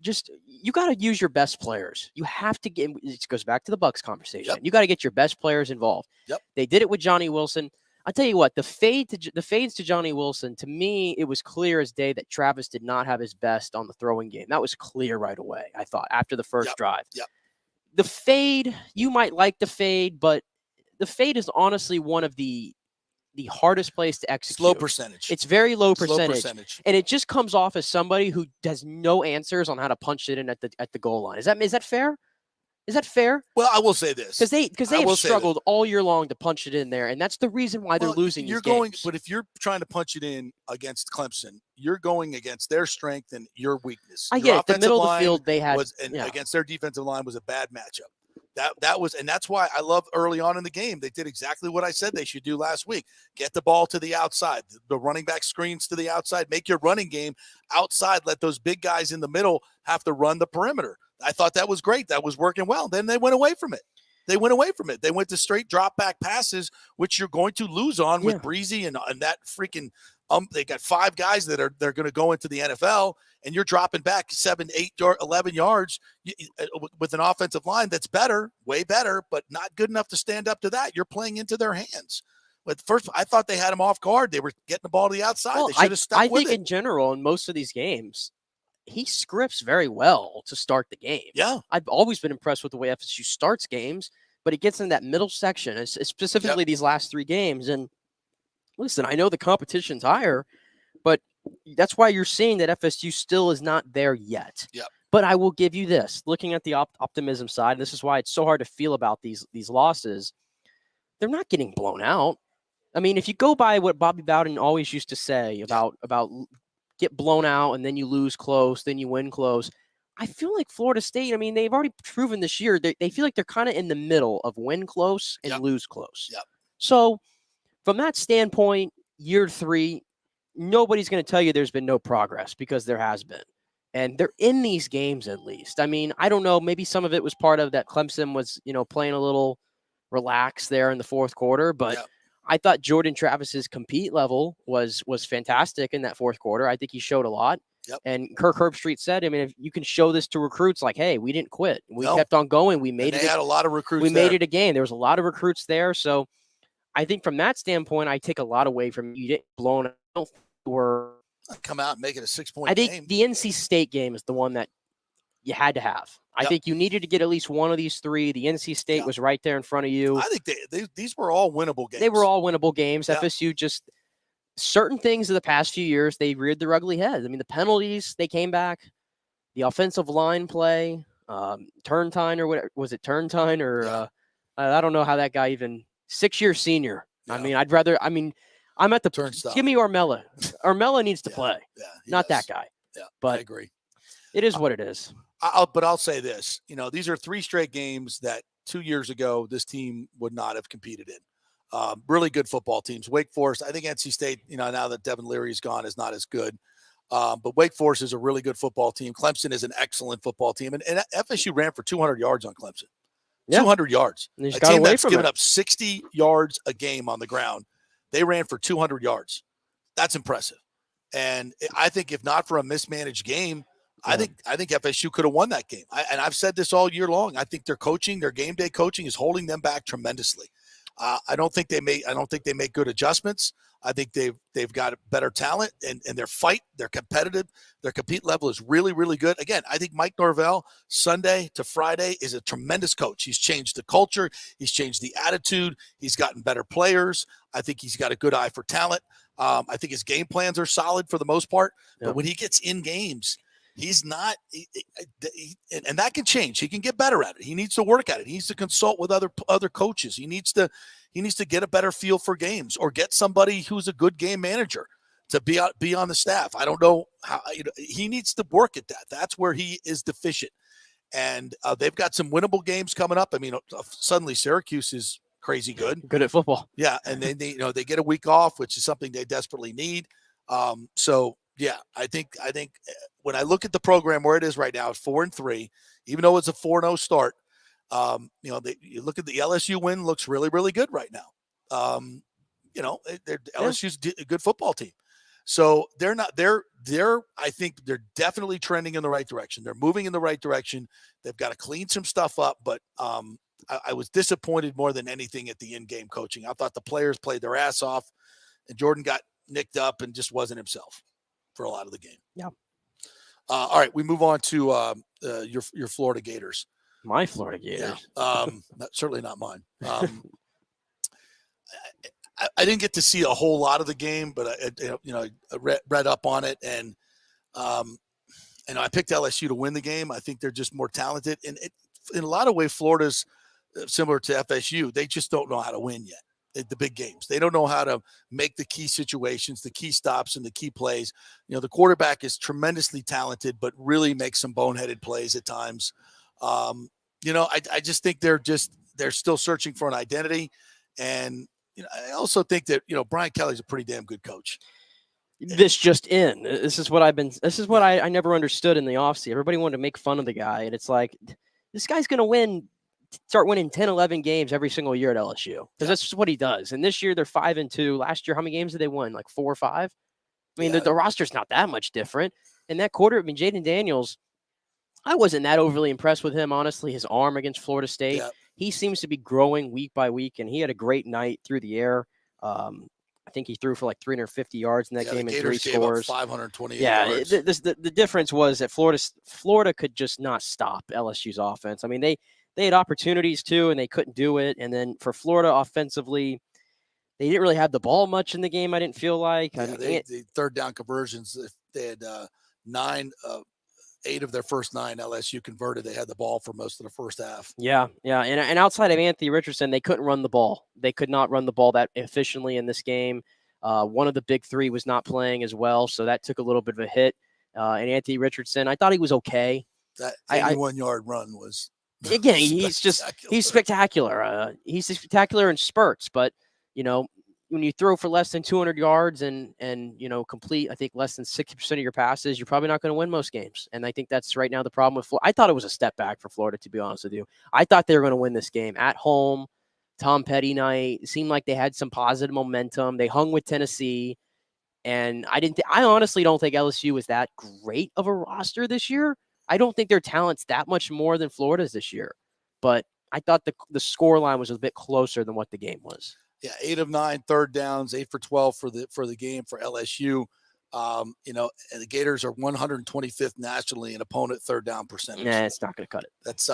You got to use your best players. You have to get. It goes back to the Bucs conversation. Yep. You got to get your best players involved. Yep. They did it with Johnny Wilson. I tell you what, the fades to Johnny Wilson, to me, it was clear as day that Travis did not have his best on the throwing game. That was clear right away, I thought, after the first drive. Yep. The fade, you might like the fade, but the fade is honestly one of the hardest plays to execute. Low percentage. It's very low percentage. And it just comes off as somebody who has no answers on how to punch it in at the goal line. Is that fair? Is that fair? Well, I will say this. Because they have struggled all year long to punch it in there, and that's the reason why they're losing these games. But if you're trying to punch it in against Clemson, you're going against their strength and your weakness. I get it. The middle of the field they had against their defensive line was a bad matchup. That's why I love early on in the game. They did exactly what I said they should do last week. Get the ball to the outside. The running back screens to the outside. Make your running game outside. Let those big guys in the middle have to run the perimeter. I thought that was great. That was working well. Then they went away from it. They went to straight drop back passes, which you're going to lose on with Breezy and that freaking they got 5 guys they're going to go into the NFL, and you're dropping back 7, 8, 11 yards with an offensive line that's better, way better, but not good enough to stand up to that. You're playing into their hands. But first, I thought they had him off guard. They were getting the ball to the outside. Well, they should have stuck with it. I think in general, in most of these games, he scripts very well to start the game. Yeah. I've always been impressed with the way FSU starts games, but it gets in that middle section, specifically these last 3 games. And listen, I know the competition's higher, but that's why you're seeing that FSU still is not there yet. Yep. But I will give you this, looking at the optimism side, this is why it's so hard to feel about these losses. They're not getting blown out. I mean, if you go by what Bobby Bowden always used to say about get blown out and then you lose close, then you win close. I feel like Florida State, I mean, they've already proven this year, they feel like they're kind of in the middle of win close and lose close. Yep. So from that standpoint, year 3, nobody's going to tell you there's been no progress because there has been. And they're in these games at least. I mean, I don't know, maybe some of it was part of that Clemson was, playing a little relaxed there in the fourth quarter, but I thought Jordan Travis's compete level was fantastic in that fourth quarter. I think he showed a lot. Yep. And Kirk Herbstreit said, I mean, if you can show this to recruits, like, hey, we didn't quit. We kept on going. We made and they had a lot of recruits. We made it a game. There was a lot of recruits there. So I think from that standpoint, I take a lot away from you didn't blown out or come out and make it a 6-point game. I think game. the NC State game is the one that you had to have. I think you needed to get at least one of these 3. The NC State was right there in front of you. I think these were all winnable games. They were all winnable games. FSU just certain things in the past few years, they reared their ugly heads. I mean, the penalties, they came back. The offensive line play, Turntine or whatever. Was it Turntine or I don't know how that guy even 6-year senior. I mean, I'm at the turnstile. Give me Armella. Armella needs to play. Yeah, not that guy. Yeah, but I agree. It is what it is. I'll say this. These are 3 straight games that 2 years ago this team would not have competed in. Really good football teams. Wake Forest, I think NC State, now that Devin Leary is gone, is not as good. But Wake Forest is a really good football team. Clemson is an excellent football team. And FSU ran for 200 yards on Clemson. 200 yards. A team that's given up 60 yards a game on the ground. They ran for 200 yards. That's impressive. And I think if not for a mismanaged game, I think FSU could have won that game. And I've said this all year long. I think their coaching, their game day coaching, is holding them back tremendously. I don't think they make good adjustments. I think they've got better talent and their competitive, their compete level is really, really good. Again, I think Mike Norvell, Sunday to Friday, is a tremendous coach. He's changed the culture. He's changed the attitude. He's gotten better players. I think he's got a good eye for talent. I think his game plans are solid for the most part. But when he gets in games, he's not, and that can change. He can get better at it. He needs to work at it. He needs to consult with other coaches. He needs to get a better feel for games, or get somebody who's a good game manager to be on the staff. I don't know how. He needs to work at that. That's where he is deficient. And they've got some winnable games coming up. I mean, suddenly Syracuse is crazy good at football. Yeah, and they get a week off, which is something they desperately need. So. Yeah, I think when I look at the program where it is right now, it's 4-3, even though it's a 4-0 start. You look at the LSU win, looks really, really good right now. LSU's a good football team. So I think they're definitely trending in the right direction. They're moving in the right direction. They've got to clean some stuff up, but I was disappointed more than anything at the in-game coaching. I thought the players played their ass off, and Jordan got nicked up and just wasn't himself for a lot of the game. Yeah. All right, we move on to your Florida Gators. My Florida Gators. Yeah. Certainly not mine. I didn't get to see a whole lot of the game, but I read up on it, and I picked LSU to win the game. I think they're just more talented, and in a lot of ways, Florida's similar to FSU. They just don't know how to win yet. The big games. They don't know how to make the key situations, the key stops, and the key plays. The quarterback is tremendously talented, but really makes some boneheaded plays at times. I just think they're still searching for an identity. And I also think that, Brian Kelly's a pretty damn good coach. This is what I never understood in the offseason. Everybody wanted to make fun of the guy. And it's like, this guy's going to start winning 10, 11 games every single year at LSU, because that's just what he does. And this year they're 5-2. Last year, how many games did they win? Like 4 or 5? I mean, the roster's not that much different. And that Jaden Daniels, I wasn't that overly impressed with him, honestly. His arm against Florida State, he seems to be growing week by week, and he had a great night through the air. I think he threw for like 350 yards in that game and 3 scores. 528 yards. The difference was that Florida could just not stop LSU's offense. I mean, they had opportunities too, and they couldn't do it. And then for Florida offensively, They didn't really have the ball much in the game, I didn't feel like. Yeah, they third down conversions, if they had 8 of their first 9 LSU converted. They had the ball for most of the first half. Yeah. And outside of Anthony Richardson, they couldn't run the ball. They could not run the ball that efficiently in this game. One of the big 3 was not playing as well, so that took a little bit of a hit. And Anthony Richardson, I thought he was okay. That 81-yard run was again, he's spectacular. He's spectacular in spurts, but when you throw for less than 200 yards and complete, I think, less than 60% of your passes, you're probably not going to win most games. And I think that's right now the problem with Florida. I thought it was a step back for Florida, to be honest with you. I thought they were going to win this game at home. Tom Petty night. It seemed like they had some positive momentum. They hung with Tennessee. And I honestly don't think LSU was that great of a roster this year. I don't think their talent's that much more than Florida's this year. But I thought the score line was a bit closer than what the game was. Yeah, 8 of 9 third downs, 8 for 12 for the game for LSU. And the Gators are 125th nationally in opponent third down percentage. Yeah, it's not going to cut it. That's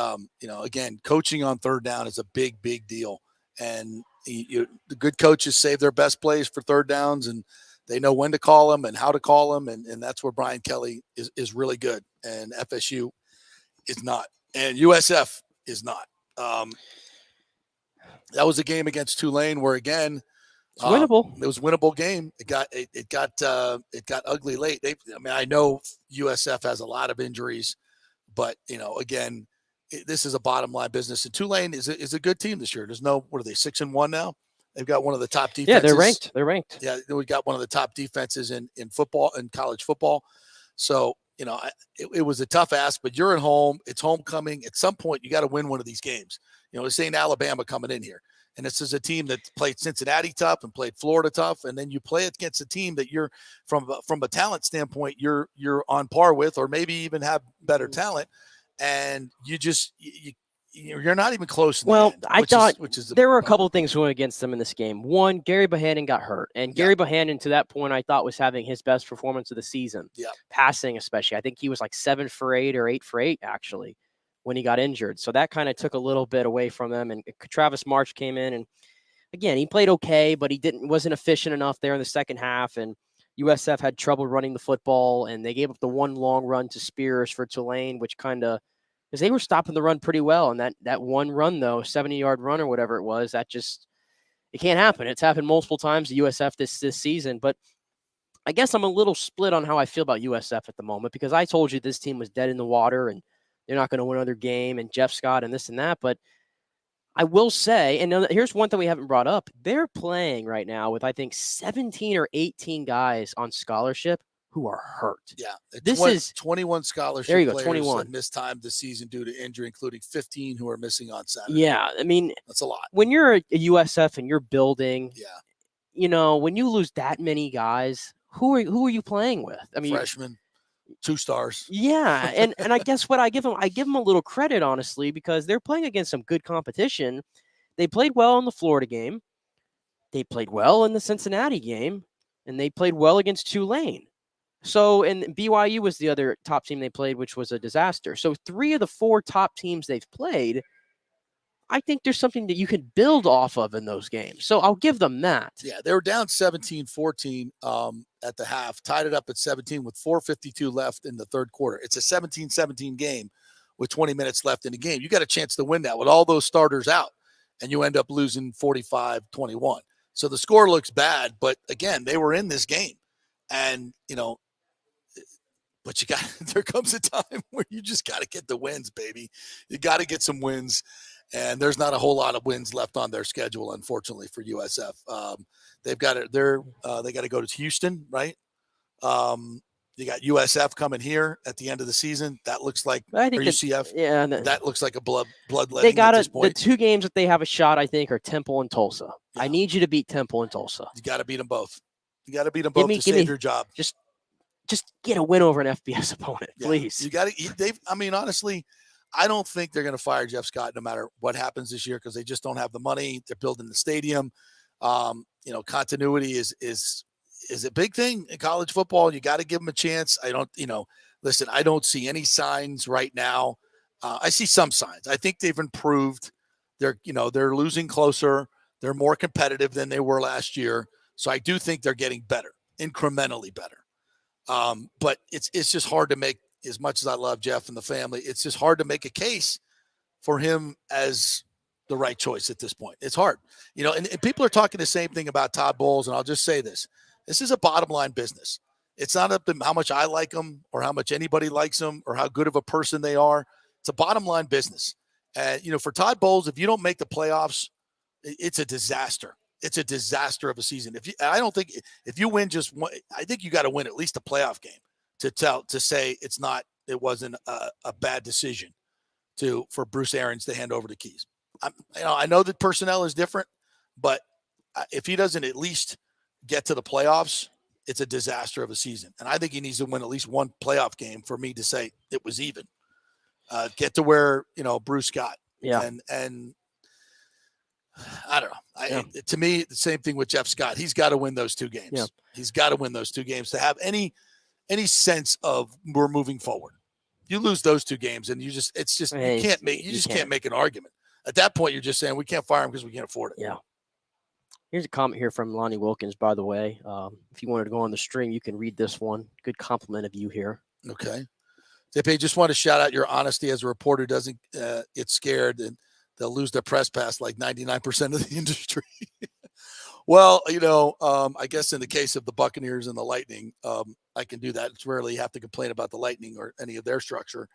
again, coaching on third down is a big deal. And the good coaches save their best plays for third downs, and they know when to call them and how to call them, and that's where Brian Kelly is really good, and FSU is not, and USF is not. That was a game against Tulane where, again, it's winnable. It was a winnable game. It got ugly late. I know USF has a lot of injuries, but again, this is a bottom line business. And Tulane is a good team this year. There's no, what are they, 6-1 now? They've got one of the top defenses. Yeah, they're ranked. Yeah, we got one of the top defenses in football and college football. So it was a tough ask, but you're at home. It's homecoming. At some point, you got to win one of these games. This ain't Alabama coming in here. And this is a team that played Cincinnati tough and played Florida tough. And then you play against a team that you're from a talent standpoint, you're on par with, or maybe even have better talent. And you're not even close. I thought there were a couple of things going against them in this game. One, Gary Bohannon got hurt. And Gary Bohannon, to that point, I thought was having his best performance of the season. Yeah. Passing especially. I think he was like 7 for 8 or 8 for 8, actually, when he got injured. So that kind of took a little bit away from them. And Travis March came in, and again, he played okay, but he wasn't efficient enough there in the second half. And USF had trouble running the football, and they gave up the one long run to Spears for Tulane, which because they were stopping the run pretty well. And that one run, though, 70-yard run or whatever it was, it can't happen. It's happened multiple times to USF this season. But I guess I'm a little split on how I feel about USF at the moment, because I told you this team was dead in the water and they're not going to win another game, and Jeff Scott and this and that. But I will say, and here's one thing we haven't brought up. They're playing right now with, I think, 17 or 18 guys on scholarship who are hurt. Yeah. This is 21 scholarship there you go, players 21. that missed time this season due to injury, including 15 who are missing on Saturday. Yeah. I mean, that's a lot. When you're a USF and you're building, yeah, when you lose that many guys, who are you playing with? I mean, freshmen, 2 stars. Yeah. And I guess what I give them a little credit, honestly, because they're playing against some good competition. They played well in the Florida game. They played well in the Cincinnati game, and they played well against Tulane. So, and BYU was the other top team they played, which was a disaster. So 3 of the 4 top teams they've played, I think there's something that you can build off of in those games. So I'll give them that. Yeah, they were down 17-14 at the half, tied it up at 17 with 4:52 left in the third quarter. It's a 17-17 game with 20 minutes left in the game. You got a chance to win that with all those starters out, and you end up losing 45-21. So the score looks bad, but again, they were in this game. And, but there comes a time where you just got to get the wins, baby. You got to get some wins. And there's not a whole lot of wins left on their schedule, unfortunately, for USF. They've got it. They got to go to Houston, right? You got USF coming here at the end of the season. That looks like, I think UCF. Yeah, that looks like a bloodletting. They got at this point. The 2 games that they have a shot, I think, are Temple and Tulsa. Yeah. I need you to beat Temple and Tulsa. You got to beat them both. You got to beat them both to save your job. Just get a win over an FBS opponent, please. You got to. Honestly, I don't think they're going to fire Jeff Scott no matter what happens this year, because they just don't have the money. They're building the stadium. Continuity is a big thing in college football. You got to give them a chance. I don't see any signs right now. I see some signs. I think they've improved. They're losing closer. They're more competitive than they were last year. So I do think they're getting better, incrementally better. But it's just hard to make, as much as I love Jeff and the family, it's just hard to make a case for him as the right choice at this point. It's hard, and people are talking the same thing about Todd Bowles. And I'll just say this is a bottom line business. It's not up to how much I like them or how much anybody likes them or how good of a person they are. It's a bottom line business. And, for Todd Bowles, if you don't make the playoffs, it's a disaster. It's a disaster of a season. I don't think if you win just one, I think you got to win at least a playoff game to say it wasn't a bad decision for Bruce Arians to hand over the keys. I know that personnel is different, but if he doesn't at least get to the playoffs, it's a disaster of a season. And I think he needs to win at least one playoff game for me to say it was even. Get to where, Bruce got. Yeah. And I don't know. To me, the same thing with Jeff Scott. He's got to win those two games. Yeah. He's got to win those two games to have any sense of we're moving forward. You lose those two games and you can't make an argument. At that point, you're just saying we can't fire him because we can't afford it. Yeah. Here's a comment here from Lonnie Wilkins, by the way. If you wanted to go on the stream, you can read this one. Good compliment of you here. Okay. JP, just want to shout out your honesty as a reporter. Doesn't get scared and they'll lose their press pass like 99% of the industry. Well, I guess in the case of the Buccaneers and the Lightning, I can do that. It's rarely have to complain about the Lightning or any of their structure.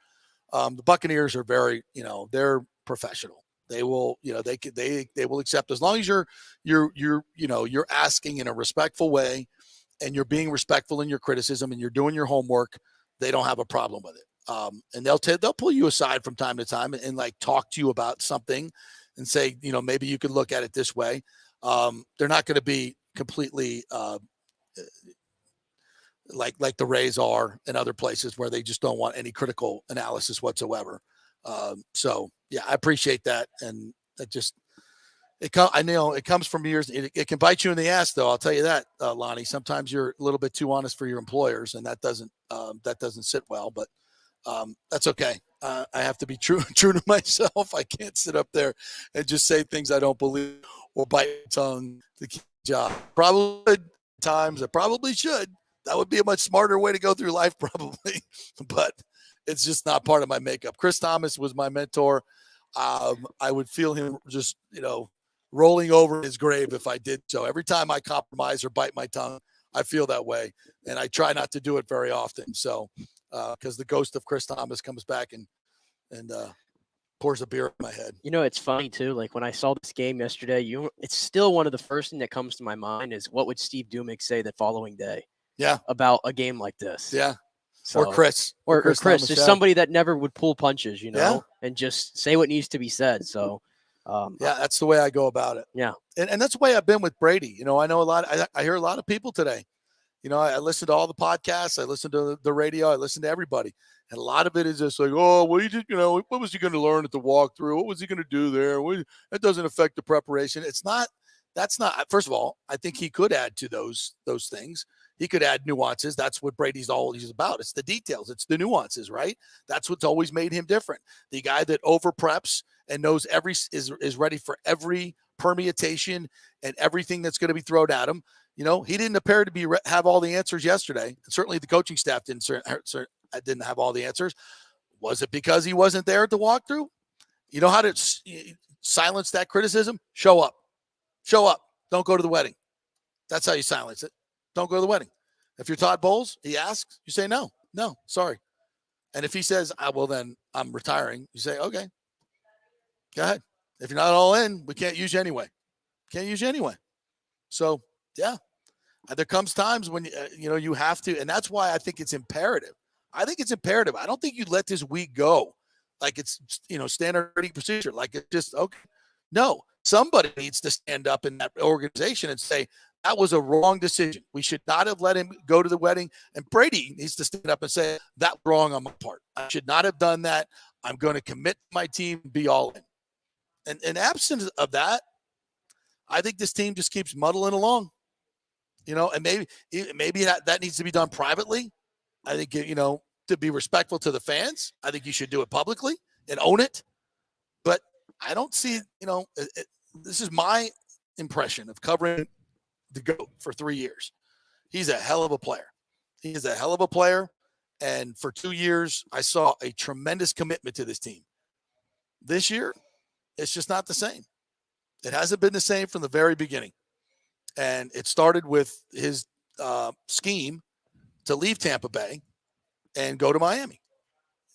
The Buccaneers are very, they're professional. They will, they will accept as long as you're asking in a respectful way and you're being respectful in your criticism and you're doing your homework. They don't have a problem with it. And they'll pull you aside from time to time and like talk to you about something and say, maybe you could look at it this way. They're not going to be completely like the Rays are in other places where they just don't want any critical analysis whatsoever. So yeah, I appreciate that. And I know it comes from years. It can bite you in the ass though. I'll tell you that, Lonnie, sometimes you're a little bit too honest for your employers and that doesn't sit well, but that's okay. I have to be true to myself. I can't sit up there and just say things I don't believe or bite my tongue to keep a job. Probably times I probably should. That would be a much smarter way to go through life probably, but it's just not part of my makeup. Chris Thomas was my mentor. I would feel him just, rolling over in his grave if I did so. Every time I compromise or bite my tongue, I feel that way. And I try not to do it very often. So, because the ghost of Chris Thomas comes back and pours a beer in my head. It's funny too. Like when I saw this game yesterday, it's still one of the first thing that comes to my mind is what would Steve Dumick say the following day? Yeah. About a game like this. Yeah. So, or Chris. Or Chris. Thomas, Just somebody that never would pull punches, and just say what needs to be said. So, that's the way I go about it. Yeah. And that's the way I've been with Brady. I know I hear a lot of people today. I listen to all the podcasts. I listen to the radio. I listen to everybody. And a lot of it is just like, oh, well, what was he going to learn at the walkthrough? What was he going to do there? That doesn't affect the preparation. That's not, first of all, I think he could add to those things. He could add nuances. That's what Brady's always about. It's the details. It's the nuances, right? That's what's always made him different. The guy that over preps and knows is ready for every permutation and everything that's going to be thrown at him. He didn't appear to have all the answers yesterday. And certainly the coaching staff didn't have all the answers. Was it because he wasn't there at the walkthrough? You know how to silence that criticism? Show up. Show up. Don't go to the wedding. That's how you silence it. Don't go to the wedding. If you're Todd Bowles, he asks, you say no, sorry. And if he says, well, then I'm retiring, you say, okay, go ahead. If you're not all in, we can't use you anyway. So, yeah, there comes times when, you have to, and that's why I think it's imperative. I don't think you let this week go like it's, standard procedure, like it's just, okay. No, somebody needs to stand up in that organization and say, that was a wrong decision. We should not have let him go to the wedding. And Brady needs to stand up and say, that was wrong on my part. I should not have done that. I'm going to commit to my team and be all in. And in absence of that, I think this team just keeps muddling along. And maybe that needs to be done privately. I think, to be respectful to the fans, I think you should do it publicly and own it. But I don't see, this is my impression of covering the GOAT for 3 years. He's a hell of a player. He is a hell of a player. And for 2 years, I saw a tremendous commitment to this team. This year, it's just not the same. It hasn't been the same from the very beginning. And it started with his scheme to leave Tampa Bay and go to Miami.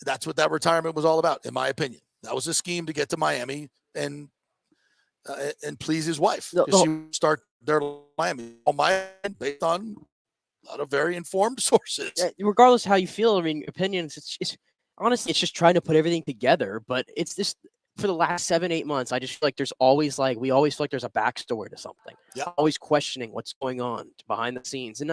That's what that retirement was all about, in my opinion. That was a scheme to get to Miami and please his wife. Because she would start there in Miami. On my end, based on a lot of very informed sources. Yeah, regardless of how you feel, I mean, opinions, it's honestly, it's just trying to put everything together. But it's just for the last 7-8 months, I just feel like there's always we always feel like there's a backstory to something. Yeah. Always questioning what's going on behind the scenes. And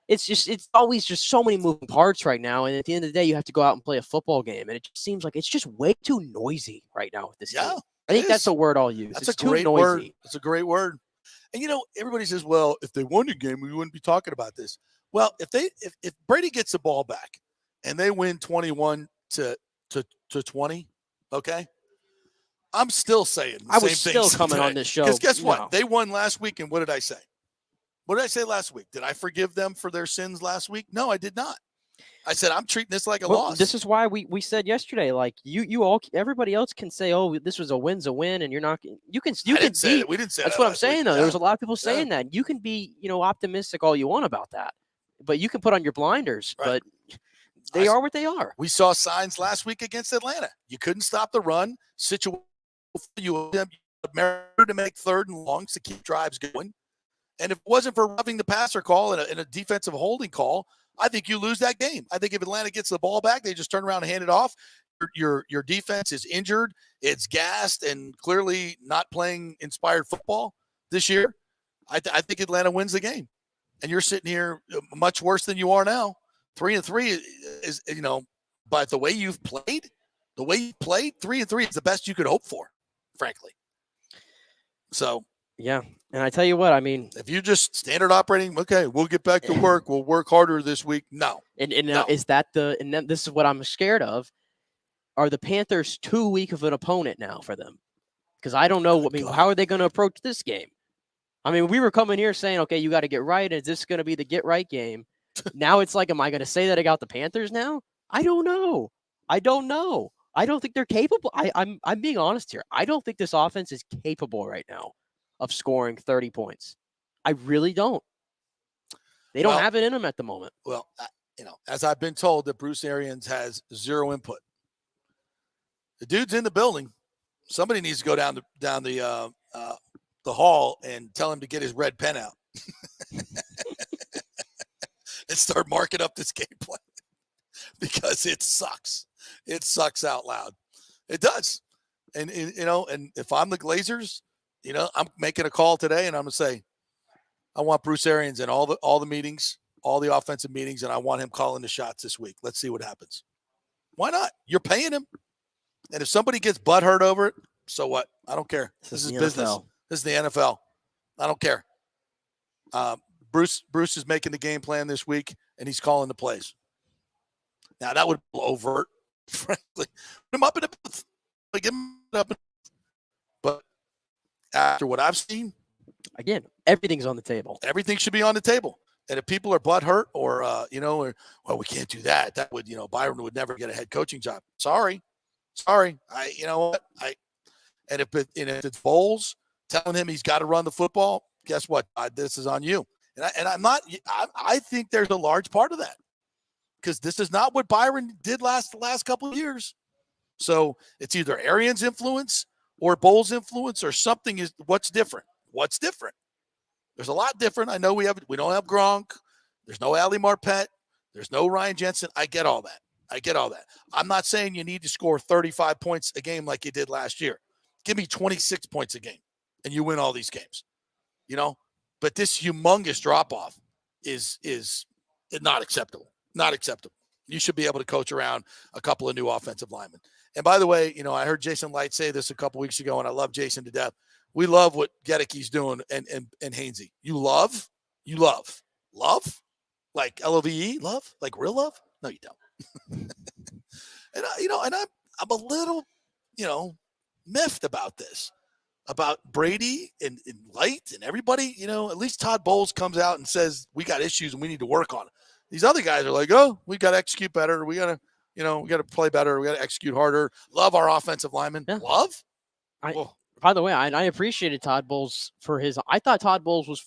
it's always just so many moving parts right now. And at the end of the day, you have to go out and play a football game. And it just seems like it's just way too noisy right now with this game. I think that's a word I'll use. That's it's a great too noisy. word. It's a great word. And everybody says, well, if they won the game, we wouldn't be talking about this. Well, if Brady gets the ball back and they win 21 to 20, okay, I'm still saying the I same was still things coming today. on this show. Because guess what? No. They won last week, and what did I say? What did I say last week? Did I forgive them for their sins last week? No, I did not. I said I'm treating this like a loss. This is why we said yesterday, you all, everybody else can say, oh, this was a win's a win, and you're not. You can I be. didn't say that. We didn't say That's that what I'm last saying week. though. Yeah. There was a lot of people saying that. You can be, optimistic all you want about that, but you can put on your blinders. Right. But they are what they are. We saw signs last week against Atlanta. You couldn't stop the run. Situation you to make 3rd and longs to keep drives going. And if it wasn't for roughing the passer call and a defensive holding call, I think you lose that game. I think if Atlanta gets the ball back, they just turn around and hand it off. Your defense is injured. It's gassed and clearly not playing inspired football this year. I think Atlanta wins the game. And you're sitting here much worse than you are now. 3-3 is, but the way you've played, 3-3 is the best you could hope for, frankly. So, yeah. And I tell you what, I mean, if you just standard operating, okay, we'll get back to work. We'll work harder this week. No. And no. Is that and then this is what I'm scared of. Are the Panthers too weak of an opponent now for them? Because I don't know. How are they going to approach this game? I mean, we were coming here saying, okay, you got to get right. Is this going to be the get right game? Now it's like, am I going to say that about the Panthers now? I don't know. I don't think they're capable. I'm being honest here. I don't think this offense is capable right now of scoring 30 points. I really don't. They don't have it in them at the moment. Well, as I've been told, that Bruce Arians has zero input. The dude's in the building. Somebody needs to go down the hall and tell him to get his red pen out and start marking up this game plan because it sucks. It sucks out loud. It does. And if I'm the Glazers, I'm making a call today and I'm going to say, I want Bruce Arians in all the meetings, all the offensive meetings, and I want him calling the shots this week. Let's see what happens. Why not? You're paying him. And if somebody gets butthurt over it, so what? I don't care. This is business. NFL. This is the NFL. I don't care. Bruce is making the game plan this week, and he's calling the plays. Now, that would be overt, frankly. Put him up in the booth. Get him up. But after what I've seen, again, everything's on the table. Everything should be on the table. And if people are butthurt or, we can't do that. That would, Byron would never get a head coaching job. Sorry. You know what? And if it's Bowles telling him he's got to run the football, guess what? This is on you. And I'm not. I think there's a large part of that because this is not what Byron did the last couple of years. So it's either Arians' influence or Bowles' influence or something is what's different. What's different? There's a lot different. I know we don't have Gronk. There's no Ali Marpet. There's no Ryan Jensen. I get all that. I'm not saying you need to score 35 points a game like you did last year. Give me 26 points a game and you win all these games, but this humongous drop-off is not acceptable. Not acceptable. You should be able to coach around a couple of new offensive linemen. And by the way, I heard Jason Light say this a couple weeks ago, and I love Jason to death. We love what Gedecke's doing and Hainsey. You love, like LOVE, love, like real love. No, you don't. And I'm a little, miffed about this. about Brady and Light and everybody, at least Todd Bowles comes out and says, we got issues and we need to work on it. These other guys are like, oh, we got to execute better. We got to play better. We got to execute harder. Love our offensive linemen. Yeah. Love? By the way, I appreciated Todd Bowles I thought Todd Bowles was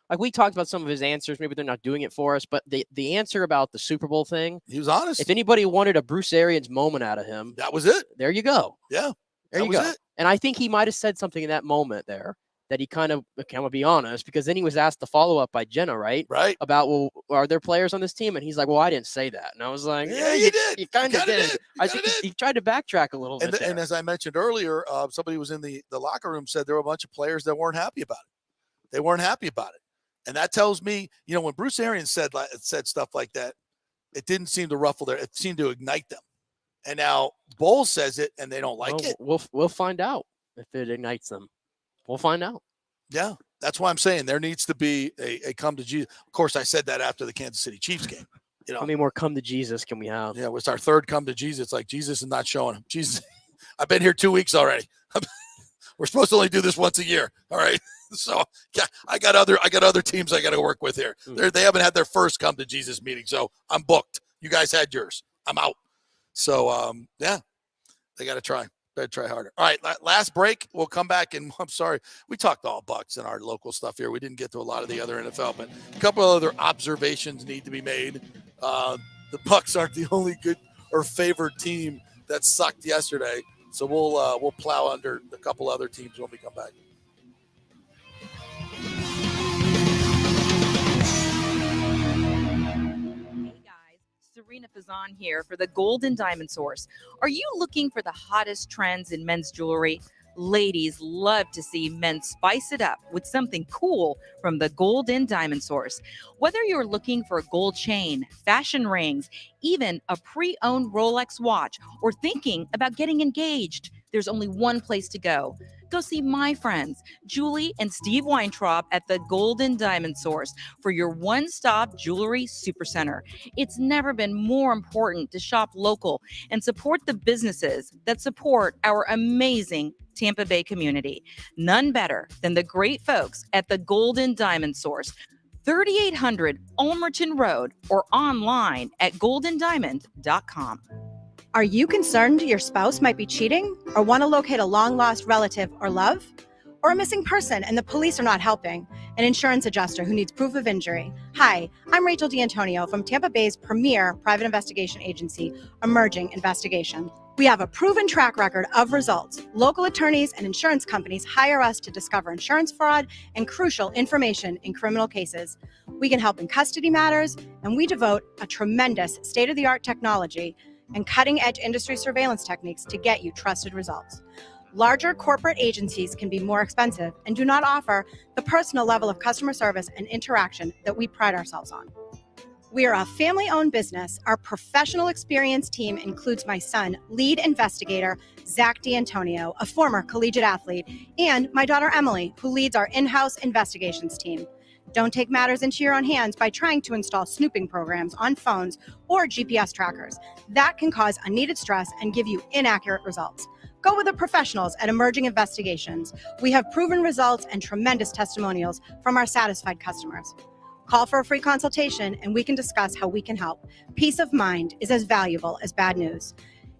like, we talked about some of his answers. Maybe they're not doing it for us, but the answer about the Super Bowl thing, he was honest. If anybody wanted a Bruce Arians moment out of him, that was it. There you go. Yeah. There you go. And I think he might have said something in that moment there that he kind of, I'm going to be honest, because then he was asked the follow-up by Jenna, right? Right. About, well, are there players on this team? And he's like, well, I didn't say that. And I was like, yeah, you did. You kind of did. I think he tried to backtrack a little bit. And as I mentioned earlier, somebody was in the locker room said there were a bunch of players that weren't happy about it. They weren't happy about it. And that tells me, when Bruce Arians said stuff like that, it didn't seem to ruffle it seemed to ignite them. And now Bowles says it, and they don't like it. We'll find out if it ignites them. We'll find out. Yeah, that's why I'm saying there needs to be a come to Jesus. Of course, I said that after the Kansas City Chiefs game. How many more come to Jesus can we have? Yeah, it's our third come to Jesus. It's like Jesus is not showing him. Jesus, I've been here 2 weeks already. We're supposed to only do this once a year. All right. So yeah, I got other teams I got to work with here. They haven't had their first come to Jesus meeting, so I'm booked. You guys had yours. I'm out. So yeah, they got to try. Better try harder. All right, last break. We'll come back, and I'm sorry we talked all Bucs and our local stuff here. We didn't get to a lot of the other NFL, but a couple of other observations need to be made. The Bucs aren't the only good or favored team that sucked yesterday. So we'll plow under a couple other teams when we come back. Serena Fazan here for the Gold and Diamond Source. Are you looking for the hottest trends in men's jewelry? Ladies love to see men spice it up with something cool from the Gold and Diamond Source. Whether you're looking for a gold chain, fashion rings, even a pre-owned Rolex watch, or thinking about getting engaged, there's only one place to go. Go see my friends, Julie and Steve Weintraub at the Gold and Diamond Source for your one-stop jewelry supercenter. It's never been more important to shop local and support the businesses that support our amazing Tampa Bay community. None better than the great folks at the Gold and Diamond Source, 3800 Ulmerton Road, or online at goldendiamond.com. Are you concerned your spouse might be cheating or want to locate a long-lost relative or love? Or a missing person and the police are not helping? An insurance adjuster who needs proof of injury. Hi, I'm Rachel D'Antonio from Tampa Bay's premier private investigation agency, Emerging Investigation. We have a proven track record of results. Local attorneys and insurance companies hire us to discover insurance fraud and crucial information in criminal cases. We can help in custody matters, and we devote a tremendous state-of-the-art technology and cutting-edge industry surveillance techniques to get you trusted results. Larger corporate agencies can be more expensive and do not offer the personal level of customer service and interaction that we pride ourselves on. We are a family-owned business. Our professional experience team includes my son, lead investigator Zach D'Antonio, a former collegiate athlete, and my daughter Emily, who leads our in-house investigations team. Don't take matters into your own hands by trying to install snooping programs on phones or GPS trackers. That can cause unneeded stress and give you inaccurate results. Go with the professionals at Emerging Investigations. We have proven results and tremendous testimonials from our satisfied customers. Call for a free consultation and we can discuss how we can help. Peace of mind is as valuable as bad news.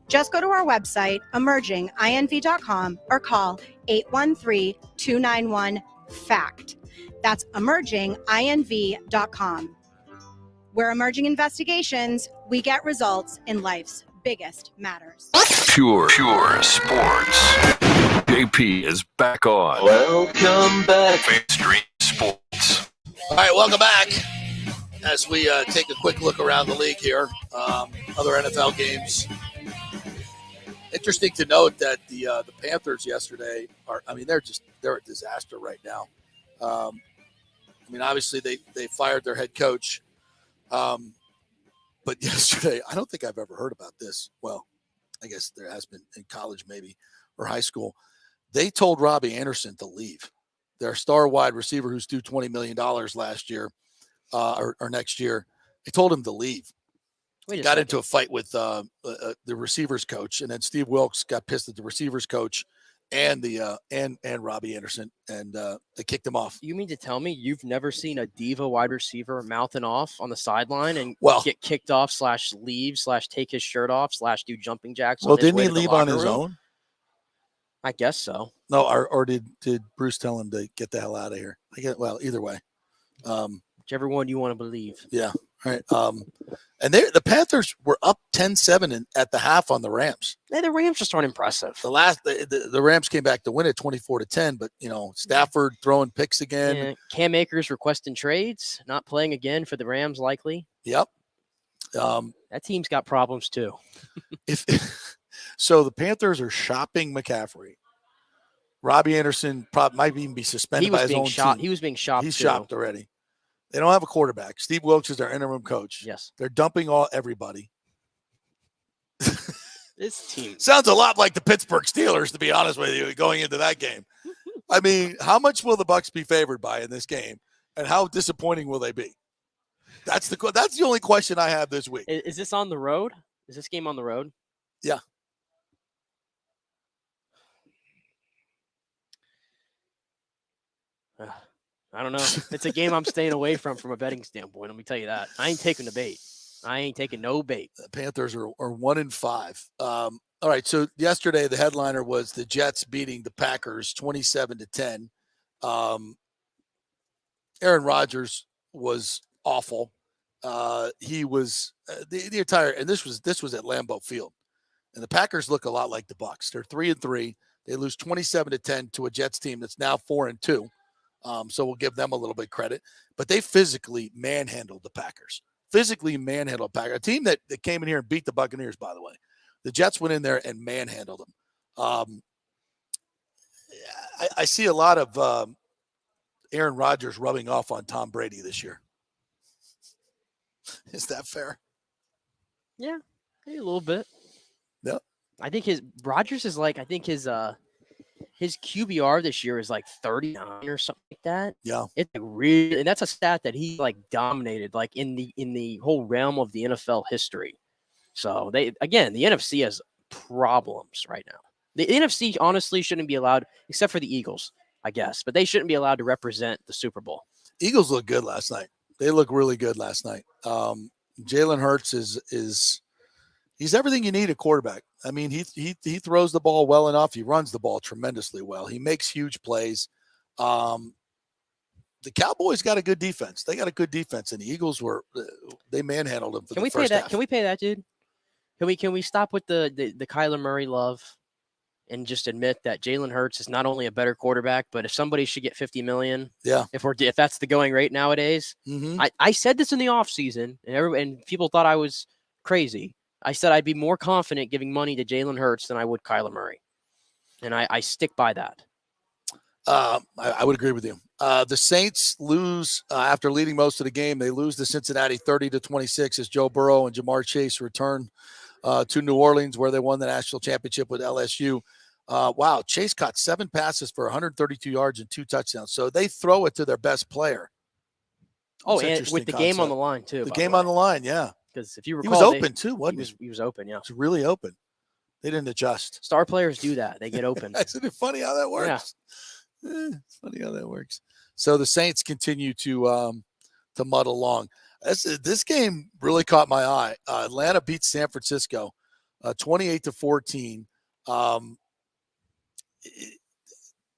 Just go to our website, emerginginv.com, or call 813-291-FACT. That's emerginginv.com. We're Emerging Investigations. We get results in life's biggest matters. Pure sports. JP is back on. Welcome back. Mainstream Sports. All right, welcome back. As we take a quick look around the league here, other NFL games. Interesting to note that the Panthers yesterday they're a disaster right now. Obviously they fired their head coach, but yesterday I don't think I've ever heard about this. Well, I guess there has been in college maybe or high school. They told Robbie Anderson to leave. Their star wide receiver who's due $20 million last year or next year. They told him to leave. Got into a fight with the receivers coach, and then Steve Wilkes got pissed at the receivers coach and the and Robbie Anderson, and they kicked him off. You mean to tell me you've never seen a diva wide receiver mouthing off on the sideline and get kicked off / leave / take his shirt off / do jumping jacks? Well, on his didn't way he to the leave on locker his room? own? I guess so. No, or did Bruce tell him to get the hell out of here? Well, either way. Whichever one you want to believe. Yeah. All right. And the Panthers were up 10-7 at the half on the Rams. Yeah, the Rams just aren't impressive. The Rams came back to win it 24-10, but Stafford throwing picks again. Yeah. Cam Akers requesting trades, not playing again for the Rams likely. Yep. That team's got problems too. So the Panthers are shopping McCaffrey. Robbie Anderson might even be suspended by his own team. He was being shopped. He's shopped already. They don't have a quarterback. Steve Wilkes is their interim coach. Yes. They're dumping everybody. This team sounds a lot like the Pittsburgh Steelers, to be honest with you, going into that game. I mean, how much will the Bucs be favored by in this game, and how disappointing will they be? That's the only question I have this week. Is this on the road? Is this game on the road? Yeah. I don't know. It's a game I'm staying away from a betting standpoint. Let me tell you that. I ain't taking the bait. I ain't taking no bait. The Panthers are 1-5. All right. So yesterday, the headliner was the Jets beating the Packers 27-10. Aaron Rodgers was awful. He was the entire, and this was at Lambeau Field, and the Packers look a lot like the Bucs. They're 3-3. They lose 27-10 to a Jets team that's now 4-2. So we'll give them a little bit credit, but they physically manhandled the Packers. A team that came in here and beat the Buccaneers, by the way. The Jets went in there and manhandled them. I see a lot of Aaron Rodgers rubbing off on Tom Brady this year. Is that fair? Yeah, maybe a little bit. Yep. I think his QBR this year is like 39 or something like that. Yeah. It's really, and that's a stat that he dominated in the whole realm of the NFL history. So the NFC has problems right now. The NFC honestly shouldn't be allowed, except for the Eagles, I guess, but they shouldn't be allowed to represent the Super Bowl. Eagles look good last night. They look really good last night. Jalen Hurts he's everything you need at quarterback. I mean, he throws the ball well enough. He runs the ball tremendously well. He makes huge plays. The Cowboys got a good defense. They got a good defense, and the Eagles they manhandled them for the first half. Can we pay that, dude? Can we stop with the Kyler Murray love and just admit that Jalen Hurts is not only a better quarterback, but if somebody should get $50 million, yeah, if that's the going rate nowadays, I said this in the offseason, and people thought I was crazy. I said I'd be more confident giving money to Jalen Hurts than I would Kyler Murray, and I stick by that. I would agree with you. The Saints lose after leading most of the game. They lose to Cincinnati 30-26 as Joe Burrow and Jamar Chase return to New Orleans, where they won the national championship with LSU. Wow, Chase caught 7 passes for 132 yards and 2 touchdowns. So they throw it to their best player. Oh, and with the game on the line, too. The game on the line, yeah. Because if you recall, he was open, too, wasn't he? He was open, yeah. He was really open. They didn't adjust. Star players do that. They get open. Isn't it funny how that works? Yeah. It's funny how that works. So the Saints continue to muddle along. This game really caught my eye. Atlanta beats San Francisco 28-14.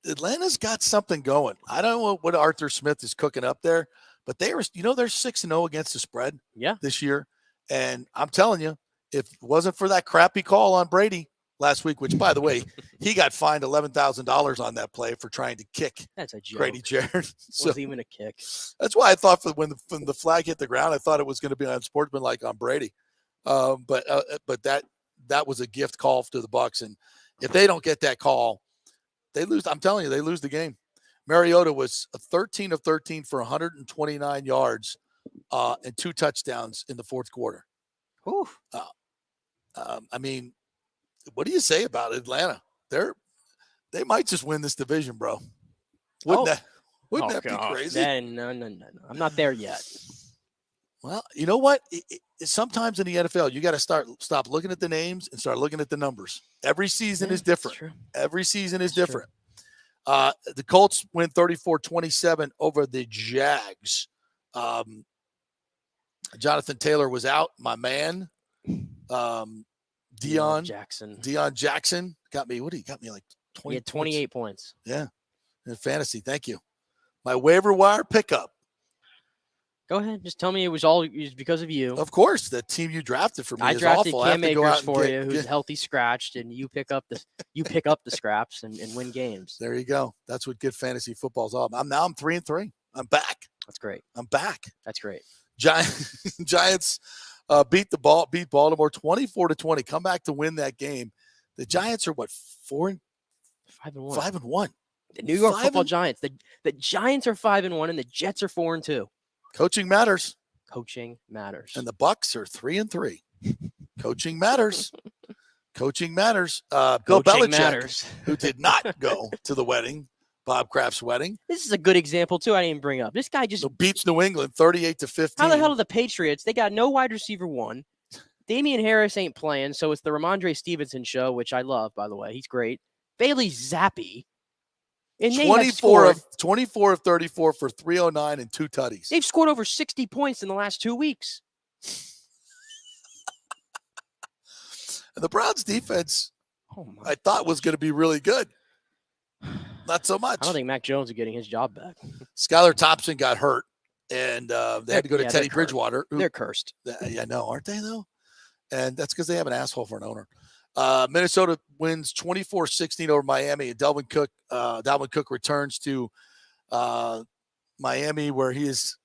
Atlanta's got something going. I don't know what Arthur Smith is cooking up there, but they're 6-0 against the spread this year. And I'm telling you, if it wasn't for that crappy call on Brady last week, which, by the way, he got fined $11,000 on that play for trying to kick That's a joke. Grady Jarrett. So wasn't even a kick. That's why I thought when the flag hit the ground, I thought it was going to be unsportsmanlike on Brady. But that was a gift call to the Bucs. And if they don't get that call, they lose. I'm telling you, they lose the game. Mariota was 13 of 13 for 129 yards and 2 touchdowns in the fourth quarter. I mean, what do you say about Atlanta? They might just win this division, bro. Wouldn't that be crazy? No. I'm not there yet. Well, you know what? Sometimes in the NFL, you got to stop looking at the names and start looking at the numbers. Every season is different. Every season is different. The Colts win 34-27 over the Jags. Jonathan Taylor was out. My man, Deion Jackson got me. What he got me like 20? He had 28 points. Yeah, in fantasy. Thank you. My waiver wire pickup. Go ahead. Just tell me it was because of you. Of course, the team you drafted for me I is drafted awful. Cam I have to go Akers out for and you, who's healthy scratched, and you pick up the scraps and win games. There you go. That's what good fantasy football is all about. I'm 3-3. I'm back. That's great. I'm back. That's great. Giants beat Baltimore 24-20. Come back to win that game. The Giants are what, 5-1. 5-1. The New York Football Giants. The Giants are 5-1, and the Jets are 4-2. Coaching matters. Coaching matters. And the Bucs are 3-3. Coaching matters. Coaching matters. Bill Belichick, matters. who did not go to the wedding, Bob Kraft's wedding. This is a good example, too. I didn't even bring up. This guy just beats New England 38-15. How the hell are the Patriots? They got no wide receiver one. Damian Harris ain't playing, so it's the Ramondre Stevenson show, which I love, by the way. He's great. Bailey Zappi. And 24 of 34 for 309 and 2 tutties. They've scored over 60 points in the last 2 weeks. And the Browns defense, I thought was going to be really good. Not so much. I don't think Mac Jones is getting his job back. Skylar Thompson got hurt, and they had to go to Teddy Bridgewater. They're cursed. Yeah, no, aren't they, though? And that's because they have an asshole for an owner. Minnesota wins 24-16 over Miami. And Dalvin Cook returns to Miami, where he has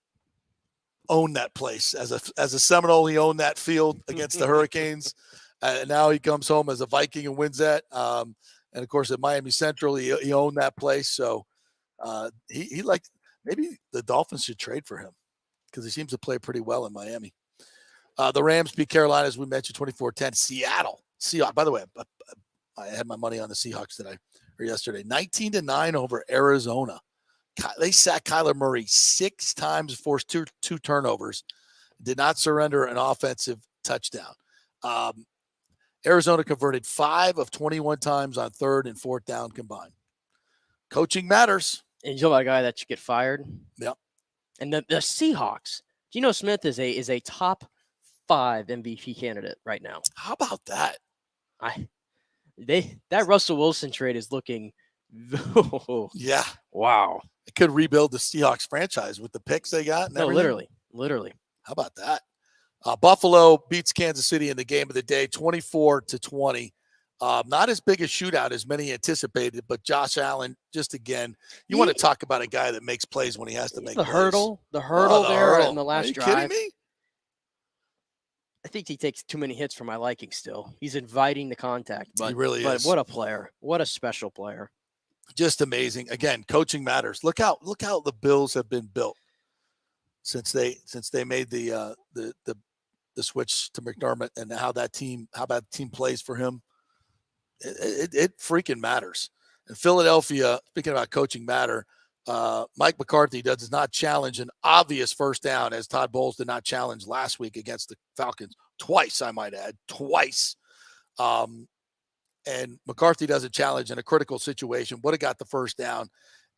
owned that place as a Seminole. He owned that field against the Hurricanes, and now he comes home as a Viking and wins that. And of course, at Miami Central, he owned that place. So he like maybe the Dolphins should trade for him because he seems to play pretty well in Miami. The Rams beat Carolina, as we mentioned, 24-10. Seattle Seahawks. By the way, I had my money on the Seahawks yesterday. 19-9 over Arizona. They sacked Kyler Murray 6 times, forced two turnovers, did not surrender an offensive touchdown. Arizona converted 5 of 21 times on 3rd and 4th down combined. Coaching matters. And you're a guy that should get fired. Yep. And the Seahawks. Geno Smith is a top 5 MVP candidate right now. How about that? That Russell Wilson trade is looking. Yeah. Wow. It could rebuild the Seahawks franchise with the picks they got. And everything. Literally. How about that? Buffalo beats Kansas City in the game of the day, 24-20. Not as big a shootout as many anticipated, but Josh Allen, just again, you want to talk about a guy that makes plays when he has to make the plays. The hurdle in the last drive. Are you kidding me? I think he takes too many hits for my liking still. He's inviting the contact. But, he really but is. What a player. What a special player. Just amazing. Again, coaching matters. Look how the Bills have been built since they made the switch to McDermott, and how that team plays for him. It freaking matters. And Philadelphia, speaking about coaching matter, Mike McCarthy does not challenge an obvious first down, as Todd Bowles did not challenge last week against the Falcons. Twice, I might add. Twice. And McCarthy doesn't challenge in a critical situation. Would have got the first down.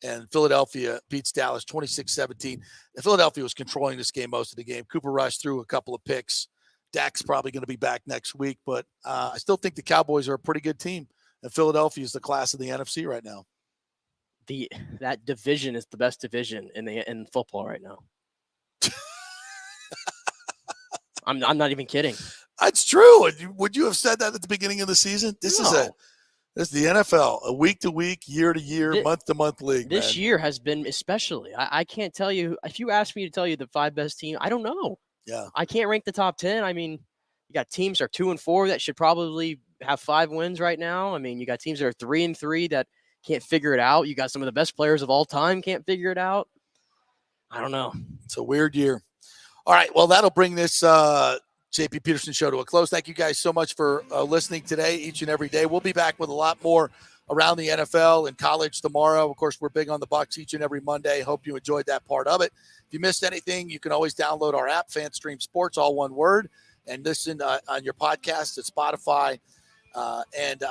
And Philadelphia beats Dallas 26-17. And Philadelphia was controlling this game most of the game. Cooper Rush threw a couple of picks. Dak's probably going to be back next week. But I still think the Cowboys are a pretty good team. And Philadelphia is the class of the NFC right now. That division is the best division in football right now. I'm not even kidding. That's true. Would you have said that at the beginning of the season? This is the NFL, a week-to-week, year-to-year, month-to-month league. This year has been especially. I can't tell you. If you ask me to tell you the 5 best teams, I don't know. Yeah. I can't rank the top 10. I mean, you got teams that are 2-4 that should probably have 5 wins right now. I mean, you got teams that are 3-3 that can't figure it out. You got some of the best players of all time can't figure it out. I don't know. It's a weird year. All right. Well, that'll bring this JP Peterson Show to a close. Thank you guys so much for listening today, each and every day. We'll be back with a lot more around the NFL and college tomorrow. Of course, we're big on the Bucs each and every Monday. Hope you enjoyed that part of it. If you missed anything, you can always download our app, FanStream Sports, all one word, and listen on your podcast at Spotify and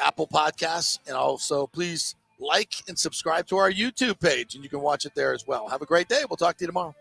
Apple Podcasts. And also, please like and subscribe to our YouTube page, and you can watch it there as well. Have a great day. We'll talk to you tomorrow.